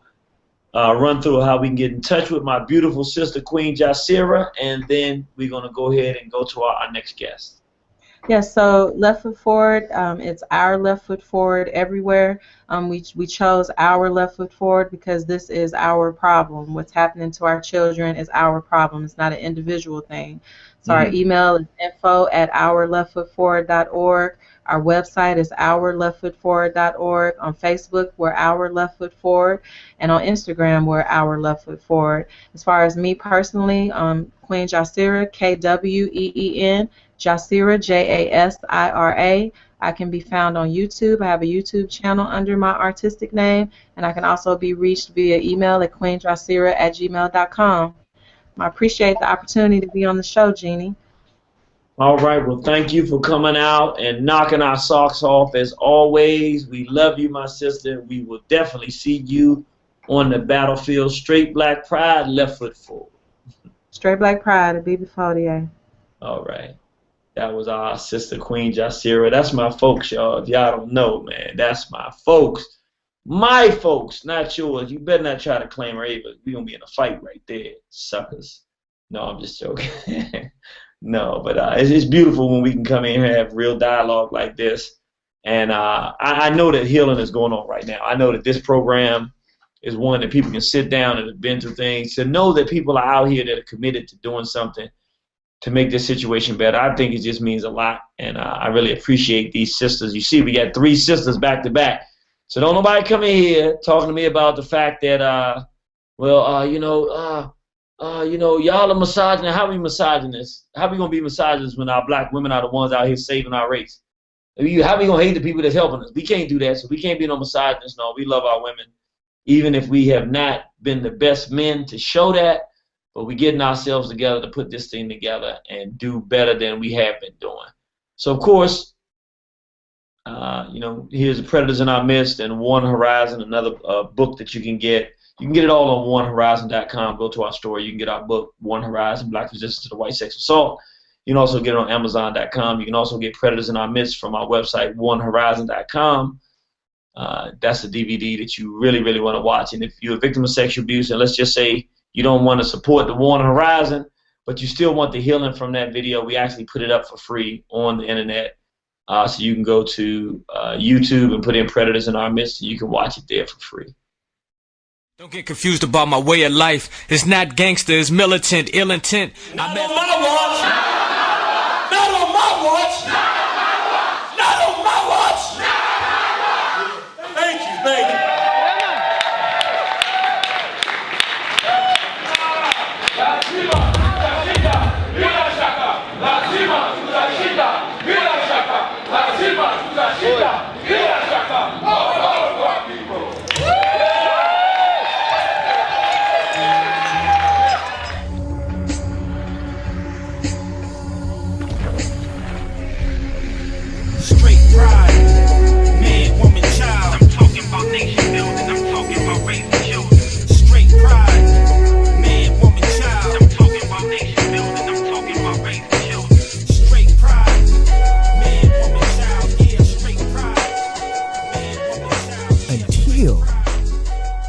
run through how we can get in touch with my beautiful sister, Queen Jasira, and then we're going to go ahead and go to our next guest. Yes, so Left Foot Forward, it's our Left Foot Forward everywhere. We chose our Left Foot Forward because this is our problem. What's happening to our children is our problem. It's not an individual thing. So our email is info@ourleftfootforward.org. Our website is ourleftfootforward.org. On Facebook, we're Our Left Foot Forward. And on Instagram, we're Our Left Foot Forward. As far as me personally, Queen Jasira, Kween, Jasira, Jasira. I can be found on YouTube. I have a YouTube channel under my artistic name, and I can also be reached via email at queenjasira@gmail.com. I appreciate the opportunity to be on the show, Jeannie. All right, well, thank you for coming out and knocking our socks off as always. We love you, my sister. We will definitely see you on the battlefield. Straight Black Pride, Left Foot Forward. Straight Black Pride, a BB40A. All right. That was our sister, Queen Jasira. That's my folks, y'all. If y'all don't know, man, that's my folks. My folks, not yours. You better not try to claim her either. We're going to be in a fight right there, suckers. No, I'm just joking. No, but it's beautiful when we can come in here and have real dialogue like this. And I know that healing is going on right now. I know that this program is one that people can sit down and have been through things. To know that people are out here that are committed to doing something to make this situation better, I think it just means a lot. And I really appreciate these sisters. You see, we got 3 sisters back to back. So don't nobody come in here talking to me about the fact that, y'all are misogynist. How are we misogynist? How are we going to be misogynist when our black women are the ones out here saving our race? How are we going to hate the people that's helping us? We can't do that, so we can't be no misogynist. No, we love our women, even if we have not been the best men to show that, but we're getting ourselves together to put this thing together and do better than we have been doing. So, of course, here's the Predators in Our Midst and One Horizon, another book that you can get. You can get it all on onehorizon.com. Go to our store. You can get our book, One Horizon, Black Resistance to the White Sex Assault. You can also get it on Amazon.com. You can also get Predators in Our Midst from our website, onehorizon.com. That's a DVD that you really, really want to watch. And if you're a victim of sexual abuse, and let's just say you don't want to support the One Horizon, but you still want the healing from that video, we actually put it up for free on the internet. So you can go to YouTube and put in Predators in Our Midst, and you can watch it there for free. Don't get confused about my way of life. It's not gangster, it's militant, ill intent. Not on my watch. Not on my watch. Not on my watch. Thank you, thank you.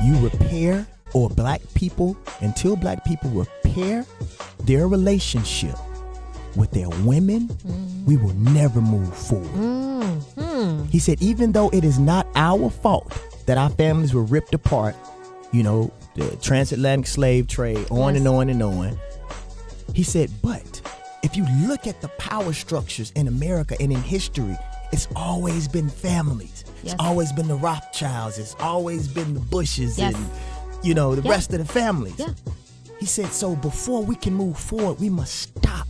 you repair, or black people, until black people repair their relationship with their women, we will never move forward. He said, even though it is not our fault that our families were ripped apart, you know, the transatlantic slave trade, on and on and on. He said, but if you look at the power structures in America and in history, it's always been families. It's always been the Rothschilds. It's always been the Bushes and, you know, the rest of the families. He said, so before we can move forward, we must stop.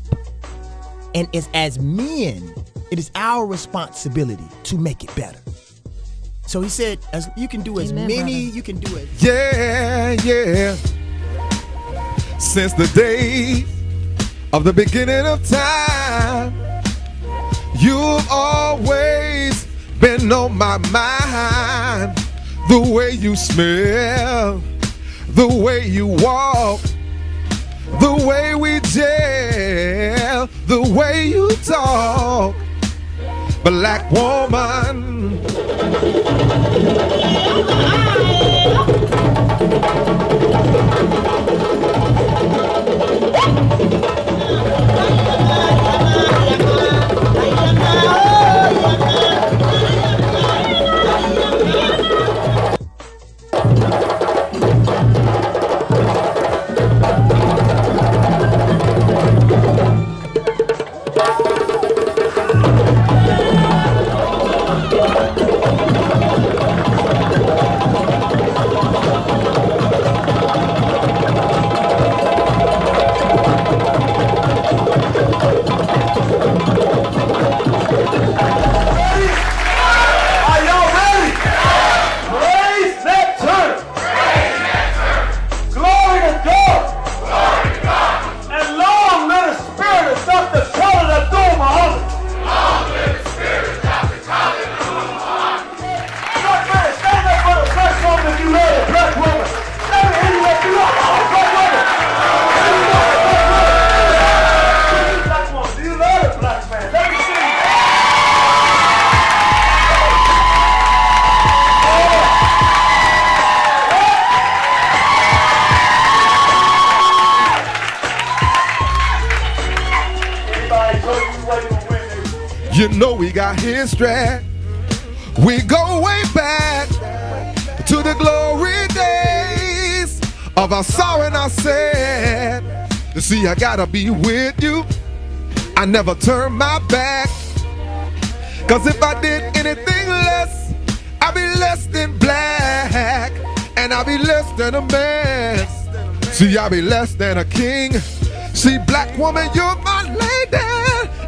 And it's, as men, it is our responsibility to make it better. So he said, as you can do as many, brother. You can do it. Yeah. Since the day of the beginning of time, you've always been on my mind. The way you smell, the way you walk, the way we gel, the way you talk. Black woman. You know we got history. We go way back to the glory days of our sorrow and our sad. You see, I gotta be with you. I never turn my back. Cause if I did anything less, I'd be less than black. And I'd be less than a man. See, I'd be less than a king. See, black woman, you're my lady.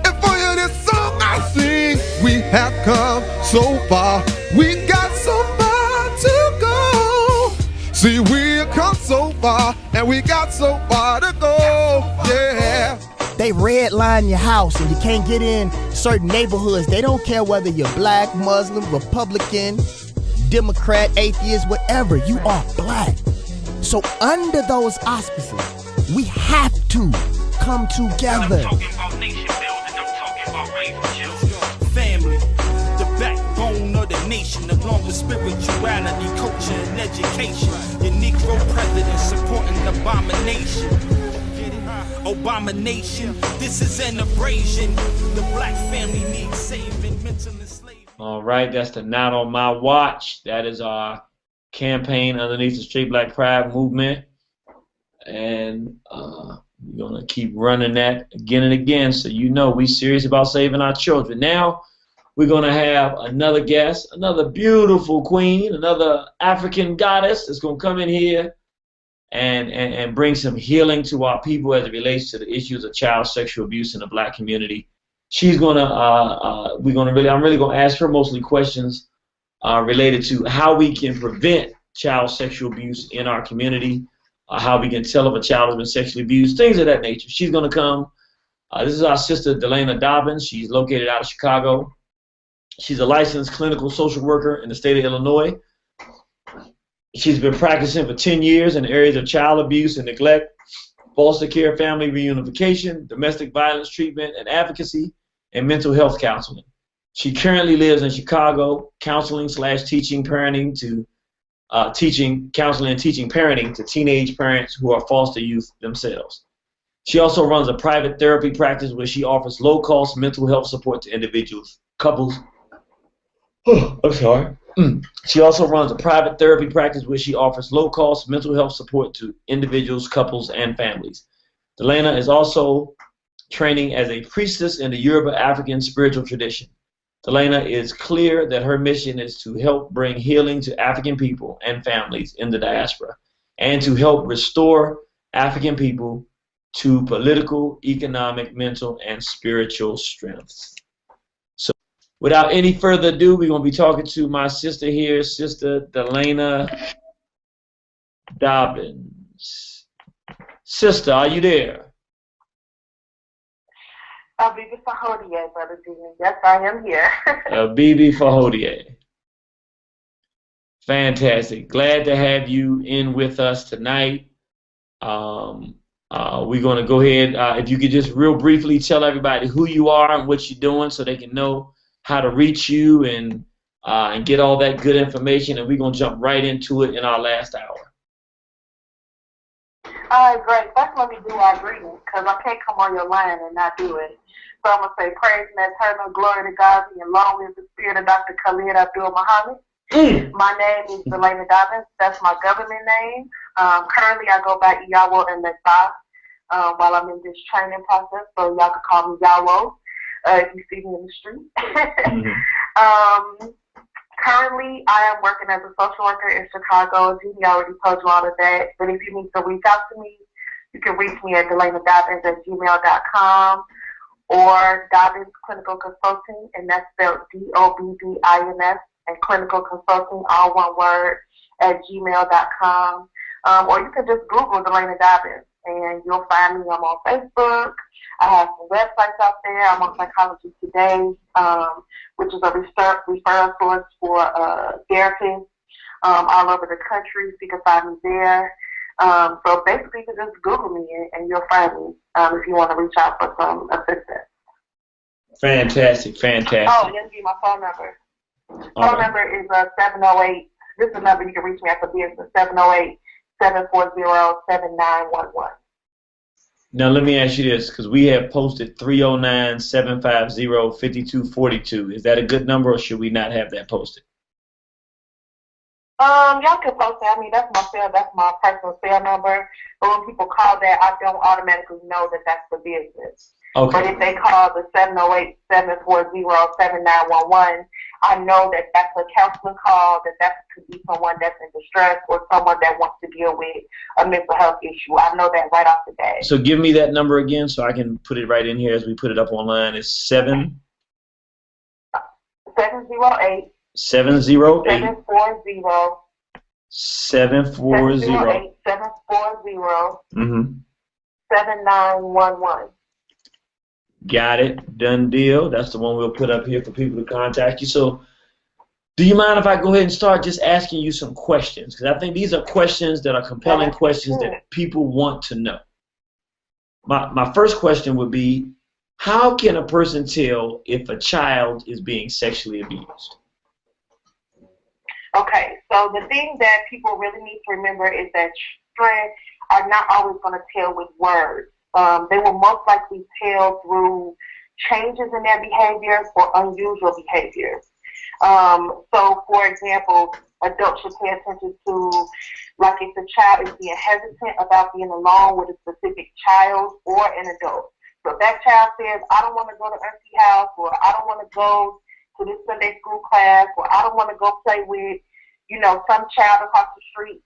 And for you, this song I sing. We have come so far. We got so far to go. See, we have come so far. And we got so far to go. Yeah. They redline your house and you can't get in certain neighborhoods. They don't care whether you're black, Muslim, Republican, Democrat, atheist, whatever. You are black. So under those auspices, we have to come together. I'm talking about nation building. I'm talking about raising children. Family, the backbone of the nation, along with spirituality, culture, and education. The Negro president supporting abomination. Abomination, this is an abrasion. The black family needs saving, mental enslavement. All right, that's the Not On My Watch. That is our campaign underneath the Straight Black Pride movement. And we're going to keep running that again and again, so you know we serious about saving our children. Now, we're going to have another guest, another beautiful queen, another African goddess that's going to come in here and bring some healing to our people as it relates to the issues of child sexual abuse in the black community. She's going to, I'm really going to ask her mostly questions related to how we can prevent child sexual abuse in our community, how we can tell if a child has been sexually abused, things of that nature. She's going to come. This is our sister, Delayna Dobbins. She's located out of Chicago. She's a licensed clinical social worker in the state of Illinois. She's been practicing for 10 years in the areas of child abuse and neglect, foster care, family reunification, domestic violence treatment and advocacy, and mental health counseling. She currently lives in Chicago, counseling / teaching parenting to teaching, counseling, and teaching parenting to teenage parents who are foster youth themselves. She also runs a private therapy practice where she offers low-cost mental health support to individuals, couples. I'm sorry. She also runs a private therapy practice where she offers low-cost mental health support to individuals, couples, and families. Delayna is also training as a priestess in the Yoruba African spiritual tradition. Delayna is clear that her mission is to help bring healing to African people and families in the diaspora, and to help restore African people to political, economic, mental, and spiritual strength. So without any further ado, we're going to be talking to my sister here, Sister Delayna Dobbins. Sister, are you there? Bibi Fahodie, Brother Jimmy. Yes, I am here. Bibi Fahodie. Fantastic. Glad to have you in with us tonight. We're going to go ahead. If you could just real briefly tell everybody who you are and what you're doing so they can know how to reach you and get all that good information. And we're going to jump right into it in our last hour. All right, great. First, let me do our greeting because I can't come on your line and not do it. So I'm going to say praise and eternal glory to God and long live the spirit of Dr. Khalid Abdul Muhammad. My name is Delayna Dobbins. That's my government name. Currently, I go by Iyawo and Mesa while I'm in this training process, so y'all can call me Yawo if you see me in the street. Currently, I am working as a social worker in Chicago. Judy already told you all of that. But if you need to reach out to me, you can reach me at DelaynaDobbins@gmail.com or Dobbins Clinical Consulting, and that's spelled Dobbins, and Clinical Consulting, all one word, at gmail.com. Or you can just Google Delayna Dobbins, and you'll find me. I'm on Facebook. I have some websites out there. I'm on Psychology Today, which is a referral source for therapists all over the country. So you can find me there. So basically, you can just Google me and you'll find me if you want to reach out for some assistance. Fantastic, fantastic. Oh, let me give you my phone number. Phone number is 708. This is the number you can reach me at for business, 708-740-7911. Now, let me ask you this, because we have posted 309-750-5242. Is that a good number, or should we not have that posted? Y'all can post it. I mean, that's my cell. That's my personal cell number. But when people call that, I don't automatically know that that's the business. Okay. But if they call the 708-740-7911, I know that that's a counseling call, that could be someone that's in distress or someone that wants to deal with a mental health issue. I know that right off the bat. So give me that number again so I can put it right in here as we put it up online. It's 708 740 7911. Got it. Done deal. That's the one we'll put up here for people to contact you. So do you mind if I go ahead and start just asking you some questions? Because I think these are questions that are compelling questions that people want to know. My first question would be, how can a person tell if a child is being sexually abused? Okay, so the thing that people really need to remember is that children are not always going to tell with words. They will most likely tell through changes in their behaviors or unusual behaviors. So, for example, adults should pay attention to, like, if the child is being hesitant about being alone with a specific child or an adult. So if that child says, I don't want to go to Auntie's house, or I don't want to go to this Sunday school class, or I don't want to go play with, some child across the street,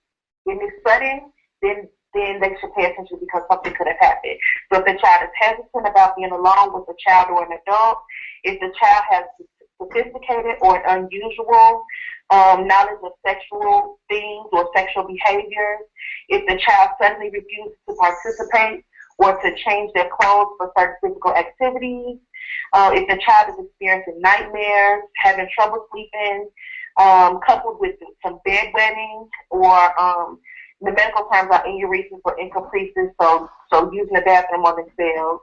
and it's sudden, then they should pay attention because something could have happened. So if the child is hesitant about being alone with a child or an adult, if the child has sophisticated or unusual knowledge of sexual things or sexual behaviors, if the child suddenly refuses to participate or to change their clothes for certain physical activities, if the child is experiencing nightmares, having trouble sleeping, coupled with some bedwetting, or the medical terms are enuresis or encopresis, so using the bathroom on themselves.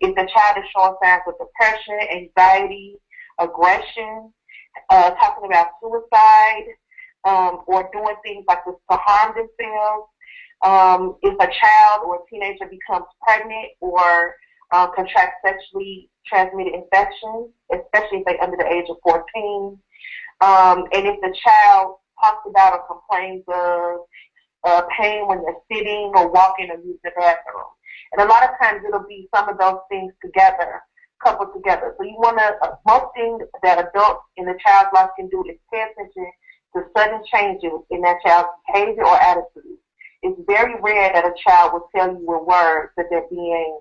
If the child is showing signs of depression, anxiety, aggression, talking about suicide, or doing things like this to harm themselves. If a child or a teenager becomes pregnant or contracts sexually transmitted infections, especially if they're under the age of 14. And if the child talks about or complains of pain when they're sitting or walking or using the bathroom. And a lot of times it'll be some of those things together, coupled together. So you want to, most thing that adults in the child's life can do is pay attention to sudden changes in that child's behavior or attitude. It's very rare that a child will tell you with words that they're being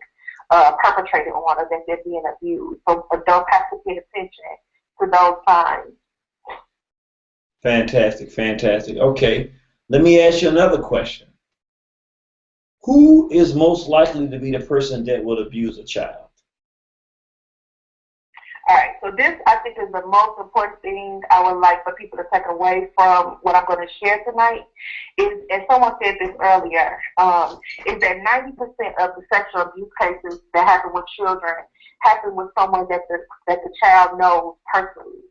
perpetrated on or that they're being abused. So adults have to pay attention to those signs. Fantastic, fantastic. Okay, let me ask you another question. Who is most likely to be the person that will abuse a child? All right, so this I think is the most important thing I would like for people to take away from what I'm going to share tonight is, and someone said this earlier, is that 90% of the sexual abuse cases that happen with children happen with someone that the child knows personally.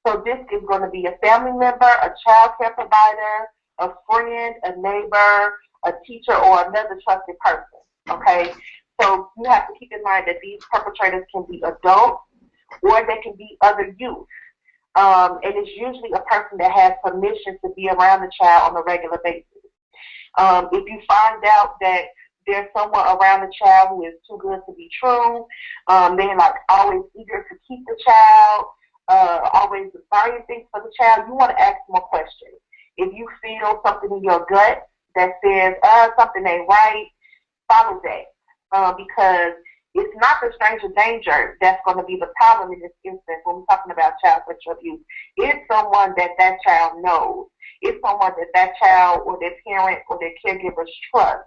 So this is going to be a family member, a child care provider, a friend, a neighbor, a teacher, or another trusted person, okay? So you have to keep in mind that these perpetrators can be adults, or they can be other youth. And it's usually a person that has permission to be around the child on a regular basis. If you find out that there's someone around the child who is too good to be true, they're like always eager to keep the child, always desiring things for the child, you want to ask more questions. If you feel something in your gut that says something ain't right, follow that. Because it's not the stranger danger that's going to be the problem in this instance when we're talking about child sexual abuse. It's someone that child knows. It's someone that child or their parent or their caregivers trust.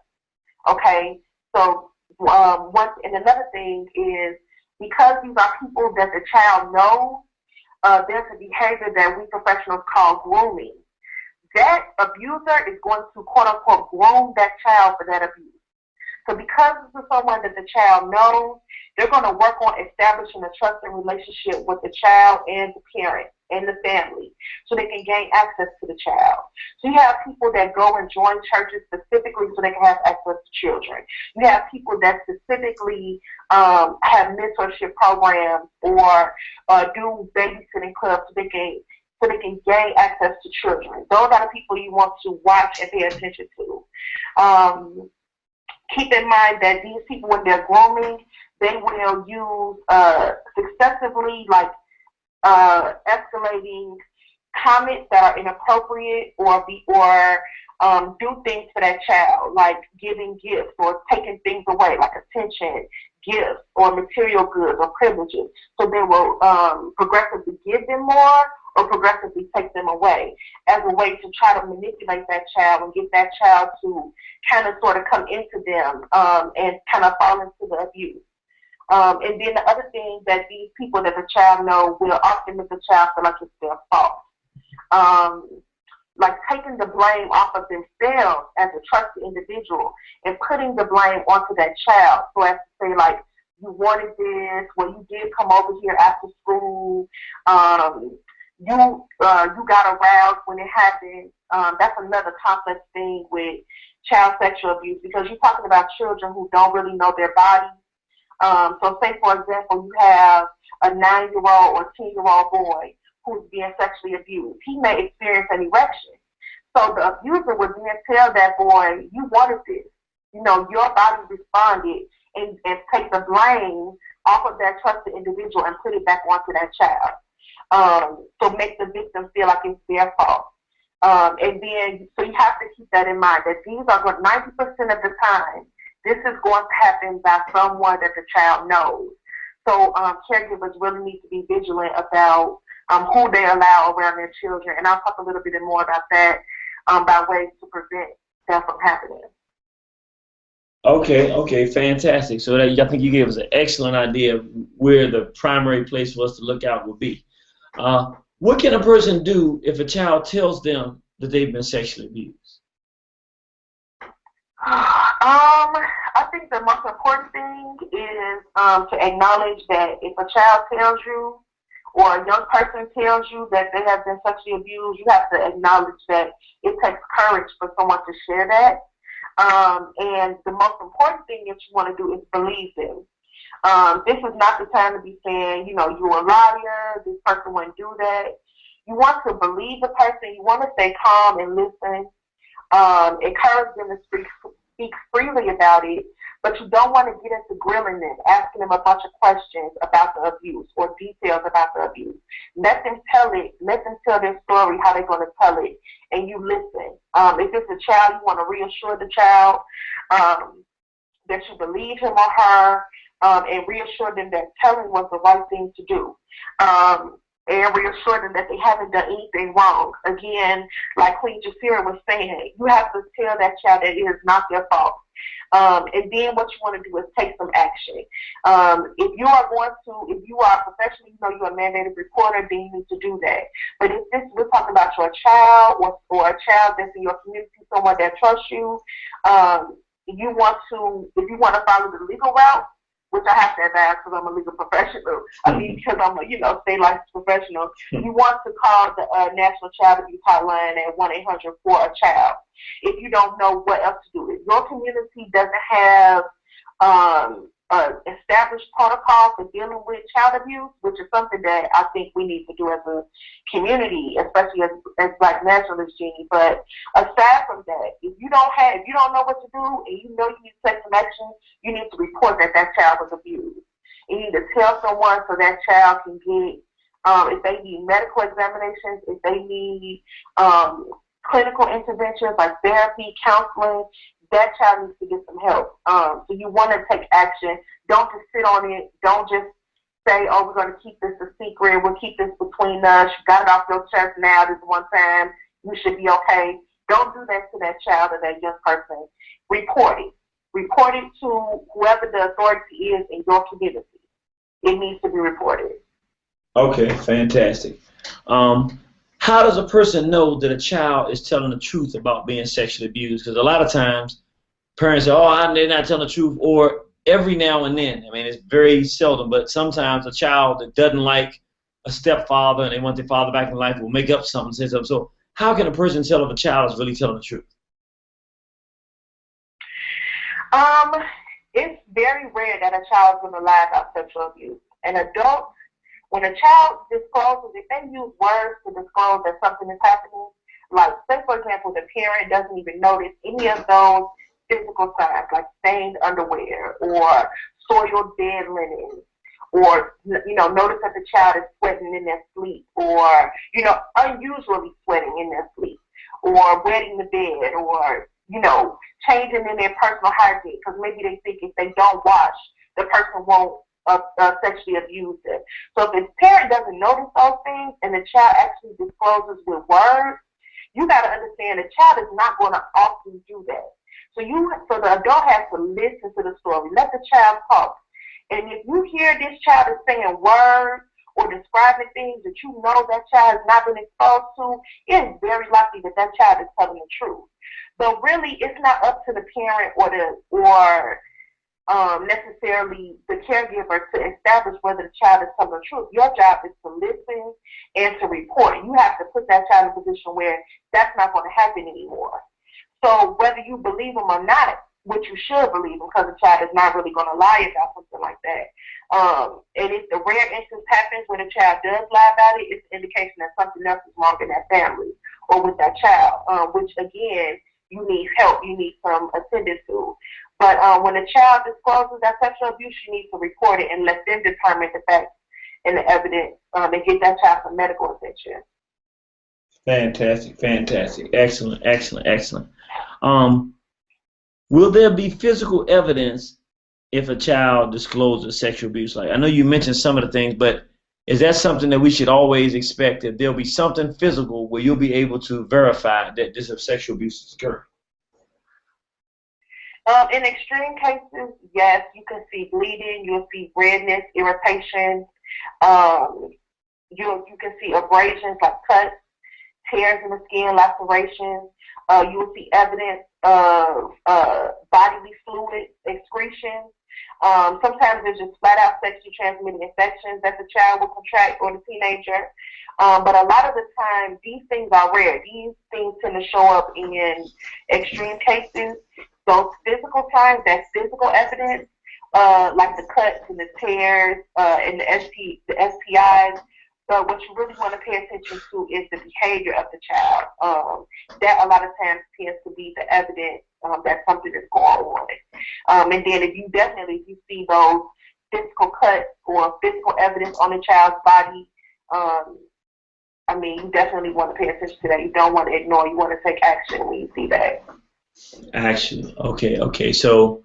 Okay? So, and another thing is, because these are people that the child knows, there's a behavior that we professionals call grooming. That abuser is going to, quote unquote, groom that child for that abuse. So because this is someone that the child knows, they're going to work on establishing a trusting relationship with the child and the parent and the family so they can gain access to the child. So you have people that go and join churches specifically so they can have access to children. You have people that specifically have mentorship programs or do babysitting clubs so they can gain access to children. Those are the people you want to watch and pay attention to. Keep in mind that these people, when they're grooming, they will use successively, like escalating comments that are inappropriate, or do things for that child, like giving gifts or taking things away, like attention, gifts, or material goods or privileges. So they will progressively give them more or progressively take them away as a way to try to manipulate that child and get that child to kind of sort of come into them and kind of fall into the abuse. And then the other thing that these people that the child know will often make the child feel like it's their fault. Like taking the blame off of themselves as a trusted individual and putting the blame onto that child. So as to say, like, you wanted this, well, you did come over here after school, you got aroused when it happened. That's another complex thing with child sexual abuse, because you're talking about children who don't really know their bodies. So say, for example, you have a 9-year-old or 10-year-old boy who's being sexually abused. He may experience an erection. So the abuser would then tell that boy, you wanted this. You know, your body responded, and take the blame off of that trusted individual and put it back onto that child. So make the victim feel like it's their fault. And then, so you have to keep that in mind, that these are 90% of the time, this is going to happen by someone that the child knows. So caregivers really need to be vigilant about who they allow around their children. And I'll talk a little bit more about that by ways to prevent that from happening. Okay, fantastic. So I think you gave us an excellent idea of where the primary place for us to look out will be. What can a person do if a child tells them that they've been sexually abused? I think the most important thing is to acknowledge that if a child tells you, or a young person tells you that they have been sexually abused, you have to acknowledge that it takes courage for someone to share that. And the most important thing that you want to do is believe them. This is not the time to be saying, you're a liar, this person wouldn't do that. You want to believe the person. You want to stay calm and listen. Encourage them to speak freely about it, but you don't want to get into grilling them, asking them a bunch of questions about the abuse or details about the abuse. Let them tell it. Let them tell their story, how they're going to tell it, and you listen. If it's a child, you want to reassure the child that you believe him or her, and reassure them that telling was the right thing to do. And reassure them that they haven't done anything wrong. Again, like Queen Jasira was saying, you have to tell that child that it is not their fault. And then what you want to do is take some action. If you are professionally, you're a mandated reporter, then you need to do that. But if we're talking about your child or a child that's in your community, someone that trusts you, if you want to follow the legal route, which I have to advise because I'm a legal professional. Because I'm a state licensed professional. You want to call the National Child Abuse Hotline at 1-800-4-CHILD. If you don't know what else to do, if your community doesn't have established protocol for dealing with child abuse, which is something that I think we need to do as a community, especially as Black nationalists, Jeannie. But aside from that, if you don't know what to do, and you need to take some action, you need to report that child was abused. You need to tell someone so that child can get, if they need medical examinations, if they need clinical interventions like therapy, counseling, that child needs to get some help. So you want to take action. Don't just sit on it. Don't just say, oh, we're going to keep this a secret. We'll keep this between us. You got it off your chest now. This one time. You should be okay. Don't do that to that child or that young person. Report it. Report it to whoever the authority is in your community. It needs to be reported. Okay, fantastic. How does a person know that a child is telling the truth about being sexually abused? Because a lot of times parents say, oh, they're not telling the truth, or every now and then. It's very seldom, but sometimes a child that doesn't like a stepfather and they want their father back in life will make up something, say something. So how can a person tell if a child is really telling the truth? It's very rare that a child is going to lie about sexual abuse. An adult, when a child discloses, if they use words to disclose that something is happening, like, say, for example, the parent doesn't even notice any of those physical signs, like stained underwear or soiled bed linen, or, notice that the child is sweating in their sleep, or, unusually sweating in their sleep, or wetting the bed, or, changing in their personal hygiene, because maybe they think if they don't wash, the person won't sexually abuse them. So if the parent doesn't notice those things and the child actually discloses with words, you got to understand the child is not going to often do that. So the adult has to listen to the story. Let the child talk. And if you hear this child is saying words or describing things that you know that child has not been exposed to, it is very likely that child is telling the truth. So really, it's not up to the parent or necessarily the caregiver to establish whether the child is telling the truth. Your job is to listen and to report. You have to put that child in a position where that's not going to happen anymore. So whether you believe them or not, which you should believe them, because the child is not really going to lie about something like that. And if the rare instance happens when a child does lie about it, it's an indication that something else is wrong in that family or with that child, which again, you need help, you need some attendance to. But when a child discloses that sexual abuse, you need to report it and let them determine the facts and the evidence and get that child some medical attention. Fantastic, fantastic. Excellent, excellent, excellent. Will there be physical evidence if a child discloses sexual abuse? Like, I know you mentioned some of the things, but is that something that we should always expect, that there'll be something physical where you'll be able to verify that this sexual abuse is occurring? In extreme cases, yes, you can see bleeding, you'll see redness, irritation, you can see abrasions like cuts, tears in the skin, lacerations. You will see evidence of bodily fluid excretion. Sometimes there's just flat out sexually transmitted infections that the child will contract or the teenager. But a lot of the time, these things are rare. These things tend to show up in extreme cases. Those physical signs, that physical evidence, like the cuts and the tears and the STIs, but what you really want to pay attention to is the behavior of the child. That a lot of times tends to be the evidence that something is going on. And then if you see those physical cuts or physical evidence on the child's body, you definitely want to pay attention to that. You don't want to ignore. You want to take action when you see that. Action. Okay. So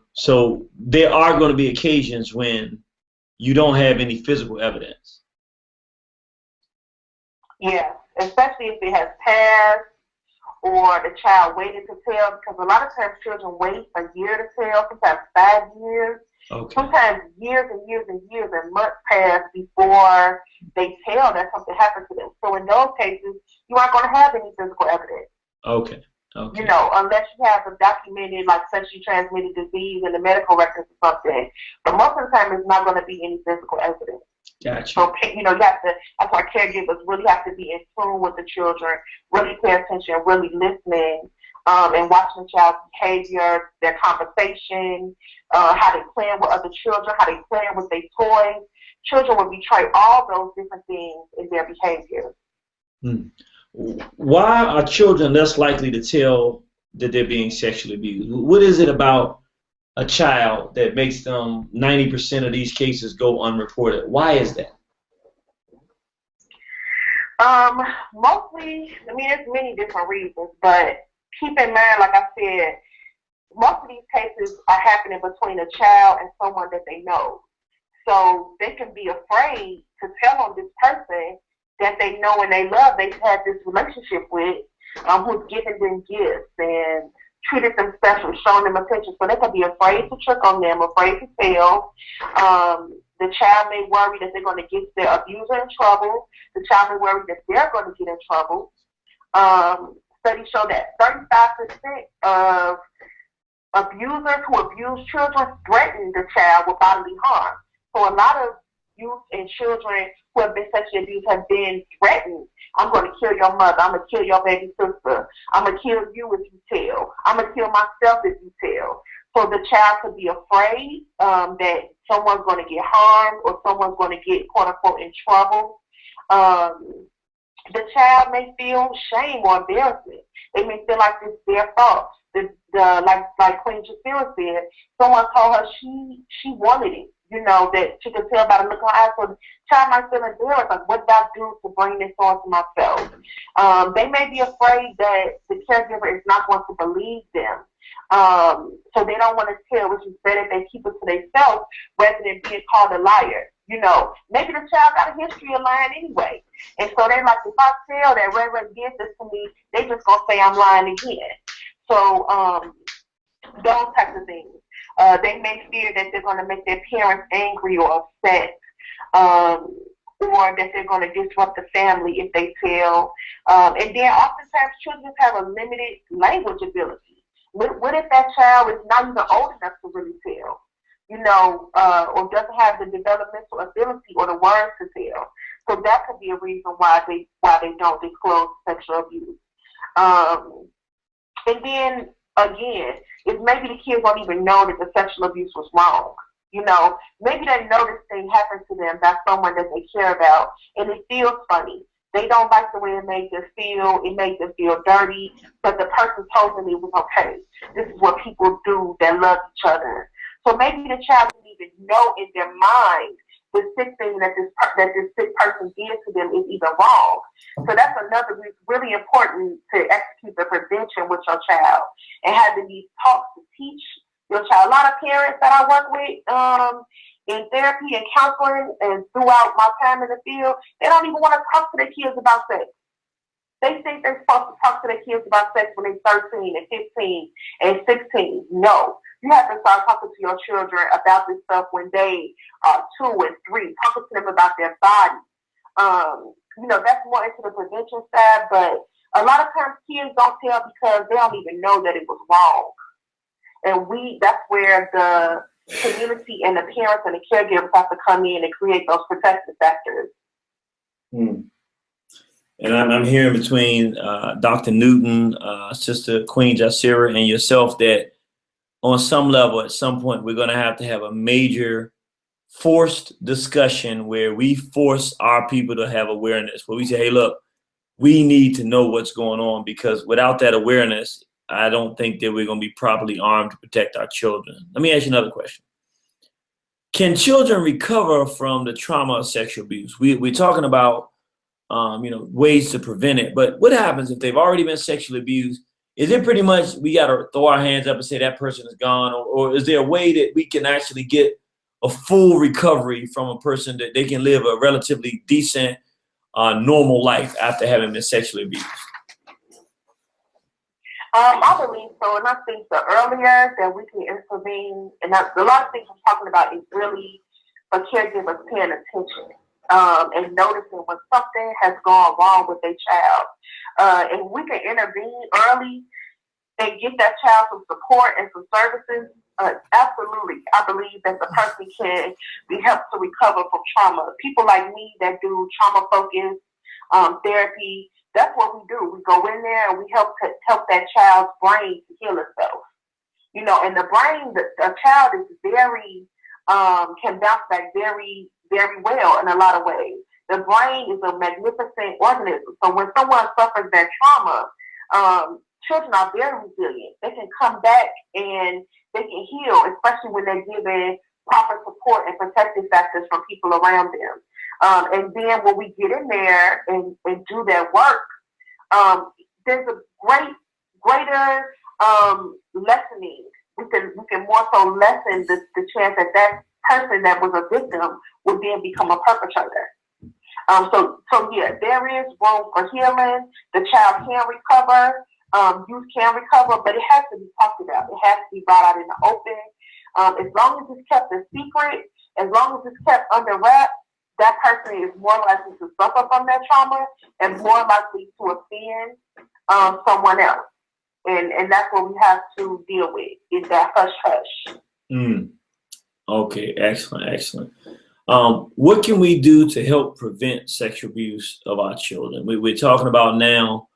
there are going to be occasions when you don't have any physical evidence. Yeah, especially if it has passed or the child waited to tell, because a lot of times children wait a year to tell, sometimes 5 years. Okay. Sometimes years and years and years and months pass before they tell that something happened to them. So in those cases, you aren't going to have any physical evidence. Okay. Unless you have a documented, like, sexually transmitted disease in the medical records or something. But most of the time, it's not going to be any physical evidence. Gotcha. So, you have to, that's why caregivers really have to be in tune with the children, really pay attention, really listening, and watching the child's behavior, their conversation, how they playing with other children, how they playing with their toys. Children will betray all those different things in their behavior. Why are children less likely to tell that they're being sexually abused? What is it about a child that makes them 90% of these cases go unreported? Why is that? Mostly, there's many different reasons, but keep in mind, like I said, most of these cases are happening between a child and someone that they know. So they can be afraid to tell on this person that they know and they love, they've had this relationship with, who's giving them gifts and treated them special, showing them attention. So they can be afraid to trick on them, afraid to tell. The child may worry that they're going to get their abuser in trouble. The child may worry that they're going to get in trouble. Studies show that 35% of abusers who abuse children threaten the child with bodily harm. So a lot of youth and children who have been sexually abused have been threatened. I'm going to kill your mother. I'm going to kill your baby sister. I'm going to kill you if you tell. I'm going to kill myself if you tell. So the child could be afraid that someone's going to get harmed or someone's going to get, quote unquote, in trouble. The child may feel shame or embarrassment. They may feel like it's their fault. Like Queen Jasira said, someone told her she wanted it. That she could tell by the look in her eyes. So the child might feel embarrassed, like, what did I do to bring this on to myself? They may be afraid that the caregiver is not going to believe them. So they don't want to tell, which is better they keep it to themselves rather than being called a liar. Maybe the child got a history of lying anyway. And so they're like, if I tell that Reverend did this to me, they just going to say I'm lying again. So those types of things. They may fear that they're going to make their parents angry or upset, or that they're going to disrupt the family if they tell. And then oftentimes children have a limited language ability. What if that child is not even old enough to really tell, or doesn't have the developmental ability or the words to tell? So that could be a reason why they don't disclose sexual abuse. And then again, if maybe the kids don't even know that the sexual abuse was wrong. Maybe they know this thing happened to them by someone that they care about, and it feels funny. They don't like the way it made them feel. It made them feel dirty, but the person told them it was okay. This is what people do that love each other. So maybe the child didn't even know in their mind the sick thing that this sick person did to them is even wrong. So that's another reason, really important to execute the prevention with your child and having these talks to teach your child. A lot of parents that I work with in therapy and counseling and throughout my time in the field, they don't even want to talk to their kids about sex. They think they're supposed to talk to their kids about sex when they're 13 and 15 and 16. No. You have to start talking to your children about this stuff when they are 2 and 3. Talking to them about their body. That's more into the prevention side, but a lot of times kids don't tell because they don't even know that it was wrong. And that's where community and the parents and the caregivers have to come in and create those protective factors. And I'm hearing between Dr. Newton, Sister Kween Jasira, and yourself that on some level, at some point, we're going to have a major forced discussion where we force our people to have awareness, where we say, hey, look, we need to know what's going on, because without that awareness, I don't think that we're going to be properly armed to protect our children. Let me ask you another question. Can children recover from the trauma of sexual abuse? We're talking about ways to prevent it, but what happens if they've already been sexually abused? Is it pretty much we got to throw our hands up and say that person is gone, or is there a way that we can actually get a full recovery from a person that they can live a relatively decent, normal life after having been sexually abused? I believe so, and I think the earlier that we can intervene, and a lot of things I'm talking about is really for caregivers paying attention and noticing when something has gone wrong with their child. And we can intervene early and get that child some support and some services. Absolutely, I believe that the person can be helped to recover from trauma. People like me that do trauma-focused therapy, that's what we do. We go in there and we help that child's brain to heal itself. And the brain, the child is very, can bounce back very, very well in a lot of ways. The brain is a magnificent organism. So when someone suffers that trauma, children are very resilient. They can come back and they can heal, especially when they're given proper support and protective factors from people around them. And then when we get in there and do that work, there's a greater lessening. We can more so lessen the chance that person that was a victim would then become a perpetrator. So yeah, there is room for healing. The child can recover. Youth can recover, but it has to be talked about. It has to be brought out in the open. As long as it's kept a secret, as long as it's kept under wraps, that person is more likely to suffer from that trauma and more likely to offend someone else. And that's what we have to deal with, is that hush-hush. Okay, excellent. What can we do to help prevent sexual abuse of our children? We're talking about now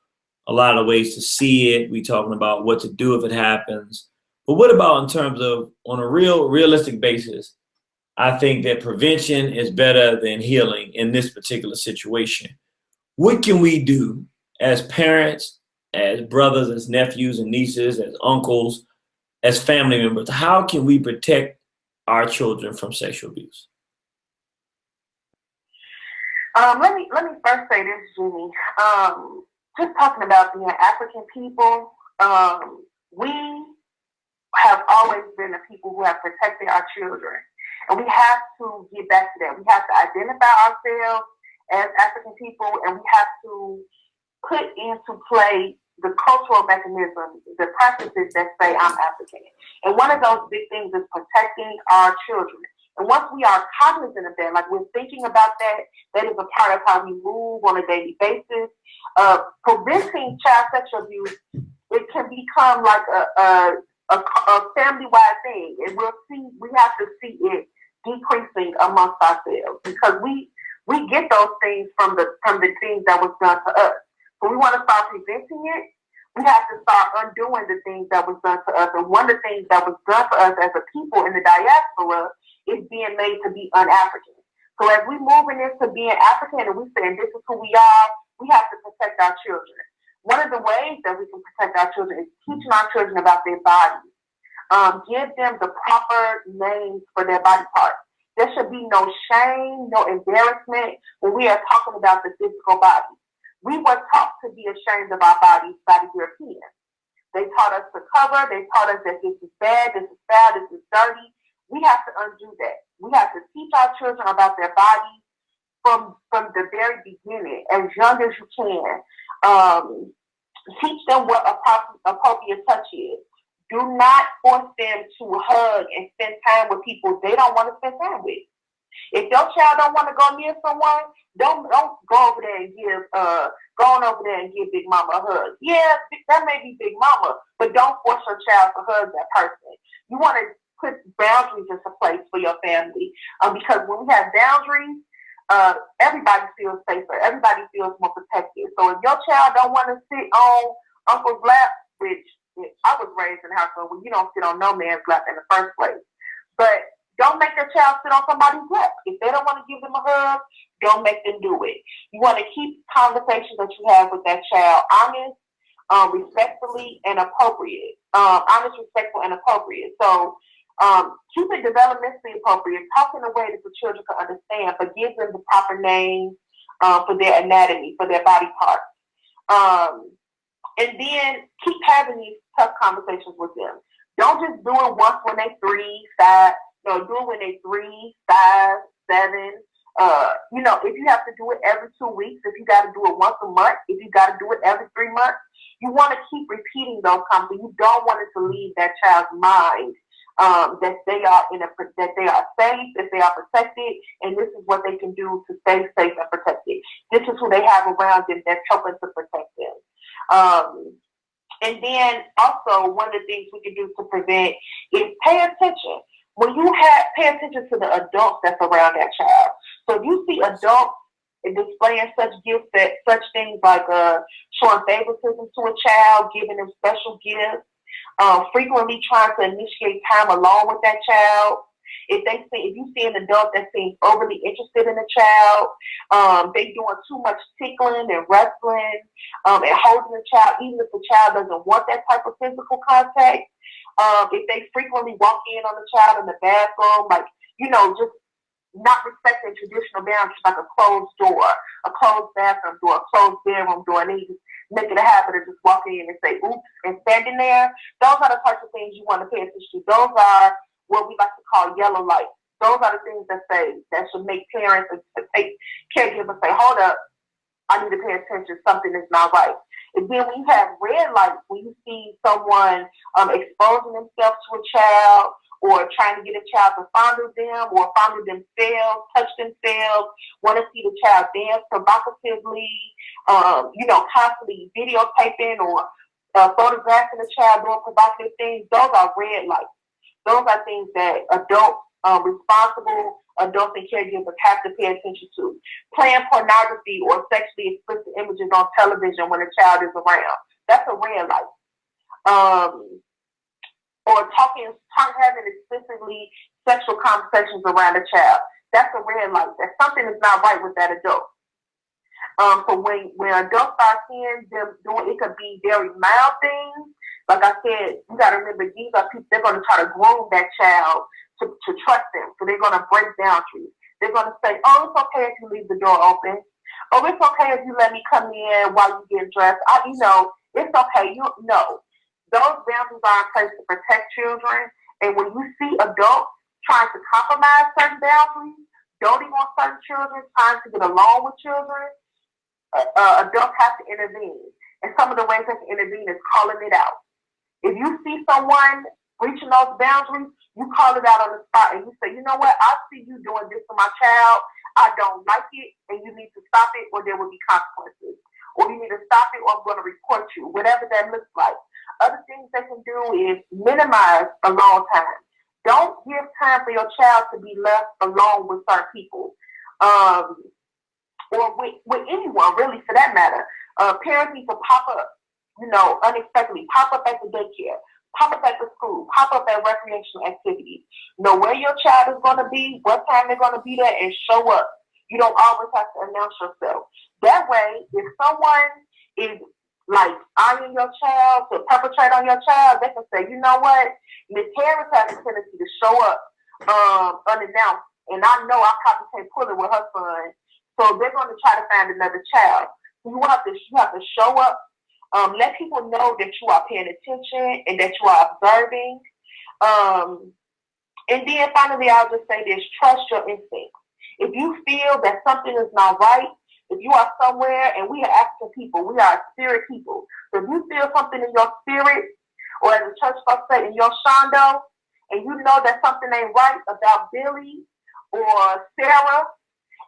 a lot of ways to see it. We're talking about what to do if it happens. But what about in terms of, on a realistic basis, I think that prevention is better than healing in this particular situation. What can we do as parents, as brothers, as nephews and nieces, as uncles, as family members? How can we protect our children from sexual abuse? Let me first say this, Jimmy. Just talking about being African people, we have always been the people who have protected our children. And we have to get back to that. We have to identify ourselves as African people, and we have to put into play the cultural mechanisms, the practices that say I'm African. And one of those big things is protecting our children. And once we are cognizant of that, like we're thinking about that, that is a part of how we move on a daily basis. Preventing child sexual abuse, it can become like a family-wide thing. And we have to see it decreasing amongst ourselves, because we get those things from the things that was done to us. So we want to start preventing it. We have to start undoing the things that was done to us. And one of the things that was done to us as a people in the diaspora is being made to be un-African. So as we moving into being African and we saying this is who we are, we have to protect our children. One of the ways that we can protect our children is teaching our children about their bodies. Give them the proper names for their body parts. There should be no shame, no embarrassment when we are talking about the physical body. We were taught to be ashamed of our bodies by the Europeans. They taught us to cover. They taught us that this is bad, this is foul, this is dirty. We have to undo that. We have to teach our children about their bodies from the very beginning, as young as you can. Teach them what appropriate touch is. Do not force them to hug and spend time with people they don't want to spend time with. If your child don't want to go near someone, don't go over there and give Big Mama a hug. Yeah, that may be Big Mama, but don't force your child to hug that person. You want to put boundaries into place for your family. Because when we have boundaries, everybody feels safer. Everybody feels more protected. So if your child don't want to sit on uncle's lap, which I was raised in a household where you don't sit on no man's lap in the first place, but don't make your child sit on somebody's lap. If they don't want to give them a hug, don't make them do it. You want to keep conversations that you have with that child honest, respectfully, and appropriate. Honest, respectful, and appropriate. So keep it developmentally appropriate. Talk in a way that the children can understand, but give them the proper names for their anatomy, for their body parts. And then keep having these tough conversations with them. Don't just do it once when they 3, 5. No, do it when they 3, 5, 7. If you have to do it every 2 weeks, if you got to do it once a month, if you got to do it every 3 months, you want to keep repeating those conversations. You don't want it to leave that child's mind that they are safe, that they are protected, and this is what they can do to stay safe and protected. This is who they have around them that's helping to protect them. And then also one of the things we can do to prevent is pay attention. When you pay attention to the adults that's around that child. So if you see adults displaying such gifts, such things like showing favoritism to a child, giving them special gifts, frequently trying to initiate time alone with that child. If you see an adult that seems overly interested in a child, they doing too much tickling and wrestling, and holding the child, even if the child doesn't want that type of physical contact. If they frequently walk in on the child in the bathroom, just not respecting traditional boundaries like a closed door, a closed bathroom door, a closed bedroom door, and they just make it a habit of just walking in and say, oops, and standing there. Those are the types of things you want to pay attention to. Those are what we like to call yellow lights. Those are the things that should make parents and caregivers say, hold up, I need to pay attention, something is not right. And then when you have red lights, when you see someone exposing themselves to a child, or trying to get a child to fondle them, or fondle themselves, touch themselves, want to see the child dance provocatively, constantly videotaping or photographing the child doing provocative things, those are red lights. Those are things that responsible adults and caregivers have to pay attention to. Playing pornography or sexually explicit images on television when a child is around, that's a red light. Or having explicitly sexual conversations around a child, that's a red light. That something is not right with that adult. So when adults start seeing them doing, it could be very mild things. Like I said, you got to remember, these are people, they're going to try to groom that child to trust them. So they're going to break boundaries. They're going to say, oh, it's okay if you leave the door open. Oh, it's okay if you let me come in while you get dressed. It's okay. Those boundaries are in place to protect children. And when you see adults trying to compromise certain boundaries, doting on certain children, trying to get along with children, adults have to intervene. And some of the ways they can intervene is calling it out. If you see someone breaching those boundaries, you call it out on the spot and you say, you know what, I see you doing this to my child. I don't like it, and you need to stop it or there will be consequences. Or you need to stop it or I'm going to report you, whatever that looks like. Other things they can do is minimize alone time. Don't give time for your child to be left alone with certain people. Or with anyone, really, for that matter. Parents need to pop up, unexpectedly. Pop up at the daycare. Pop up at the school. Pop up at recreational activities. Know where your child is going to be, what time they're going to be there, and show up. You don't always have to announce yourself. That way, if someone is eyeing your child to perpetrate on your child, they can say, you know what, Miss Harris has a tendency to show up unannounced, and I know I probably can't pull it with her son, so they're going to try to find another child. You have to show up, let people know that you are paying attention and that you are observing. And then finally, I'll just say this: trust your instincts. If you feel that something is not right, if you are somewhere, and we are African people, we are spirit people. So if you feel something in your spirit, or as the church folks say, in your shondo, and you know that something ain't right about Billy or Sarah,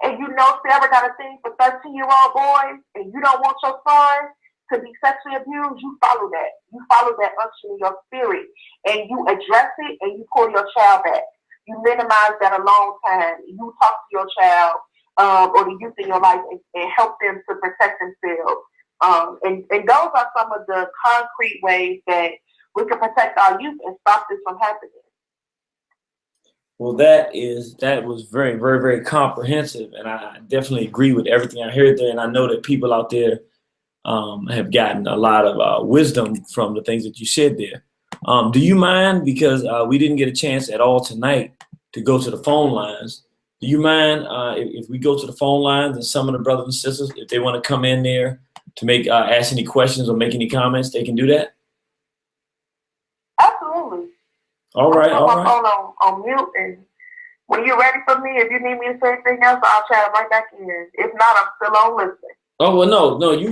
and you know Sarah got a thing for 13-year-old boys, and you don't want your son to be sexually abused, you follow that. You follow that unction in your spirit. and you address it and you pull your child back. You minimize that alone time. You talk to your child or the youth in your life and help them to protect themselves. And those are some of the concrete ways that we can protect our youth and stop this from happening. Well, that was very, very, very comprehensive, and I definitely agree with everything I heard there. And I know that people out there have gotten a lot of wisdom from the things that you said there. Do you mind, because we didn't get a chance at all tonight to go to the phone lines? Do you mind if we go to the phone lines and some of the brothers and sisters, if they want to come in there to make ask any questions or make any comments, they can do that? Absolutely. All right, all right. I'm on mute, and when you're ready for me, if you need me to say anything else, I'll chat right back in. If not, I'm still on listening. Oh well, no, you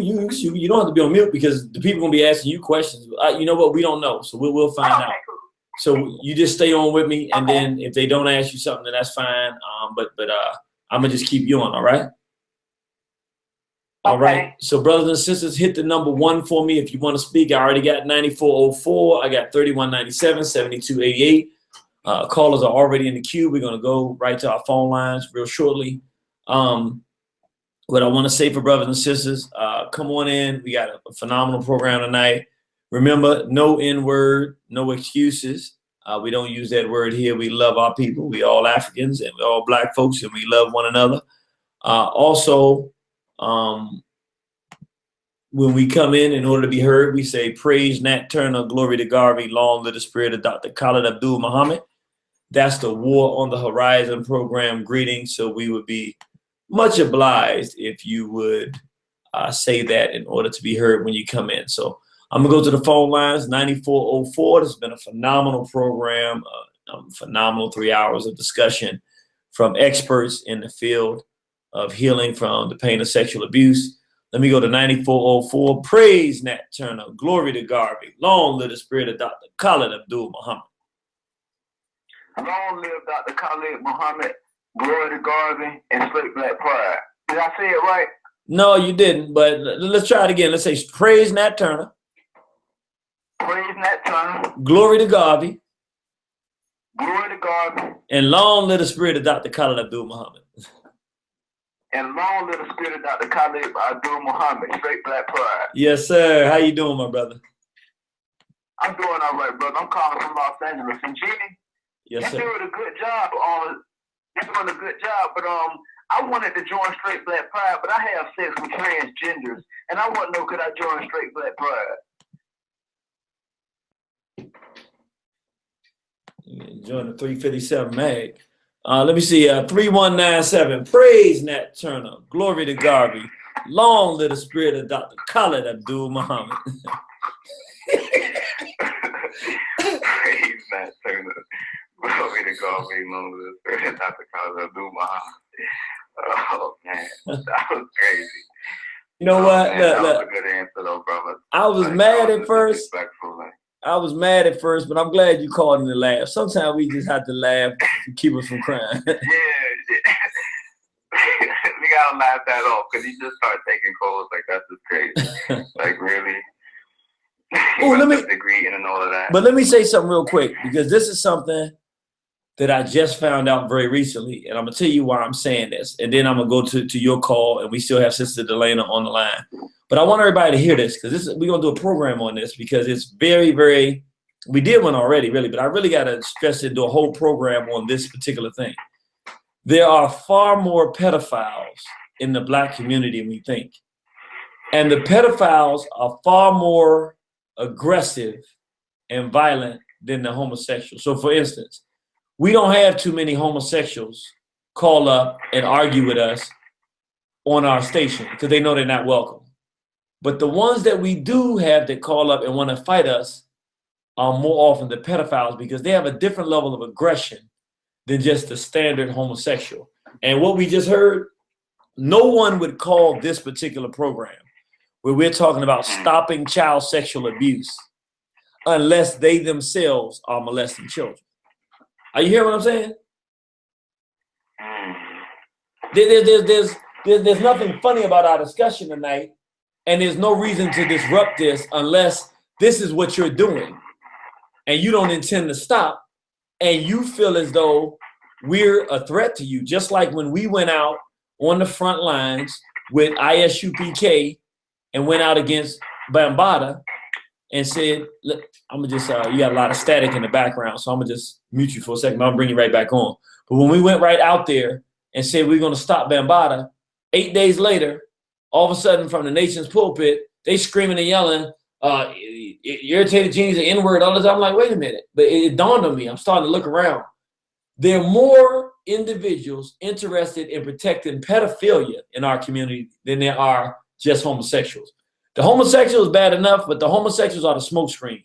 don't have to be on mute, because the people gonna be asking you questions. You know what? We don't know, so we'll find out. Cool. So you just stay on with me, and then if they don't ask you something, then that's fine. But I'm gonna just keep you on. All right. All right. So brothers and sisters, hit the number 1 for me if you want to speak. I already got 9404. I got 3197, 7288. Callers are already in the queue. We're going to go right to our phone lines real shortly. What I want to say for brothers and sisters, come on in. We got a phenomenal program tonight. Remember, no N-word, no excuses. We don't use that word here. We love our people. We all Africans and we all black folks, and we love one another. Also, when we come in order to be heard, we say, praise Nat Turner, glory to Garvey, long live the spirit of Dr. Khalid Abdul Muhammad. That's the War on the Horizon program greeting. So we would be much obliged if you would say that in order to be heard when you come in. So I'm going to go to the phone lines, 9404. This has been a phenomenal program, phenomenal 3 hours of discussion from experts in the field of healing from the pain of sexual abuse. Let me go to 9404. Praise Nat Turner. Glory to Garvey. Long live the spirit of Dr. Khalid Abdul Muhammad. Long live Dr. Khalid Muhammad. Glory to Garvey and straight black pride. Did I say it right? No, you didn't, but let's try it again. Let's say praise Nat Turner. Praise Nat Turner. Glory to Garvey. Glory to Garvey. And long live the spirit of Dr. Khalid Abdul Muhammad. And long live the spirit of Dr. Khalid Abdul Muhammad, straight black pride. Yes, sir. How you doing, my brother? I'm doing all right, brother. I'm calling from Los Angeles. And Jimmy, yes, sir. You're doing a good job but I wanted to join straight black pride, but I have sex with transgenders, and I want to know, could I join straight black pride? Join the 357 mag. Let me see. 3197. Praise Nat Turner. Glory to Garvey. Long live the spirit of Dr. Khalid Abdul Muhammad. Praise Nat Turner. Glory to Garvey. Long live the spirit of Dr. Khalid Abdul Muhammad. Oh man, that was crazy. You know what? Man, that was a good answer, though, brother. I was mad at first. I was mad at first, but I'm glad you called in to laugh. Sometimes we just have to laugh to keep us from crying. Yeah. We gotta laugh that off, because he just started taking calls like that's just crazy. Like, really? Oh, let me agree and all of that. But let me say something real quick, because this is something that I just found out very recently, and I'm gonna tell you why I'm saying this, and then I'm gonna go to your call, and we still have Sister Delayna on the line. But I want everybody to hear this, because we're gonna do a program on this, because it's very, very. We did one already, really, but I really gotta stress it, do a whole program on this particular thing. There are far more pedophiles in the black community than we think, and the pedophiles are far more aggressive and violent than the homosexuals. So, for instance, we don't have too many homosexuals call up and argue with us on our station because they know they're not welcome. But the ones that we do have that call up and want to fight us are more often the pedophiles, because they have a different level of aggression than just the standard homosexual. And what we just heard, no one would call this particular program, where we're talking about stopping child sexual abuse, unless they themselves are molesting children. Are you hearing what I'm saying? There's nothing funny about our discussion tonight, and there's no reason to disrupt this unless this is what you're doing. and you don't intend to stop, and you feel as though we're a threat to you. Just like when we went out on the front lines with ISUPK and went out against Bambaataa and said, look, I'm gonna just, you got a lot of static in the background, so I'm gonna just mute you for a second, but I'll bring you right back on. But when we went right out there and said we're gonna stop Bambaataa, 8 days later, all of a sudden from the nation's pulpit, they screaming and yelling, irritated genies, the N-word, all this. I'm like, wait a minute. But it dawned on me, I'm starting to look around. There are more individuals interested in protecting pedophilia in our community than there are just homosexuals. The homosexuals is bad enough, but the homosexuals are the smokescreen.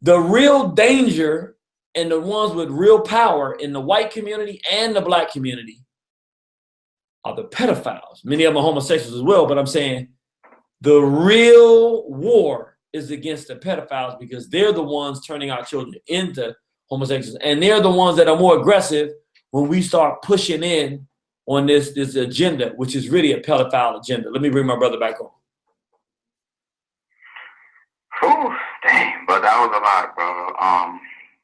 The real danger and the ones with real power in the white community and the black community are the pedophiles. Many of them are homosexuals as well, but I'm saying the real war is against the pedophiles because they're the ones turning our children into homosexuals. And they're the ones that are more aggressive when we start pushing in on this agenda, which is really a pedophile agenda. Let me bring my brother back on. Whew, dang, but that was a lot, brother.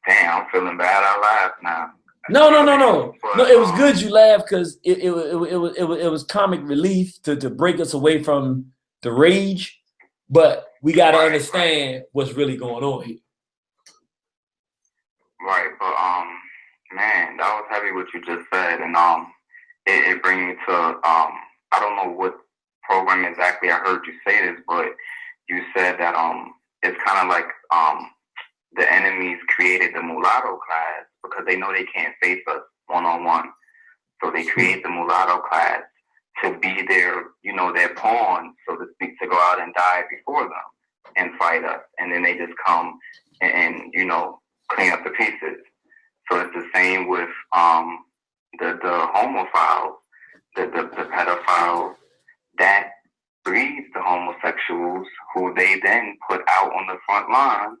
Damn, I'm feeling bad. I laughed now. No, it was good you laughed because it was comic relief to break us away from the rage, but we got to understand what's really going on here. Right, but man, that was heavy what you just said, and it brings me to I don't know what program exactly I heard you say this, but you said that it's kind of like the enemies created the mulatto class because they know they can't face us one-on-one. So they create the mulatto class to be their, their pawn, so to speak, to go out and die before them and fight us. And then they just come and clean up the pieces. So it's the same with the homophiles, the pedophiles that breeds the homosexuals who they then put out on the front line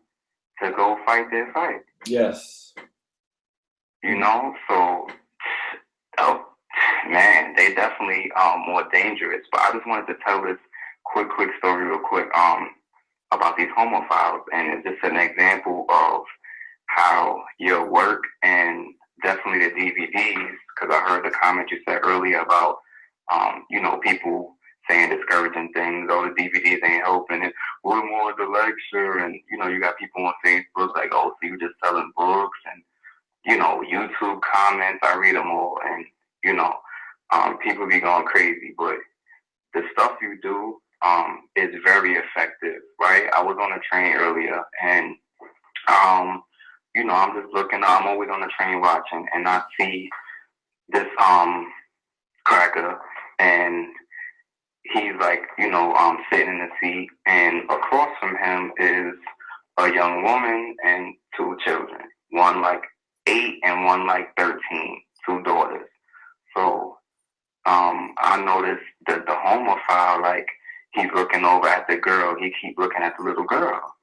to go fight their fight. Yes. So, man, they definitely more dangerous. But I just wanted to tell this quick story real quick about these homophiles. And it's just an example of how your work and definitely the DVDs, because I heard the comment you said earlier about, people saying discouraging things, oh, the DVDs ain't helping, and we're more the lecture, and, you got people on Facebook like, oh, so you just selling books, and, YouTube comments, I read them all, and, people be going crazy, but the stuff you do is very effective, right? I was on a train earlier, and, I'm just looking, I'm always on the train watching, and I see this cracker, and he's like, sitting in the seat, and across from him is a young woman and two children, one like 8 and one like 13, two daughters. So I noticed that the homophile, like, he's looking over at the girl, he keep looking at the little girl,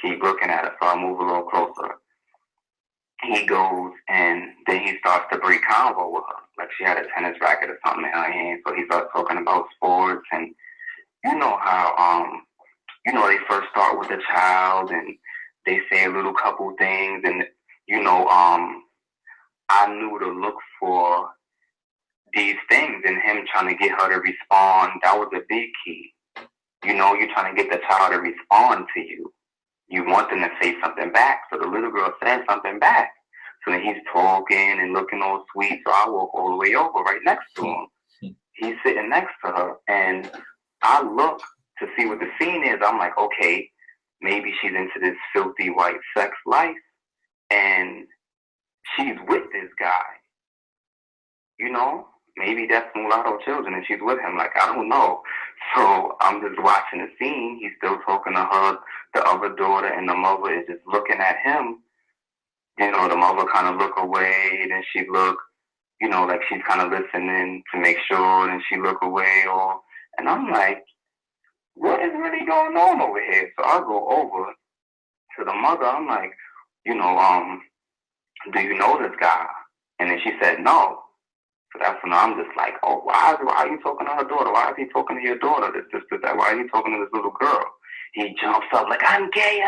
keep looking at her, so I move a little closer. He goes and then he starts to break convo with her. Like she had a tennis racket or something in her hand. So he starts talking about sports, and you know how they first start with the child and they say a little couple things, and I knew to look for these things in him trying to get her to respond. That was a big key. You're trying to get the child to respond to you. You want them to say something back. So the little girl said something back. So then he's talking and looking all sweet. So I walk all the way over right next to him. He's sitting next to her. And I look to see what the scene is. I'm like, okay, maybe she's into this filthy white sex life. And she's with this guy. Maybe that's mulatto children and she's with him. Like, I don't know. So I'm just watching the scene. He's still talking to her, the other daughter, and the mother is just looking at him. The mother kind of look away, then she look, like she's kind of listening to make sure, and she look away. And I'm like, what is really going on over here? So I go over to the mother. I'm like, do you know this guy? And then she said, no. So that's when I'm just like, oh, why are you talking to her daughter? Why is he talking to your daughter? Why are you talking to this little girl? he jumps up like, I'm gay,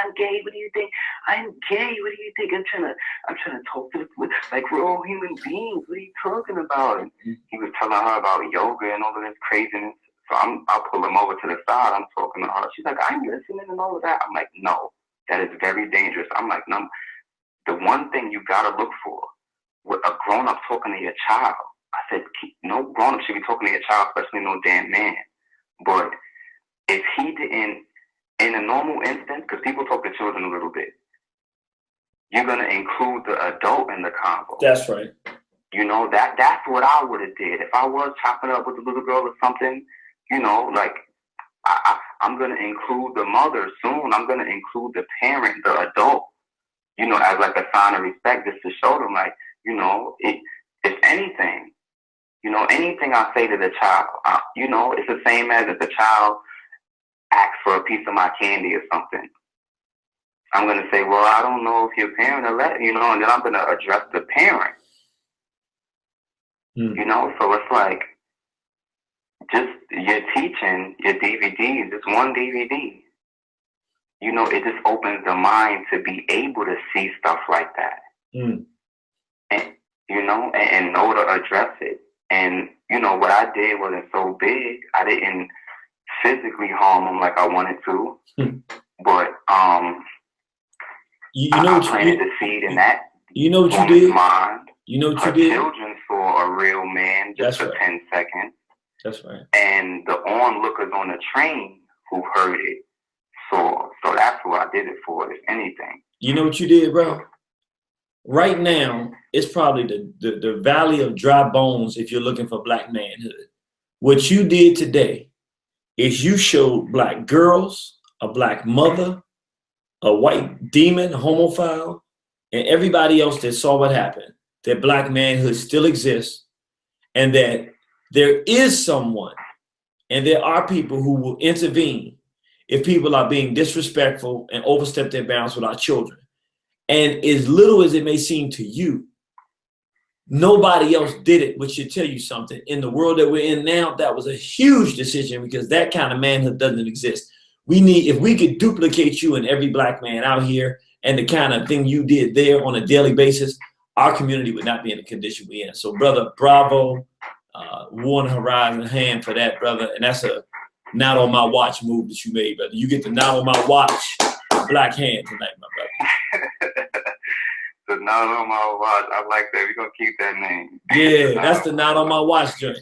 what do you think? I'm gay, what do you think? I'm trying to talk to like we're all human beings. What are you talking about? And he was telling her about yoga and all of this craziness. So I'll pull him over to the side. I'm talking to her. She's like, I'm listening and all of that. I'm like, no, that is very dangerous. I'm like, no, the one thing you gotta look for with a grown up talking to your child. I said, no grown up should be talking to your child, especially no damn man. But if he didn't, in a normal instance, because people talk to children a little bit, you're gonna include the adult in the convo. That's right. You know, that's what I would have did. If I was chopping up with a little girl or something, you know, like I'm gonna include the mother soon. I'm gonna include the parent, the adult, you know, as like a sign of respect, just to show them, like, you know, if anything, you know, anything I say to the child, you know, it's the same as if the child asks for a piece of my candy or something. I'm gonna say, well, I don't know if your parent will let you know, and then I'm gonna address the parent. You know, so it's like, just you're teaching your DVDs, just one DVD. You know, it just opens the mind to be able to see stuff like that. And, you know, and know to address it. And, you know, what I did wasn't so big. I didn't physically harm him like I wanted to. But, you know, I planted the seed in that. You know what you did? Mind. You know what Her you did? children saw a real man just for 10 seconds. That's right. And the onlookers on the train who heard it saw. So that's who I did it for, if anything. You know what you did, bro? Right now, it's probably the valley of dry bones if you're looking for black manhood. What you did today is you showed black girls, a black mother, a white demon, homophile, and everybody else that saw what happened, that black manhood still exists, and that there is someone, and there are people who will intervene if people are being disrespectful and overstep their bounds with our children. And as little as it may seem to you, nobody else did it, which should tell you something. In the world that we're in now, that was a huge decision, because that kind of manhood doesn't exist. We need, if we could duplicate you and every black man out here and the kind of thing you did there on a daily basis, our community would not be in the condition we're in. So, brother, bravo. Warren Horizon hand for that, brother. And that's a not on my watch move that you made, brother. You get the not on my watch black hand tonight, my brother. The not on my watch. I like that. We're going to keep that name. Yeah, that's the not on my watch joint.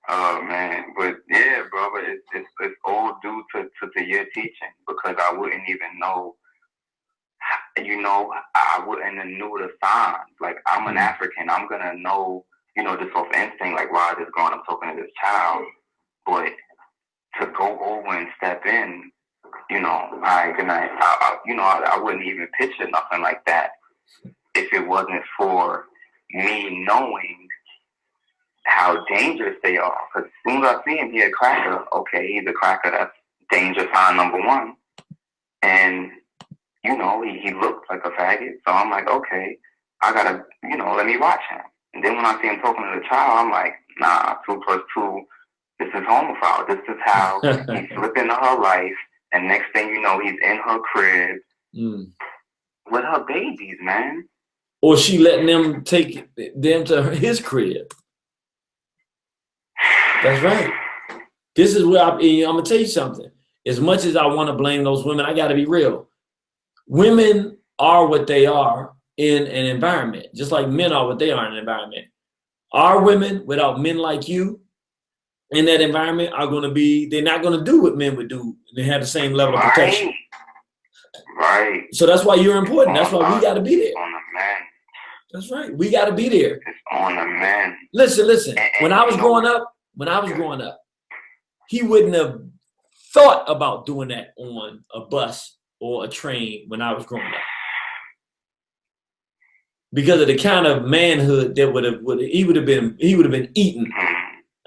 Oh, man. But, yeah, brother, it's all due to your teaching, because I wouldn't even know. You know, I wouldn't have knew the signs. Like, I'm an African. I'm going to know, you know, just off instinct, like, why this growing up talking to this child. But to go over and step in, you know, I wouldn't even picture nothing like that if it wasn't for me knowing how dangerous they are. Because as soon as I see him, he a cracker. Okay, he's a cracker. That's danger sign number one. And you know, he looked like a faggot. So I'm like, okay, I gotta, you know, let me watch him. And then when I see him talking to the child, I'm like, nah, 2 + 2, this is homophile. This is how he slipped into her life. And next thing you know, he's in her crib with her babies, man. Or she letting them take them to his crib. That's right. This is where I'm going to tell you something. As much as I want to blame those women, I got to be real. Women are what they are in an environment, just like men are what they are in an environment. Our women, without men like you in that environment, are going to be, they're not going to do what men would do. They have the same level of protection. Right. So that's why you're important. That's why we got to be there. On the men. That's right. We got to be there. It's on the men. Listen. When I was growing up, he wouldn't have thought about doing that on a bus or a train when I was growing up, because of the kind of manhood that he would have been eaten.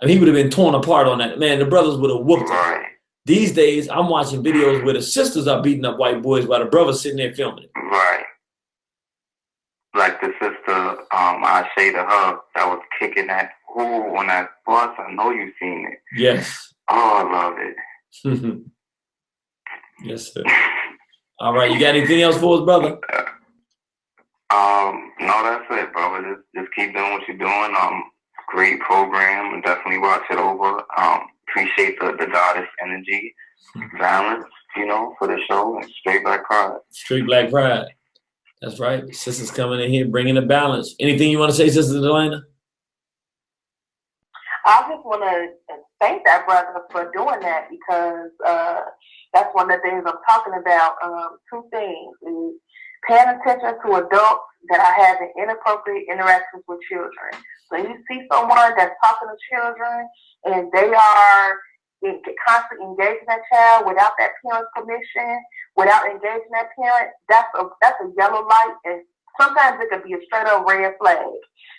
I mean, he would have been torn apart on that. Man, the brothers would have whooped him. These days, I'm watching videos where the sisters are beating up white boys while the brother's sitting there filming it. Right. Like the sister, I say to her, that was kicking that on that bus. I know you've seen it. Yes. Oh, I love it. Yes, sir. All right, you got anything else for us, brother? No, that's it, brother. Just keep doing what you're doing. Great program, and definitely watch it over. Appreciate the goddess energy, balance, for the show, and straight black pride. Straight black pride. That's right. Sister's coming in here bringing the balance. Anything you want to say, Sister Delayna? I just want to thank that brother for doing that, because that's one of the things I'm talking about. Two things: is paying attention to adults that are having inappropriate interactions with children. So you see someone that's talking to children and they are constantly engaging that child without that parent's permission, without engaging that parent, that's a yellow light, and sometimes it could be a straight up red flag.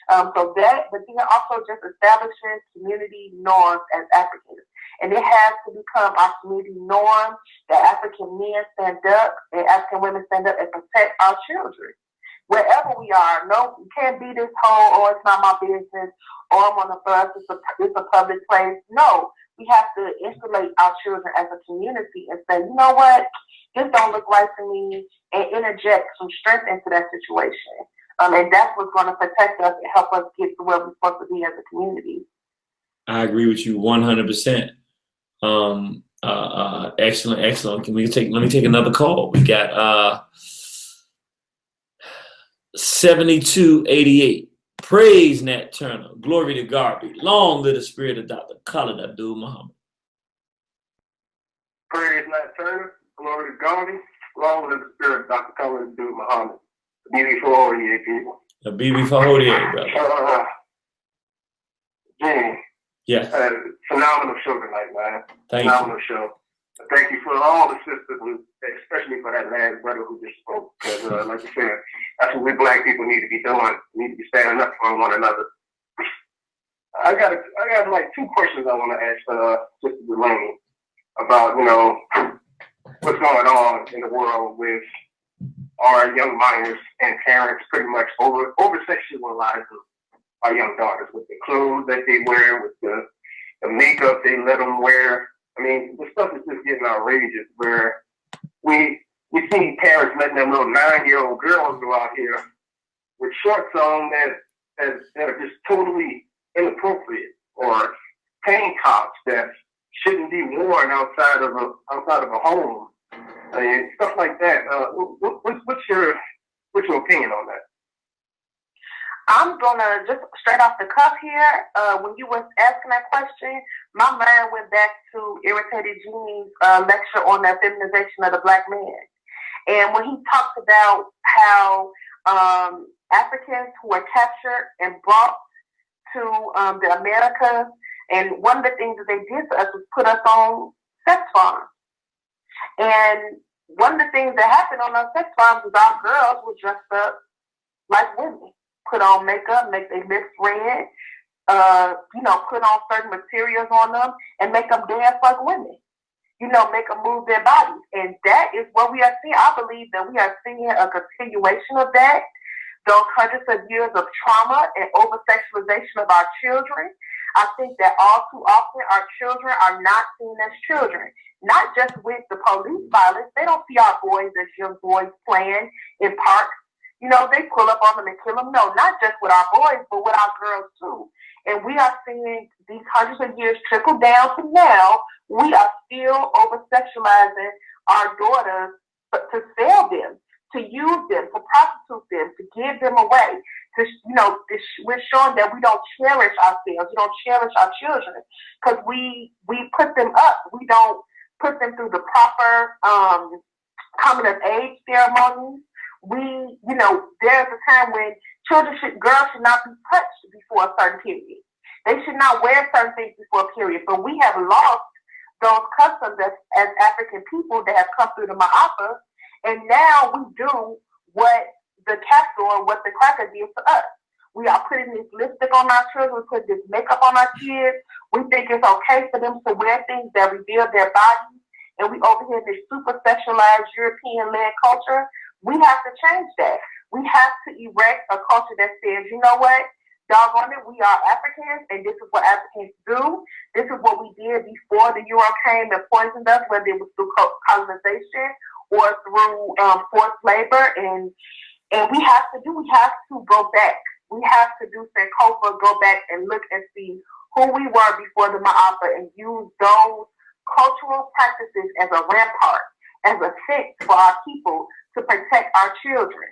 But then also just establishing community norms as Africans. And it has to become our community norm that African men stand up and African women stand up and protect our children. Wherever we are, no, we can't be this whole, it's not my business, or I'm on the bus, it's a public place. No, we have to insulate our children as a community and say, you know what, this don't look right to me, and interject some strength into that situation. And that's what's going to protect us and help us get to where we're supposed to be as a community. I agree with you 100%. Excellent. Let me take another call. We got 7288. Praise Nat Turner. Glory to Garvey. Long live the spirit of Dr. Khalid Abdul Muhammad. Praise Nat Turner. Glory to Garvey. Long live the spirit of Dr. Khalid Abdul Muhammad. BB for Hodie, people. A BB for Hodie, brother. Jimmy. Yes. Phenomenal show tonight, man. Thank Phenomenal you. show. Thank you for all the sisters, especially for that last brother who just spoke. Because, like you said, that's what we black people need to be doing. We need to be standing up for one another. I got like two questions I want to ask Sister Delaney about, what's going on in the world with our young minors and parents pretty much over-sexualizing our young daughters with the clothes that they wear, with the makeup they let them wear. I mean, the stuff is just getting outrageous, where we see parents letting them little 9-year-old girls go out here with shorts on that are just totally inappropriate, or tank tops that shouldn't be worn outside of a home. I mean, stuff like that. What's your opinion on that? I'm gonna just straight off the cuff here. When you was asking that question, my mind went back to Irritated Genie's lecture on the feminization of the black man, and when he talked about how Africans who were captured and brought to the Americas, and one of the things that they did to us was put us on sex farms. And one of the things that happened on those sex farms was our girls were dressed up like women. Put on makeup, make their lips red, put on certain materials on them and make them dance like women. Make them move their bodies. And that is what we are seeing. I believe that we are seeing a continuation of that. Those hundreds of years of trauma and over-sexualization of our children. I think that all too often our children are not seen as children. Not just with the police violence. They don't see our boys as young boys playing in parks. They pull up on them and kill them. No, not just with our boys, but with our girls too. And we are seeing these hundreds of years trickle down to now. We are still over-sexualizing our daughters to sell them, to use them, to prostitute them, to give them away. We're showing that we don't cherish ourselves. We don't cherish our children because we put them up. We don't put them through the proper coming of age ceremonies. There's a time when girls should not be touched before a certain period. They should not wear certain things before a period. But we have lost those customs as African people that have come through the Ma'afa, and now we do what the captor, what the cracker did to us. We are putting this lipstick on our children, we put this makeup on our kids. We think it's okay for them to wear things that reveal their bodies, and we over here in this super sexualized European-led culture. We have to change that. We have to erect a culture that says, you know what? doggone it, we are Africans, and this is what Africans do. This is what we did before the Euro came and poisoned us, whether it was through colonization or through forced labor. And we have to go back. We have to do Sankofa, go back and look and see who we were before the Ma'afa and use those cultural practices as a rampart, as a fence for our people to protect our children.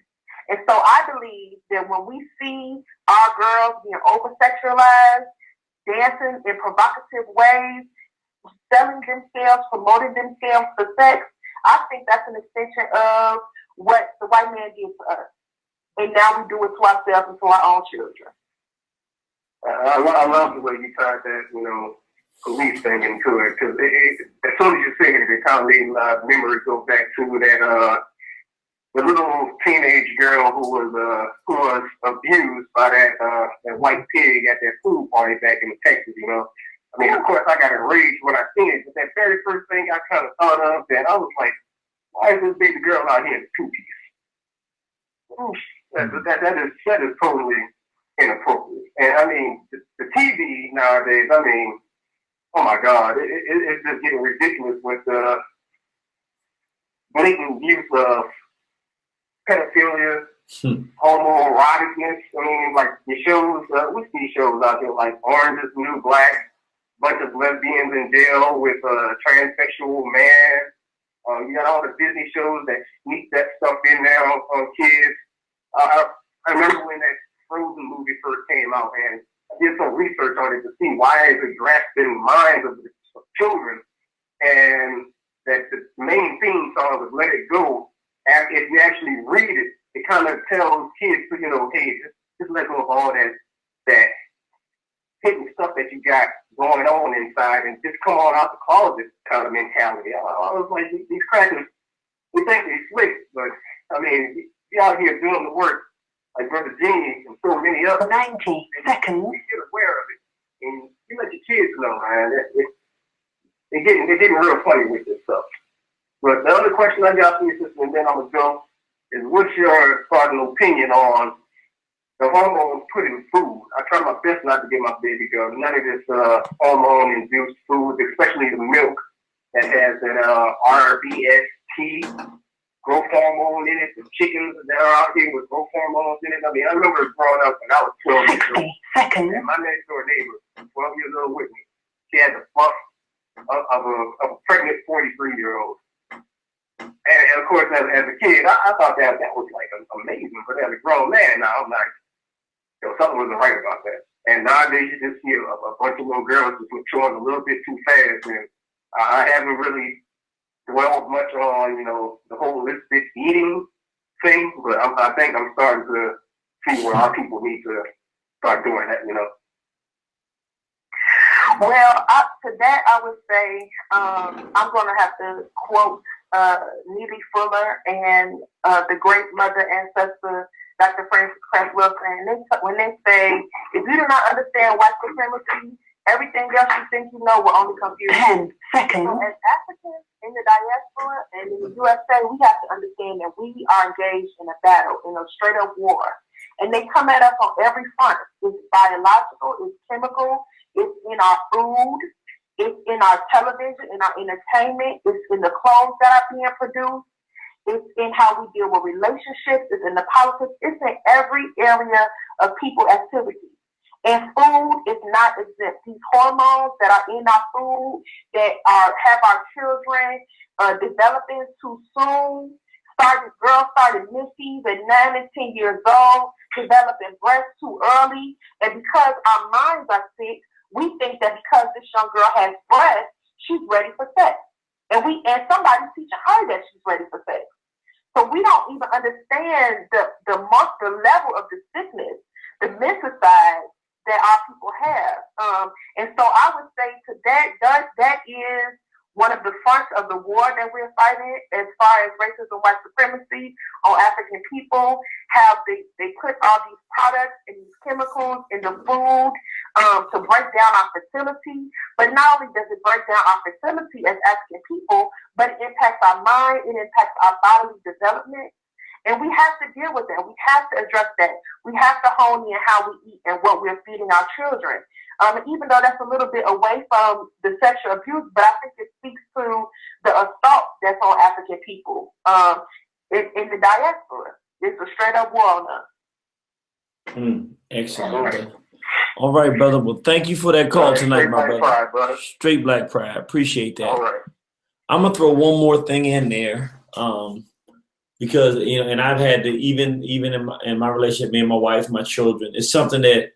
And so I believe that when we see our girls being over-sexualized, dancing in provocative ways, selling themselves, promoting themselves for sex, I think that's an extension of what the white man did to us. And now we do it to ourselves and to our own children. I love the way you tied that, police thing into it, because as soon as you say it, it kind of made my memory go back to that the little teenage girl who was abused by that white pig at that food party back in Texas. I mean, of course, I got enraged when I seen it, but that very first thing I kind of thought of, that I was like, why is this baby girl out here in two-piece? That is totally inappropriate. And I mean, the TV nowadays, I mean, oh my God, it's just getting ridiculous with the blatant use of pedophilia, homoeroticness. I mean, like the shows, we see shows out there like Orange is the New Black, bunch of lesbians in jail with a transsexual man. You got all the Disney shows that sneak that stuff in there on kids. I remember when that Frozen movie first came out, and I did some research on it to see why is it grasping minds of children, and that the main theme song was "Let It Go." And if you actually read it, it kind of tells kids, hey, just let go of all that hidden stuff that you got going on inside, and just come on out the closet kind of mentality. I was like, these crackers, we think they're slick, but I mean, you out here doing the work, like Brother Genie and so many others. 90 seconds. You get aware of it, and you let your kids know, man. They're getting real funny with this stuff. But the other question I got for you, sister, and then I'm going to go, is what's your cardinal opinion on the hormones put in food? I try my best not to get my baby girl none of this hormone-induced food, especially the milk that has that RBST, growth hormone in it, the chickens that are out here with growth hormones in it. I mean, I remember growing up when I was 12 years old. 60 seconds. And my next door neighbor, 12 years old with me, she had the fuck of a pregnant 43-year-old. And of course, as a kid, I thought that was like amazing. But as a grown man now, I'm like, something wasn't right about that. And nowadays, you just see a bunch of little girls just maturing a little bit too fast. And I haven't really dwelled much on, the holistic eating thing. But I think I'm starting to see where our people need to start doing that, Well, to that, I would say I'm going to have to quote Neely Fuller and the great mother ancestor, Dr. Frances Cress Wilson. And when they say, if you do not understand white supremacy, everything else you think you know will only confuse you. 10 seconds. So as Africans in the diaspora and in the USA, we have to understand that we are engaged in a battle, in a straight up war. And they come at us on every front. It's biological, it's chemical, it's in our food, it's in our television, in our entertainment, it's in the clothes that are being produced, it's in how we deal with relationships, it's in the politics, it's in every area of people activity. And food is not exempt. These hormones that are in our food that have our children developing too soon, girls started misses at 9 and 10 years old, developing breasts too early, and because our minds are sick, we think that because this young girl has breasts, she's ready for sex. And somebody's teaching her that she's ready for sex. So we don't even understand the level of the sickness, the menticide that our people have. And so I would say to that is one of the fronts of the war that we're fighting as far as racism, white supremacy on African people, how they put all these products and these chemicals in the food to break down our fertility. But not only does it break down our fertility as African people, but it impacts our mind, it impacts our bodily development. And we have to deal with that. We have to address that. We have to hone in how we eat and what we're feeding our children. Even though that's a little bit away from the sexual abuse, but I think it speaks to the assault that's on African people in the diaspora. It's a straight up war on us. Excellent. All right, brother. Well, thank you for that call tonight, my brother. Straight black pride. Appreciate that. All right. I'm gonna throw one more thing in there, because and I've had to even in my relationship, me and my wife, my children. It's something that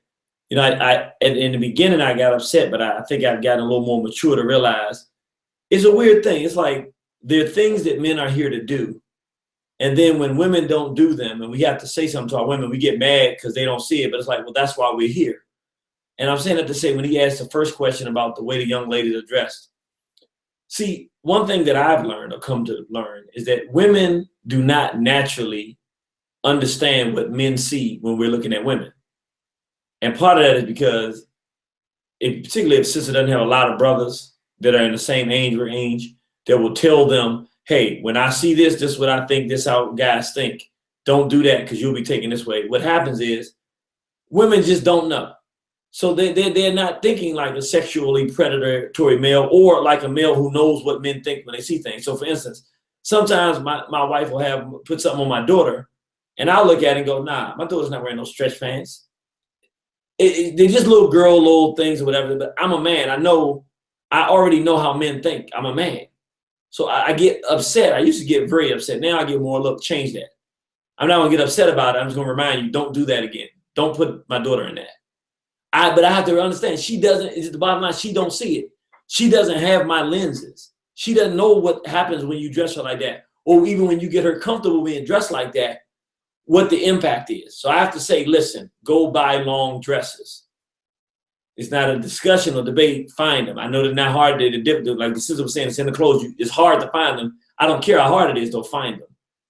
I in the beginning I got upset, but I think I've gotten a little more mature to realize it's a weird thing. It's like there are things that men are here to do, and then when women don't do them, and we have to say something to our women, we get mad because they don't see it. But it's like, well, that's why we're here. And I'm saying that to say, when he asked the first question about the way the young ladies are dressed, see, one thing that I've learned or come to learn is that women do not naturally understand what men see when we're looking at women. And part of that is because, particularly if a sister doesn't have a lot of brothers that are in the same range, that will tell them, hey, when I see this, this is what I think, this is how guys think. Don't do that because you'll be taken this way. What happens is women just don't know. So they're not thinking like a sexually predatory male or like a male who knows what men think when they see things. So for instance, sometimes my wife will put something on my daughter and I'll look at it and go, nah, my daughter's not wearing no stretch pants. They're just little things or whatever, but I'm a man. I already know how men think. I'm a man. So I get upset. I used to get very upset. Now I get more, look, change that. I'm not gonna get upset about it. I'm just gonna remind you, don't do that again. Don't put my daughter in that. But I have to understand, she doesn't, it's the bottom line, she don't see it. She doesn't have my lenses. She doesn't know what happens when you dress her like that. Or even when you get her comfortable being dressed like that, what the impact is. So I have to say, listen, go buy long dresses. It's not a discussion or debate, find them. I know they're not hard to dip, like the sister was saying, it's in the clothes, it's hard to find them. I don't care how hard it is, they'll find them.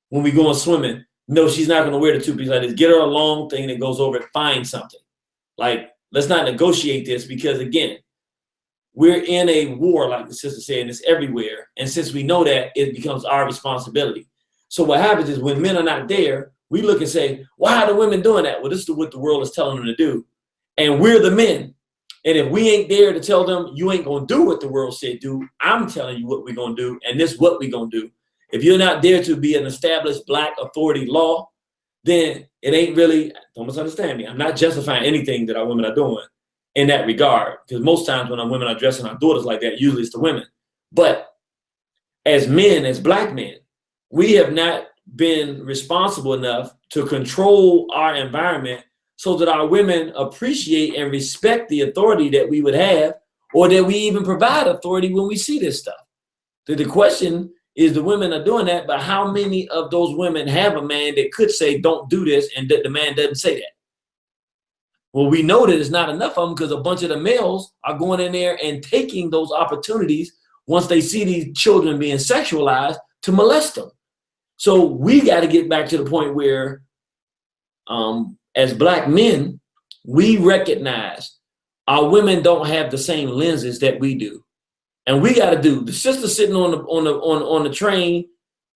When we go on swimming, no, she's not gonna wear the two-piece like this. Get her a long thing that goes over it, find something. Like, let's not negotiate this because, again, we're in a war, like the sister said, and it's everywhere. And since we know that, it becomes our responsibility. So what happens is when men are not there, we look and say, why are the women doing that? Well, this is what the world is telling them to do. And we're the men. And if we ain't there to tell them, you ain't going to do what the world said do, I'm telling you what we're going to do, and this is what we're going to do. If you're not there to be an established black authority law, then it ain't really, don't misunderstand me. I'm not justifying anything that our women are doing in that regard, because most times when our women are dressing our daughters like that, usually it's the women. But as men, as black men, we have not been responsible enough to control our environment so that our women appreciate and respect the authority that we would have, or that we even provide authority when we see this stuff. The question is, the women are doing that, but how many of those women have a man that could say, don't do this, and that the man doesn't say that? Well, we know that it's not enough of them because a bunch of the males are going in there and taking those opportunities once they see these children being sexualized to molest them. So we got to get back to the point where, as black men, we recognize our women don't have the same lenses that we do. And we got to do, the sister sitting on the train,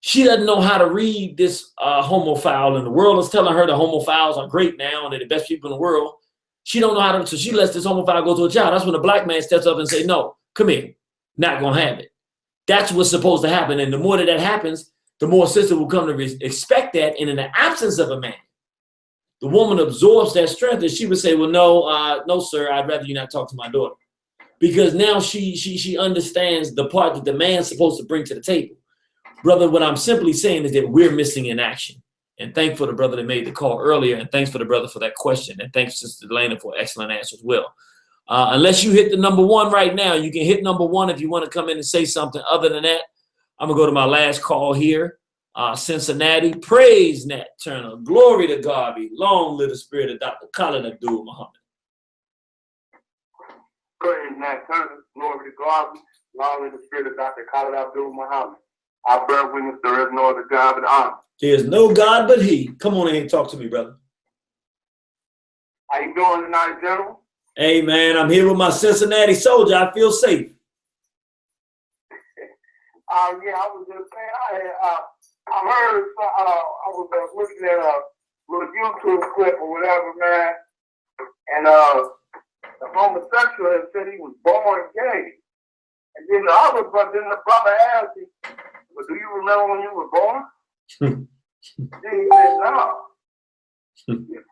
she doesn't know how to read this homophile, and the world is telling her the homophiles are great now and they're the best people in the world. She don't know how to, so she lets this homophile go to a child. That's when the black man steps up and say, no, come here, not gonna have it. That's what's supposed to happen. And the more that happens, the more sister will come to expect that. And in the absence of a man, the woman absorbs that strength, and she would say, well, no, sir, I'd rather you not talk to my daughter. Because now she understands the part that the man's supposed to bring to the table. Brother, what I'm simply saying is that we're missing in action. And thanks for the brother that made the call earlier, and thanks for the brother for that question, and thanks Sister Delayna for an excellent answer as well. Unless you hit the number one right now, you can hit number one if you want to come in and say something. Other than that, I'm going to go to my last call here. Cincinnati, praise Nat Turner, glory to God, be long live the spirit of Dr. Khalid Abdul Muhammad. Praise Nat Turner, glory to God, long live the spirit of Dr. Khalid Abdul Muhammad. I bear witness there is no other God but Allah. There is no God but He. Come on in and talk to me, brother. How you doing tonight, General? Hey, man, I'm here with my Cincinnati soldier. I feel safe. Yeah, I was just saying, I heard, I was looking at a little YouTube clip or whatever, man, and a homosexual had said he was born gay. And then the brother asked him, well, do you remember when you were born? Then he said, no.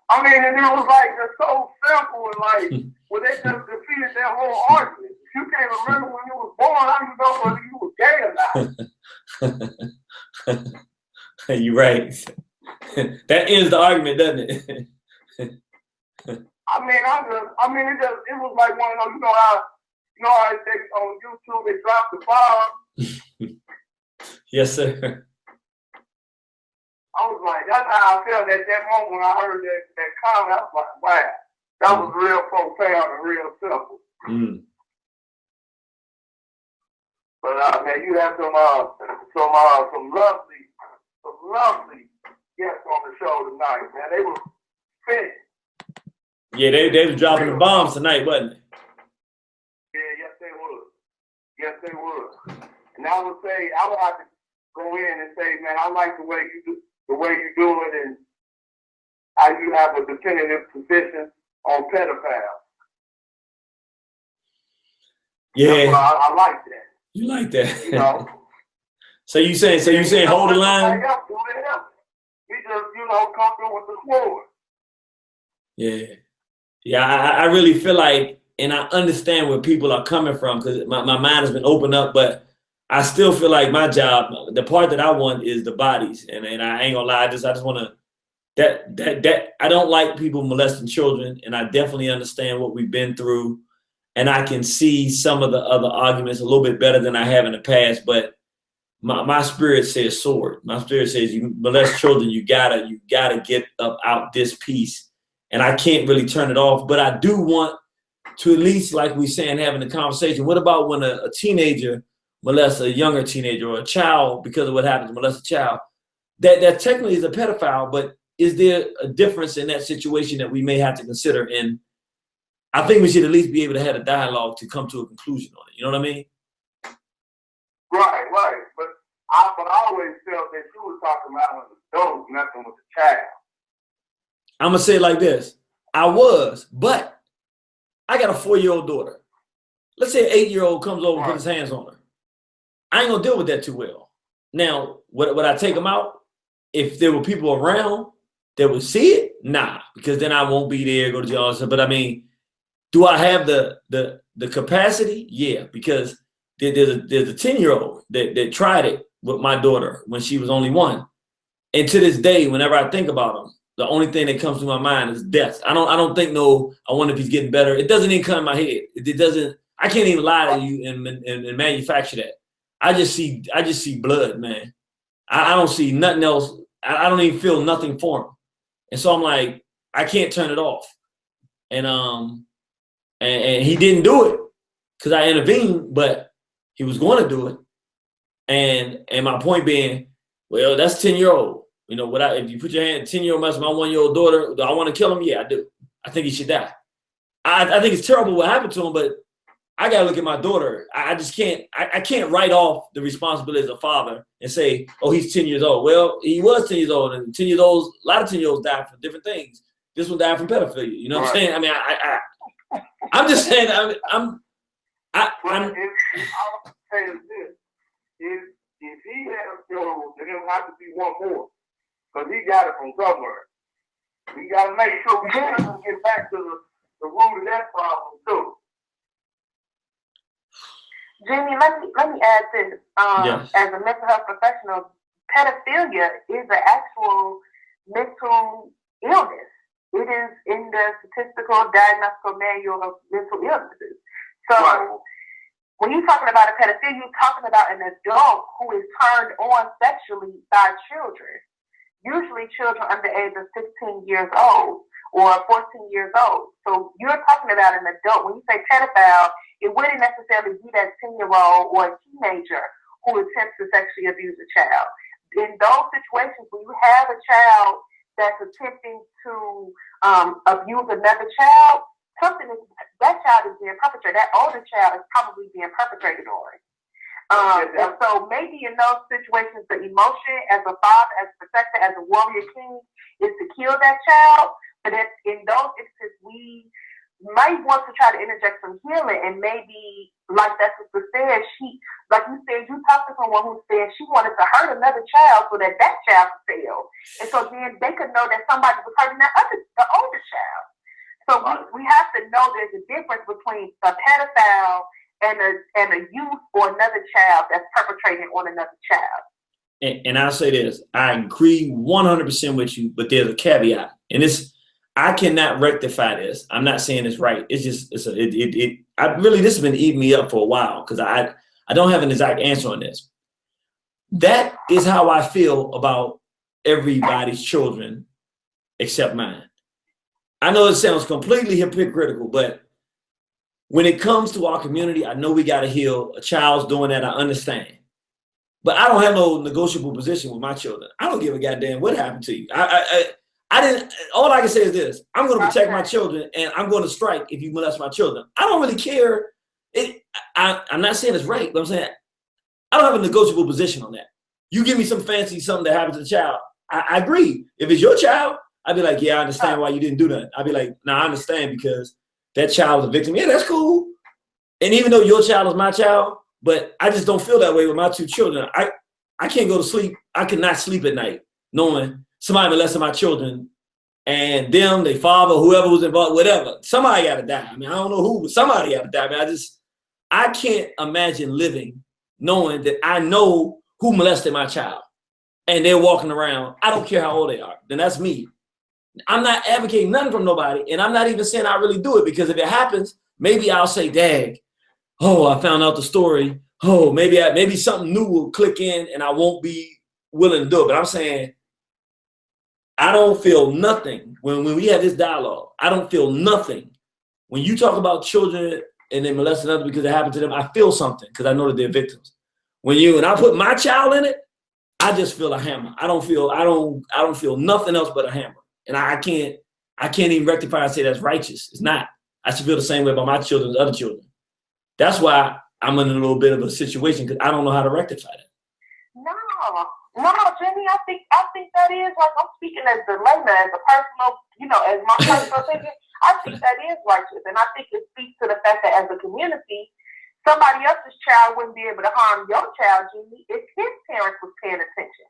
I mean, and it was like, it's so simple, and like, well, they just defeated that whole argument. If you can't remember when you was born, how do you know whether you were gay or not? You're right. That ends the argument, doesn't it? I mean, it was like one of those, you know how they on YouTube they drop the bomb. Yes, sir. I was like, that's how I felt at that moment when I heard that comment. I was like, wow, that was real profound and real simple. Mm. But man, you have some lovely guests on the show tonight, man. They were fit. Yeah, they was dropping the bombs tonight, wasn't it? Yeah, yes they would. Yes they would. And I would have to go in and say, man, I like the way you do it, and how you have a definitive position on pedophiles. Yeah, I like that. You like that? You know. So you saying hold the line? We just come through with the sword. Yeah. I really feel like, and I understand where people are coming from because my mind has been opened up, but I still feel like my job, the part that I want is the bodies, and I ain't gonna lie, I just want to that I don't like people molesting children, and I definitely understand what we've been through, and I can see some of the other arguments a little bit better than I have in the past, but my spirit says sword. My spirit says you molest children, you gotta get up out this piece, and I can't really turn it off, but I do want to at least, like we saying, having a conversation. What about when a teenager molest a younger teenager, or a child, because of what happens, molest a child, that technically is a pedophile, but is there a difference in that situation that we may have to consider? And I think we should at least be able to have a dialogue to come to a conclusion on it. You know what I mean? Right. But I always felt that you were talking about an adult, nothing with a child. I'm going to say it like this. I was, but I got a 4-year-old daughter. Let's say an 8-year-old comes over and puts his hands on her. I ain't gonna deal with that too well. Now, would I take them out if there were people around that would see it? Nah, because then I won't be there, go to jail. But I mean, do I have the capacity? Yeah, because there's a 10-year-old that tried it with my daughter when she was only 1, and to this day, whenever I think about him, the only thing that comes to my mind is death. I don't think I wonder if he's getting better. It doesn't even come in my head. It doesn't. I can't even lie to you and manufacture that. I just see blood, man. I don't see nothing else. I don't even feel nothing for him. And so I'm like, I can't turn it off. And he didn't do it because I intervened, but he was going to do it. And my point being, well, that's 10-year-old. You know, if you put your hand, 10-year-old mess with my 1-year-old daughter, do I want to kill him? Yeah, I do. I think he should die. I think it's terrible what happened to him, but I gotta look at my daughter. I just can't. I can't write off the responsibility as a father and say, "Oh, he's 10 years old." Well, he was 10 years old, and 10 years old. A lot of 10-year-olds die from different things. This one died from pedophilia. You know what I'm saying? I mean, I'm just saying. I'm. I'll say this: if he has children, then it'll have to be one more, because he got it from somewhere. We gotta make sure we get back to the root of that problem too. Jimmy, let me add this. As a mental health professional, pedophilia is an actual mental illness. It is in the statistical diagnostical manual of mental illnesses. So when you're talking about a pedophile, you're talking about an adult who is turned on sexually by children. Usually children under the age of 16 years old or 14 years old. So you're talking about an adult. When you say pedophile, it wouldn't necessarily be that 10-year-old or a teenager who attempts to sexually abuse a child. In those situations, when you have a child that's attempting to abuse another child, that child is being perpetrated. That older child is probably being perpetrated on. And so maybe in those situations, the emotion as a father, as a protector, as a warrior king is to kill that child. But in those instances, we might want to try to interject some healing, and maybe, like that sister said, like you said, you talked to someone who said she wanted to hurt another child so that child could fail. And so then they could know that somebody was hurting the older child. So we have to know there's a difference between a pedophile and a youth or another child that's perpetrating on another child. And I'll say this, I agree 100% with you, but there's a caveat. And I cannot rectify this. I'm not saying it's right. It's just, this has been eating me up for a while because I don't have an exact answer on this. That is how I feel about everybody's children except mine. I know it sounds completely hypocritical, but when it comes to our community, I know we got to heal. A child's doing that, I understand. But I don't have no negotiable position with my children. I don't give a goddamn what happened to you. I didn't. All I can say is this: I'm going to protect my children, and I'm going to strike if you molest my children. I don't really care. I'm not saying it's right, but I'm saying I don't have a negotiable position on that. You give me some fancy something that happened to the child, I agree. If it's your child, I'd be like, yeah, I understand why you didn't do that. I'd be like, no, I understand because that child was a victim. Yeah, that's cool. And even though your child is my child, but I just don't feel that way with my two children. I can't go to sleep. I cannot sleep at night knowing somebody molested my children and them, their father, whoever was involved, whatever. Somebody got to die. I mean, I don't know who, but somebody got to die. I mean, I can't imagine living knowing that I know who molested my child and they're walking around. I don't care how old they are. Then that's me. I'm not advocating nothing from nobody, and I'm not even saying I really do it because if it happens, maybe I'll say, "Dag, oh, I found out the story. Oh, maybe something new will click in, and I won't be willing to do it." But I'm saying I don't feel nothing when we have this dialogue. I don't feel nothing when you talk about children and they molest others because it happened to them. I feel something because I know that they're victims. When I put my child in it, I just feel a hammer. I don't feel nothing else but a hammer. And I can't even rectify and say that's righteous. It's not. I should feel the same way about my children as other children. That's why I'm in a little bit of a situation because I don't know how to rectify that. No, Jimmy, I think that is, like, I'm speaking as Delayna, as a personal, as my personal opinion, I think that is righteous. And I think it speaks to the fact that as a community, somebody else's child wouldn't be able to harm your child, Jimmy, if his parents was paying attention.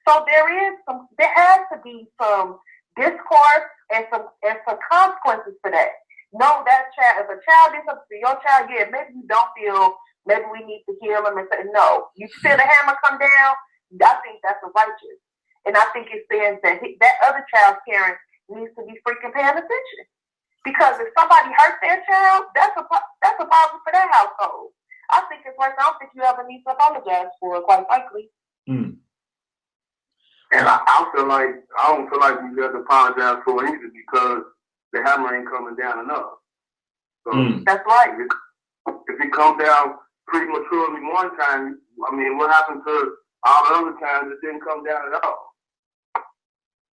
So there has to be some discourse and some consequences for that. No, that child, if a child did something to your child, yeah, maybe you don't feel, maybe we need to heal them and say, no, you feel the hammer come down, I think that's righteous. And I think it says that other child's parent needs to be freaking paying attention. Because if somebody hurts their child, that's a problem for their household. I think it's right. I don't think you ever need to apologize for it, quite frankly. And I don't feel like you have to apologize for it either because the hammer ain't coming down enough. So that's right. If it comes down prematurely one time, I mean, what happened to all the other times it didn't come down at all?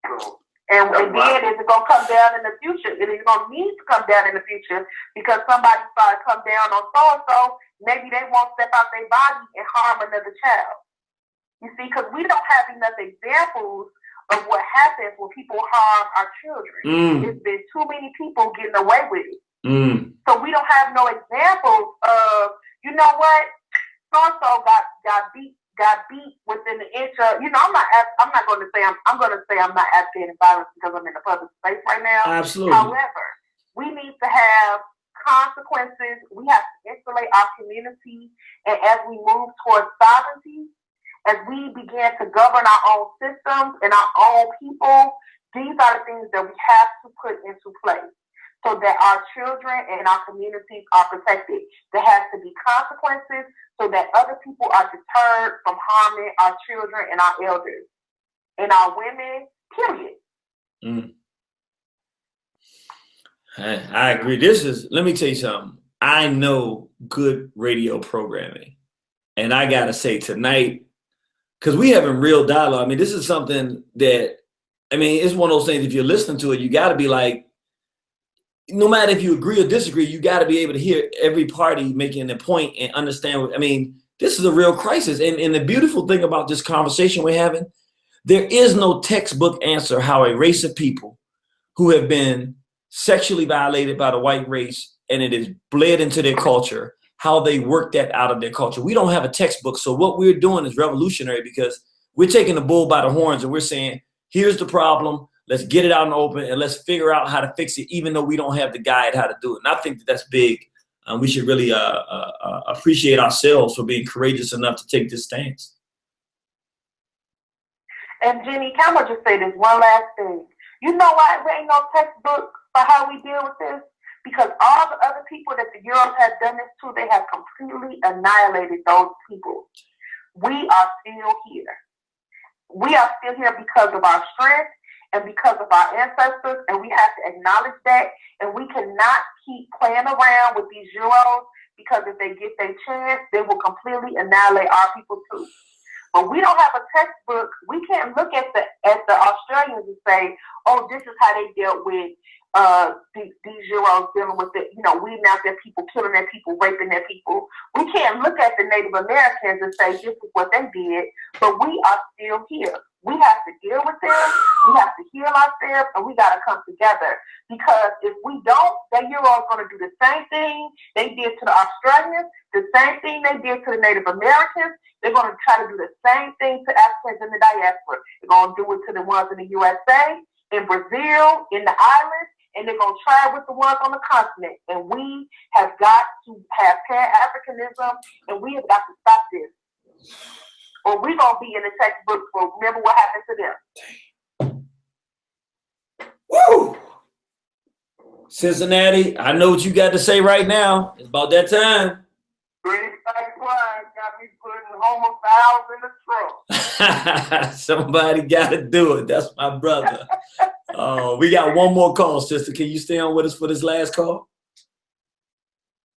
So, and then is it going to come down in the future? It is going to need to come down in the future because somebody started to come down on so-and-so, maybe they won't step out their body and harm another child. You see, because we don't have enough examples of what happens when people harm our children. There's been too many people getting away with it. So we don't have no examples of, you know what, so-and-so got beat within the inch of, I'm not going to say I'm not advocating violence because I'm in the public space right now. Absolutely. However, we need to have consequences. We have to insulate our community, and as we move towards sovereignty, as we begin to govern our own systems and our own people, these are the things that we have to put into place so that our children and our communities are protected. There has to be consequences so that other people are deterred from harming our children and our elders and our women, period. I agree. Let me tell you something. I know good radio programming. And I got to say tonight, because we having real dialogue. I mean, this is something that, it's one of those things, if you're listening to it, you got to be like, no matter if you agree or disagree, you got to be able to hear every party making a point and understand This is a real crisis. And the beautiful thing about this conversation we're having, there is no textbook answer how a race of people who have been sexually violated by the white race and it is bled into their culture, how they work that out of their culture. We don't have a textbook. So what we're doing is revolutionary because we're taking the bull by the horns and we're saying, here's the problem. Let's get it out in the open and let's figure out how to fix it, even though we don't have the guide how to do it. And I think that that's big. We should really appreciate ourselves for being courageous enough to take this stance. And Jenny, can I just say this one last thing? You know why there ain't no textbook for how we deal with this? Because all the other people that the Euros have done this to, they have completely annihilated those people. We are still here. We are still here because of our strength and because of our ancestors, and we have to acknowledge that. And we cannot keep playing around with these Euros because if they get their chance, they will completely annihilate our people too. But we don't have a textbook. We can't look at the Australians and say, oh, this is how they dealt with these Euros dealing with it. You know, weeding out their people, killing their people, raping their people. We can't look at the Native Americans and say this is what they did, but we are still here. We have to deal with them. We have to heal ourselves, and we got to come together. Because if we don't, the Euros going to do the same thing they did to the Australians, the same thing they did to the Native Americans. They're going to try to do the same thing to Africans in the diaspora. They're going to do it to the ones in the USA, in Brazil, in the islands, and they're going to try it with the ones on the continent. And we have got to have Pan-Africanism, and we have got to stop this. Or we're going to be in the textbook for remember what happened to them. Woo! Cincinnati, I know what you got to say right now. It's about that time. Got me putting homophiles in the trunk. Somebody got to do it. That's my brother. We got one more call, sister. Can you stay on with us for this last call?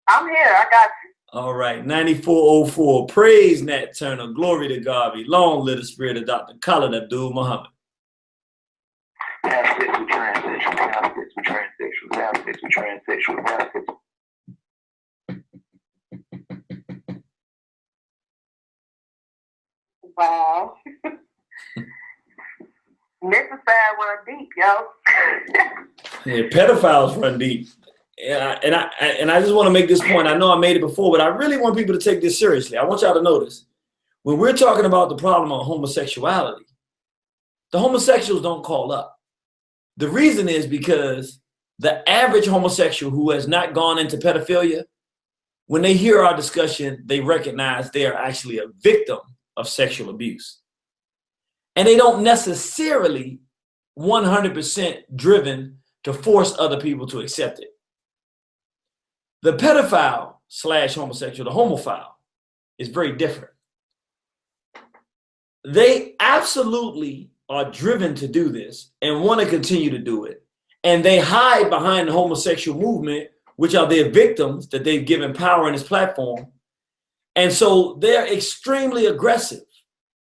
I'm here. I got you. All right. 9404. Praise Nat Turner. Glory to God. Be long live the spirit of Dr. Khalid Abdul Muhammad. Have sex with transsexuals. Have sex with transsexuals. Have sex with transsexuals. Have sex with Wow. Necessary run deep, yo. Yeah, pedophiles run deep. And I just want to make this point. I know I made it before, but I really want people to take this seriously. I want y'all to notice when we're talking about the problem of homosexuality, the homosexuals don't call up. The reason is because the average homosexual who has not gone into pedophilia, when they hear our discussion, they recognize they are actually a victim of sexual abuse. And they don't necessarily 100% driven to force other people to accept it. The pedophile / homosexual, the homophile, is very different. They absolutely are driven to do this and want to continue to do it. And they hide behind the homosexual movement, which are their victims that they've given power in this platform. And so they're extremely aggressive.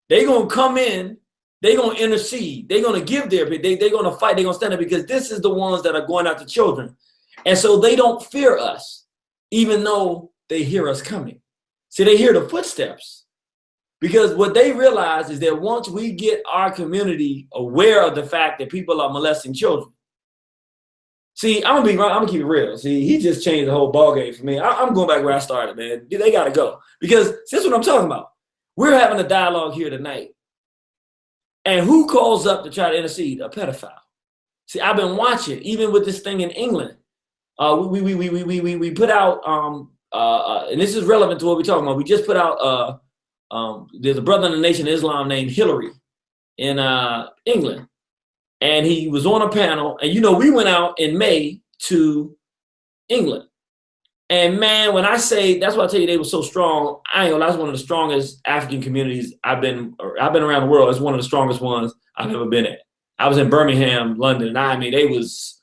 They're going to come in, they're going to intercede, they're going to give they're going to fight, they're going to stand up because this is the ones that are going after children. And so they don't fear us, even though they hear us coming. See, they hear the footsteps because what they realize is that once we get our community aware of the fact that people are molesting children. See, I'm gonna keep it real. See, he just changed the whole ballgame for me. I'm going back where I started, man. They gotta go. Because this is what I'm talking about. We're having a dialogue here tonight. And who calls up to try to intercede? A pedophile. See, I've been watching, even with this thing in England. We put out, and this is relevant to what we're talking about. We just put out, there's a brother in the Nation of Islam named Hillary in England. And he was on a panel. And, you know, we went out in May to England. And, man, when I say, that's why I tell you they were so strong, I ain't gonna lie, that's one of the strongest African communities I've been around the world. It's one of the strongest ones I've ever been at. I was in Birmingham, London, and I mean, they was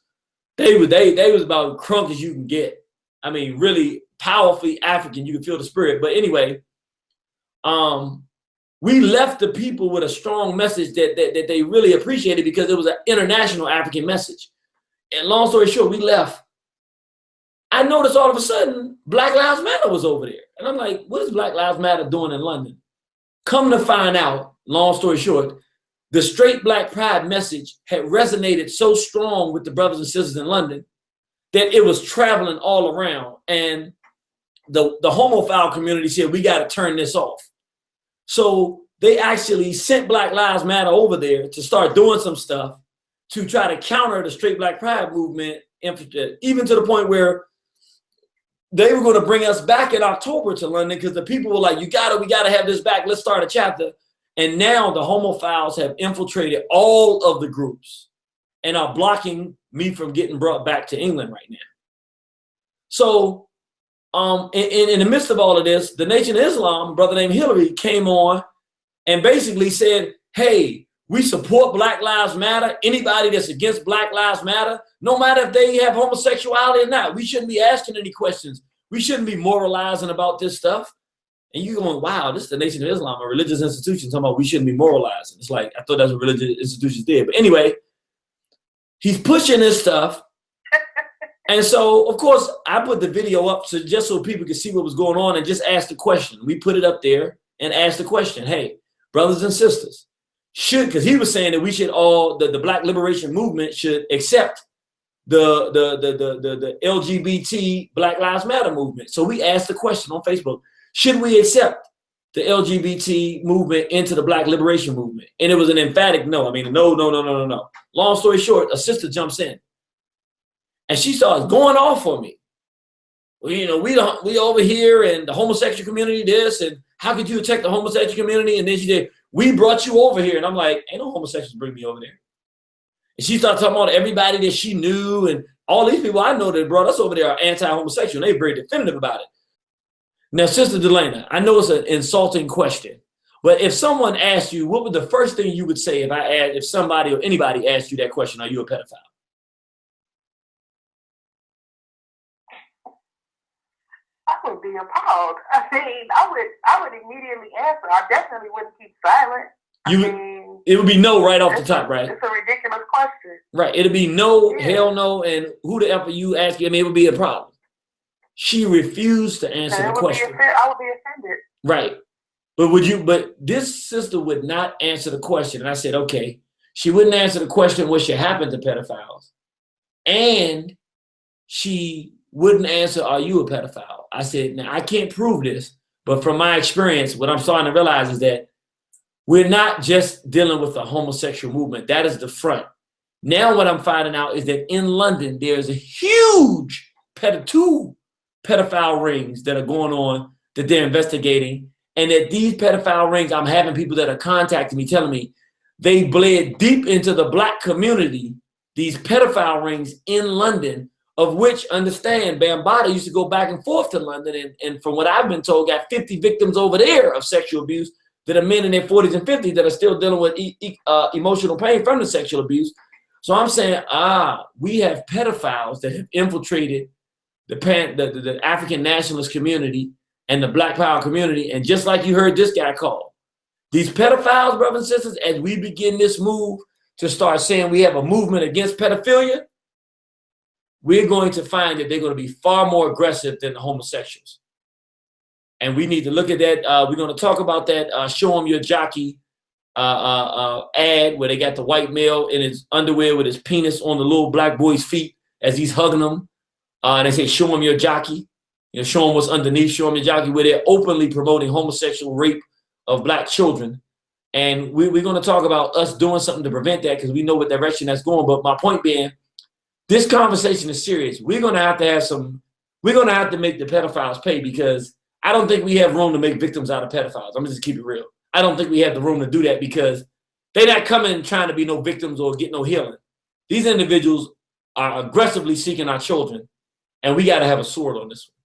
about crunk as you can get. I mean, really powerfully African. You can feel the spirit. But anyway, we left the people with a strong message that they really appreciated because it was an international African message. And long story short, we left. I noticed all of a sudden Black Lives Matter was over there. And I'm like, what is Black Lives Matter doing in London? Come to find out, long story short, the straight black pride message had resonated so strong with the brothers and sisters in London that it was traveling all around. And the homophile community said, we got to turn this off. So they actually sent Black Lives Matter over there to start doing some stuff to try to counter the straight black pride movement, even to the point where they were going to bring us back in October to London because the people were like, we got to have this back. Let's start a chapter. And now the homophiles have infiltrated all of the groups and are blocking me from getting brought back to England right now. So in the midst of all of this, the Nation of Islam, a brother named Hillary, came on and basically said, hey, we support Black Lives Matter. Anybody that's against Black Lives Matter, no matter if they have homosexuality or not, we shouldn't be asking any questions. We shouldn't be moralizing about this stuff. And you going, wow, this is the Nation of Islam, a religious institution, talking about we shouldn't be moralizing. It's like, I thought that's what religious institutions did. But anyway, he's pushing this stuff. And so, of course, I put the video up just so people could see what was going on and just ask the question. We put it up there and asked the question, hey, brothers and sisters, because he was saying that we should all, the Black Liberation Movement should accept the LGBT Black Lives Matter movement. So we asked the question on Facebook, should we accept the LGBT movement into the Black Liberation Movement? And it was an emphatic no. I mean, no. Long story short, a sister jumps in and she starts going off on me. Well, you know, we over here and the homosexual community this, and how could you attack the homosexual community? And then she did, we brought you over here. And I'm like, ain't no homosexuals bring me over there. And she started talking about everybody that she knew, and all these people I know that brought us over there are anti-homosexual. They're very definitive about it. Now, Sister Delayna, I know it's an insulting question, but if someone asked you, what would the first thing you would say if somebody or anybody asked you that question, are you a pedophile? I would be appalled. I mean, I would immediately answer. I definitely wouldn't keep silent. It would be no right off the top, right? It's a ridiculous question. Right. It'd be no, hell no, and who the F are you asking? I mean, it would be a problem. She refused to answer the question. I would be offended. Right. But this sister would not answer the question. And I said, okay, she wouldn't answer the question, what should happen to pedophiles? And she wouldn't answer, are you a pedophile? I said, now I can't prove this, but from my experience, what I'm starting to realize is that we're not just dealing with the homosexual movement. That is the front. Now what I'm finding out is that in London, there's a huge two pedophile rings that are going on that they're investigating. And that these pedophile rings, I'm having people that are contacting me, telling me they bled deep into the Black community, these pedophile rings in London, of which, understand, Bambaataa used to go back and forth to London. And from what I've been told, got 50 victims over there of sexual abuse that are men in their 40s and 50s that are still dealing with emotional pain from the sexual abuse. So I'm saying, we have pedophiles that have infiltrated the African nationalist community and the Black power community. And just like you heard this guy call, these pedophiles, brothers and sisters, as we begin this move to start saying we have a movement against pedophilia, we're going to find that they're going to be far more aggressive than the homosexuals. And we need to look at that. We're going to talk about that Show 'em your jockey ad where they got the white male in his underwear with his penis on the little Black boy's feet as he's hugging them. And they say, show 'em your jockey. You know, show them what's underneath, show them your jockey, where they're openly promoting homosexual rape of Black children. And we're going to talk about us doing something to prevent that because we know what direction that's going. But my point being, this conversation is serious. We're going to have to make the pedophiles pay because I don't think we have room to make victims out of pedophiles. I'm going to just keep it real. I don't think we have the room to do that because they're not coming trying to be no victims or get no healing. These individuals are aggressively seeking our children, and we got to have a sword on this one.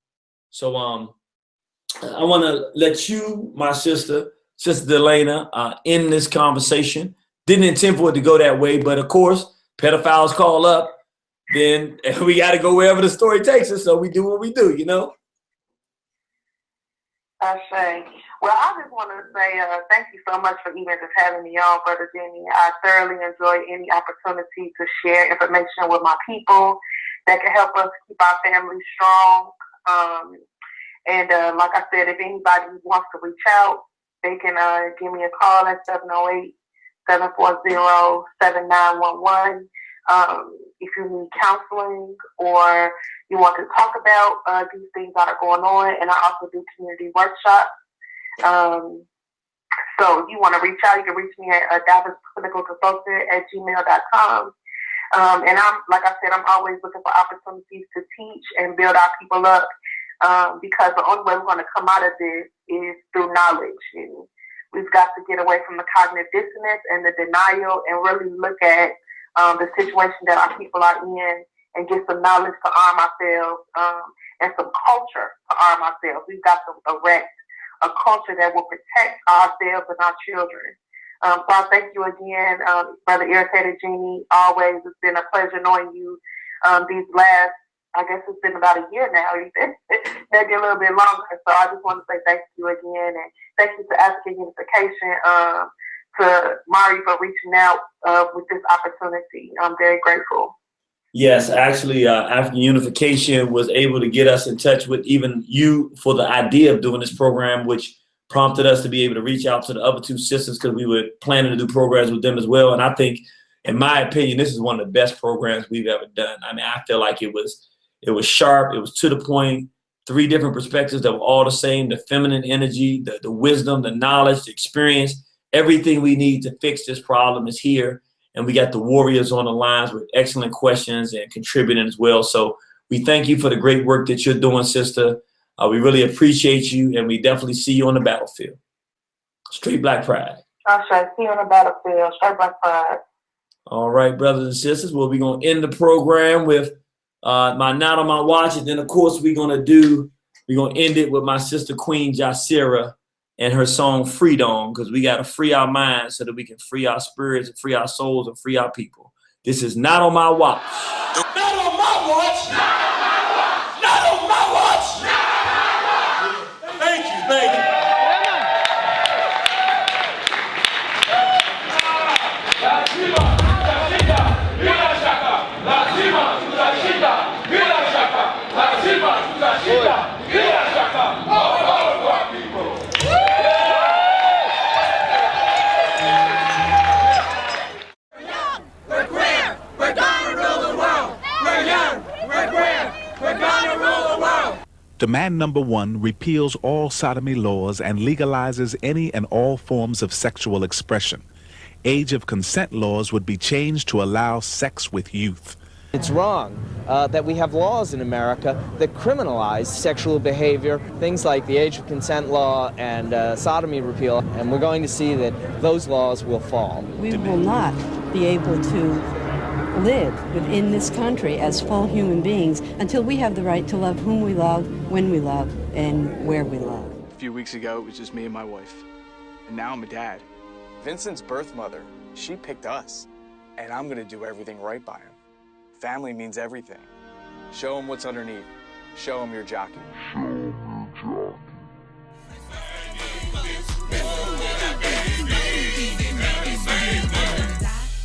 So I want to let you, my sister Delayna, end this conversation. Didn't intend for it to go that way, but of course, pedophiles call up, then we got to go wherever the story takes us. So we do what we do, you know? I say, Well, I just want to say thank you so much for even just having me on, Brother Jimmy. I thoroughly enjoy any opportunity to share information with my people that can help us keep our families strong. And like I said, if anybody wants to reach out, they can give me a call at 708-740-7911. If you need counseling or you want to talk about these things that are going on, and I also do community workshops. So if you want to reach out, you can reach me at DobbinSClinicalConsultant@gmail.com. And I'm, like I said, I'm always looking for opportunities to teach and build our people up, because the only way we're going to come out of this is through knowledge. And we've got to get away from the cognitive dissonance and the denial and really look at the situation that our people are in and get some knowledge to arm ourselves, and some culture to arm ourselves. We've got to erect a culture that will protect ourselves and our children. So I thank you again, Brother Irritated Genie. Always, it's been a pleasure knowing you these last, I guess it's been about a year now, maybe a little bit longer. So I just want to say thank you again, and thank you to African Unification, to Mari for reaching out with this opportunity. I'm very grateful. Yes, actually, African Unification was able to get us in touch with even you for the idea of doing this program, which prompted us to be able to reach out to the other two sisters because we were planning to do programs with them as well. And I think, in my opinion, this is one of the best programs we've ever done. I mean, I feel like it was sharp, it was to the point, 3 different perspectives that were all the same: the feminine energy, the wisdom, the knowledge, the experience. Everything we need to fix this problem is here. And we got the warriors on the lines with excellent questions and contributing as well. So we thank you for the great work that you're doing, sister. We really appreciate you, and we definitely see you on the battlefield. Straight Black Pride. I shall see you on the battlefield. Straight Black Pride. All right, brothers and sisters. Well, we're going to end the program with my Not on My Watch. And then, of course, we're going to end it with my sister, Queen Jasira, and her song Freedom, because we got to free our minds so that we can free our spirits and free our souls and free our people. This is Not on My Watch. Not on my watch. Not on my watch. Thank you, thank you. Demand number 1 repeals all sodomy laws and legalizes any and all forms of sexual expression. Age of consent laws would be changed to allow sex with youth. It's wrong that we have laws in America that criminalize sexual behavior, things like the age of consent law and sodomy repeal, and we're going to see that those laws will fall. We will not be able to live within this country as full human beings until we have the right to love whom we love, when we love, and where we love. A few weeks ago, it was just me and my wife. And now I'm a dad. Vincent's birth mother, she picked us. And I'm gonna do everything right by him. Family means everything. Show him what's underneath. Show him your jockey.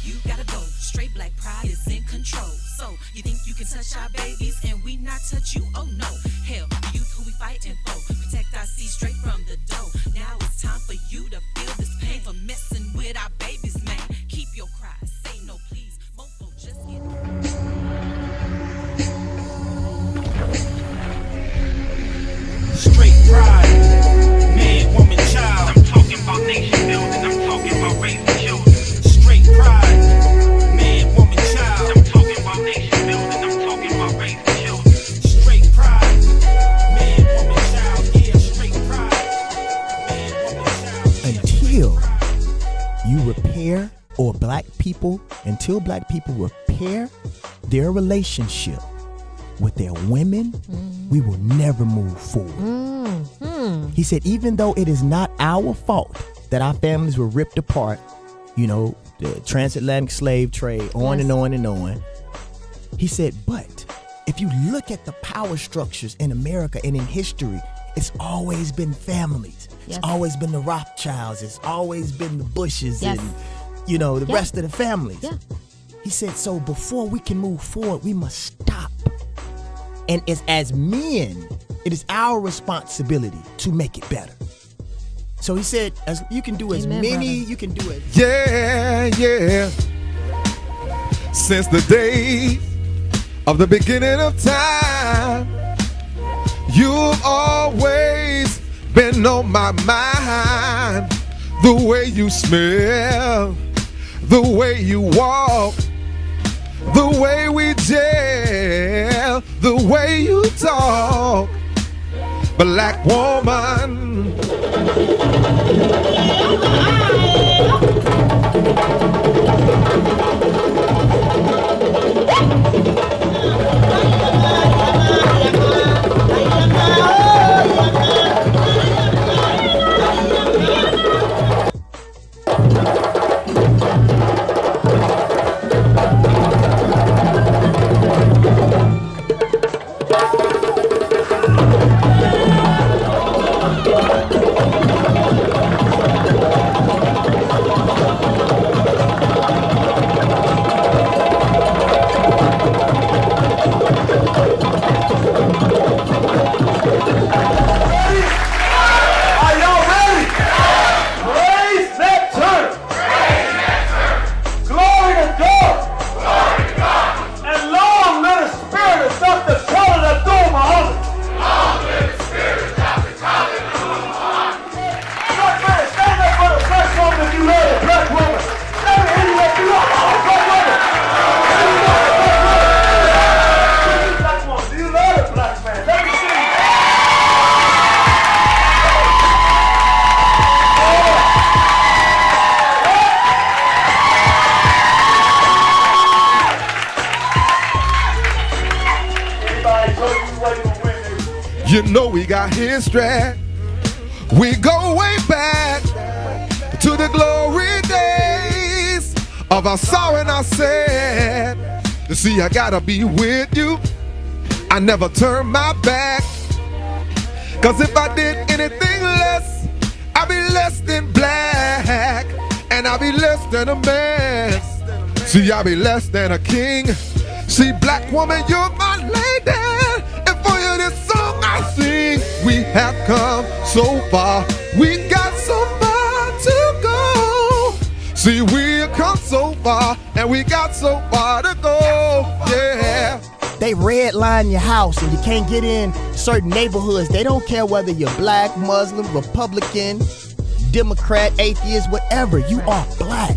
You gotta go. Straight Black Pride is in control. So you think you can touch our babies and we not touch you? Oh no. Hell, the youth who we fighting for. Protect our seeds straight from the dough. Now it's time for you to feel this pain for messing with our babies, man. Keep your cries. Say no, please. Mofo, just get Straight pride, man, woman, child. I'm talking about nation building. I'm talking about raising children. Straight pride, man, woman, child. I'm talking about nation building. I'm talking about raising children. Straight pride, man, woman, child. Yeah, straight pride, man, woman, child. Until you repair, or until black people repair their relationship with their women, we will never move forward. He said, even though it is not our fault that our families were ripped apart, the transatlantic slave trade, on and on and on. He said, but if you look at the power structures in America and in history, it's always been families. Yes. It's always been the Rothschilds. It's always been the Bushes Yes. and, you know, the Yeah. rest of the families. Yeah. He said, so before we can move forward, we must stop. And it's as men, it is our responsibility to make it better. So he said, as you can do as Amen, many, brother. you can do it. Yeah. Since the day of the beginning of time, you've always been on my mind. The way you smell, the way you walk, the way we gel, the way you talk. Black woman. Are y'all ready? Raise that turn. Glory to God. And long live the spirit of Dr. Khaled Abdul-Muhammad. Black man, stand up for the black woman if you love the black woman. Let me hear you if you love the black woman. Do you love the black man? Let me see you. You know we got history. We go way back to the glory days of our sorrow and our sad. You see, I gotta be with you. I never turn my back. Cause if I did anything less, I'd be less than black. And I'd be less than a man. See, I'd be less than a king. See, black woman, you're my lady. And for you, this song I sing. We have come so far. We got so far to go. See, we have come so far. And we got so far to go. Yeah. They redline your house and you can't get in certain neighborhoods. They don't care whether you're black, Muslim, Republican, Democrat, atheist, whatever. You are black.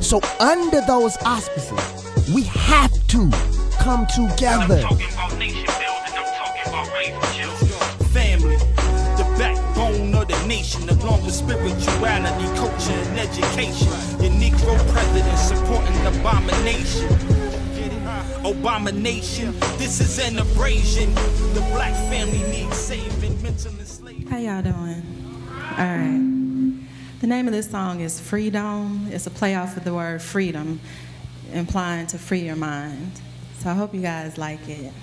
So under those auspices, we have to come together. Family, the backbone of the nation, along with spirituality, culture, and education. Your Negro president supporting abomination. Abomination, this is an abrasion. The black family needs saving, mental enslavement. How y'all doing? All right. The name of this song is Freedom. It's a play off of the word freedom, implying to free your mind. So I hope you guys like it.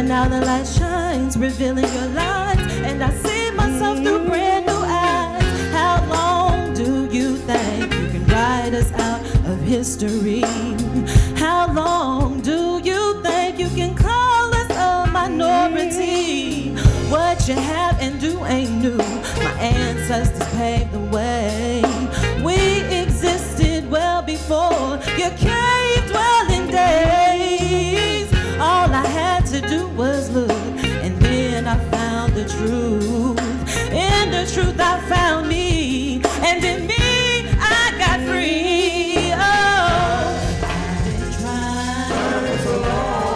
Now the light shines, revealing your light, and I see myself through brand new eyes. How long do you think you can write us out of history? How long do you think you can call us a minority? What you have and do ain't new. My ancestors paved the way. for your cave dwelling days. All I had to do was look, and then I found the truth. In the truth I found me, and in me I got free. Oh, I've been trying so long,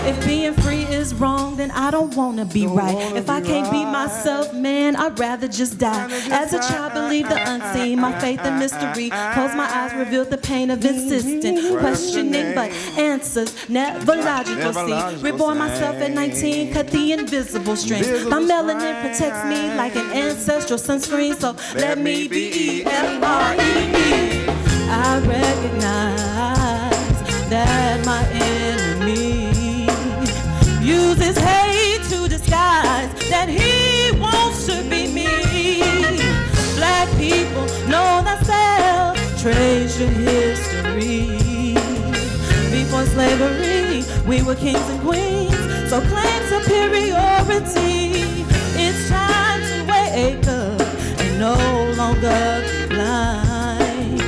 if being free is wrong, then I don't wanna be right. If I can't be myself, man, I'd rather just die. As a child, believed the unseen, my faith in mystery. Closed my eyes, revealed the pain of insistent questioning, but answers never logical. See, reborn myself at 19, cut the invisible strings. My melanin protects me like an ancestral sunscreen, so let me be EFREE. I recognize that my enemy uses hate to disguise that he wants to be me. Black people know thyself, trace your history. Before slavery, we were kings and queens, so claim superiority. It's time to wake up and no longer be blind.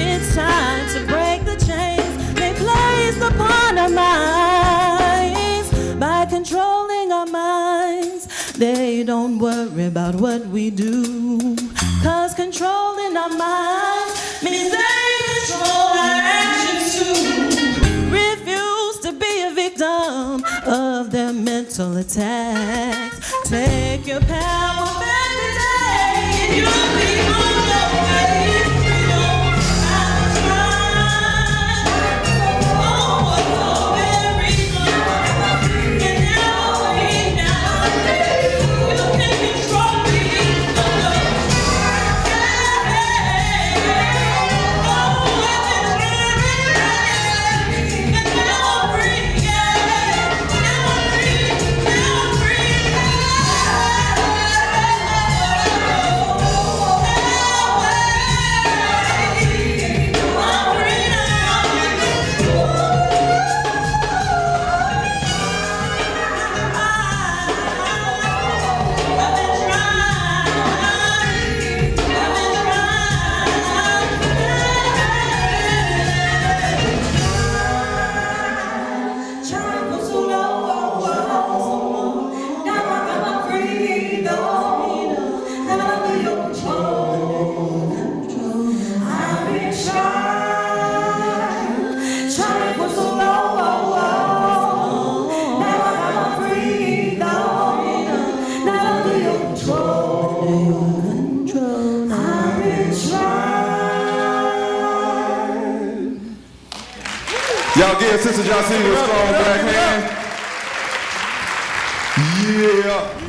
It's time to break the chains they placed upon our minds. By controlling our minds, they don't worry about what we do. 'Cause controlling our minds means they control our actions too. Refuse to be a victim of their mental attacks. Take your power back today, and you'll be on your way. Y'all give Sister Jasira a strong black hand. Yeah.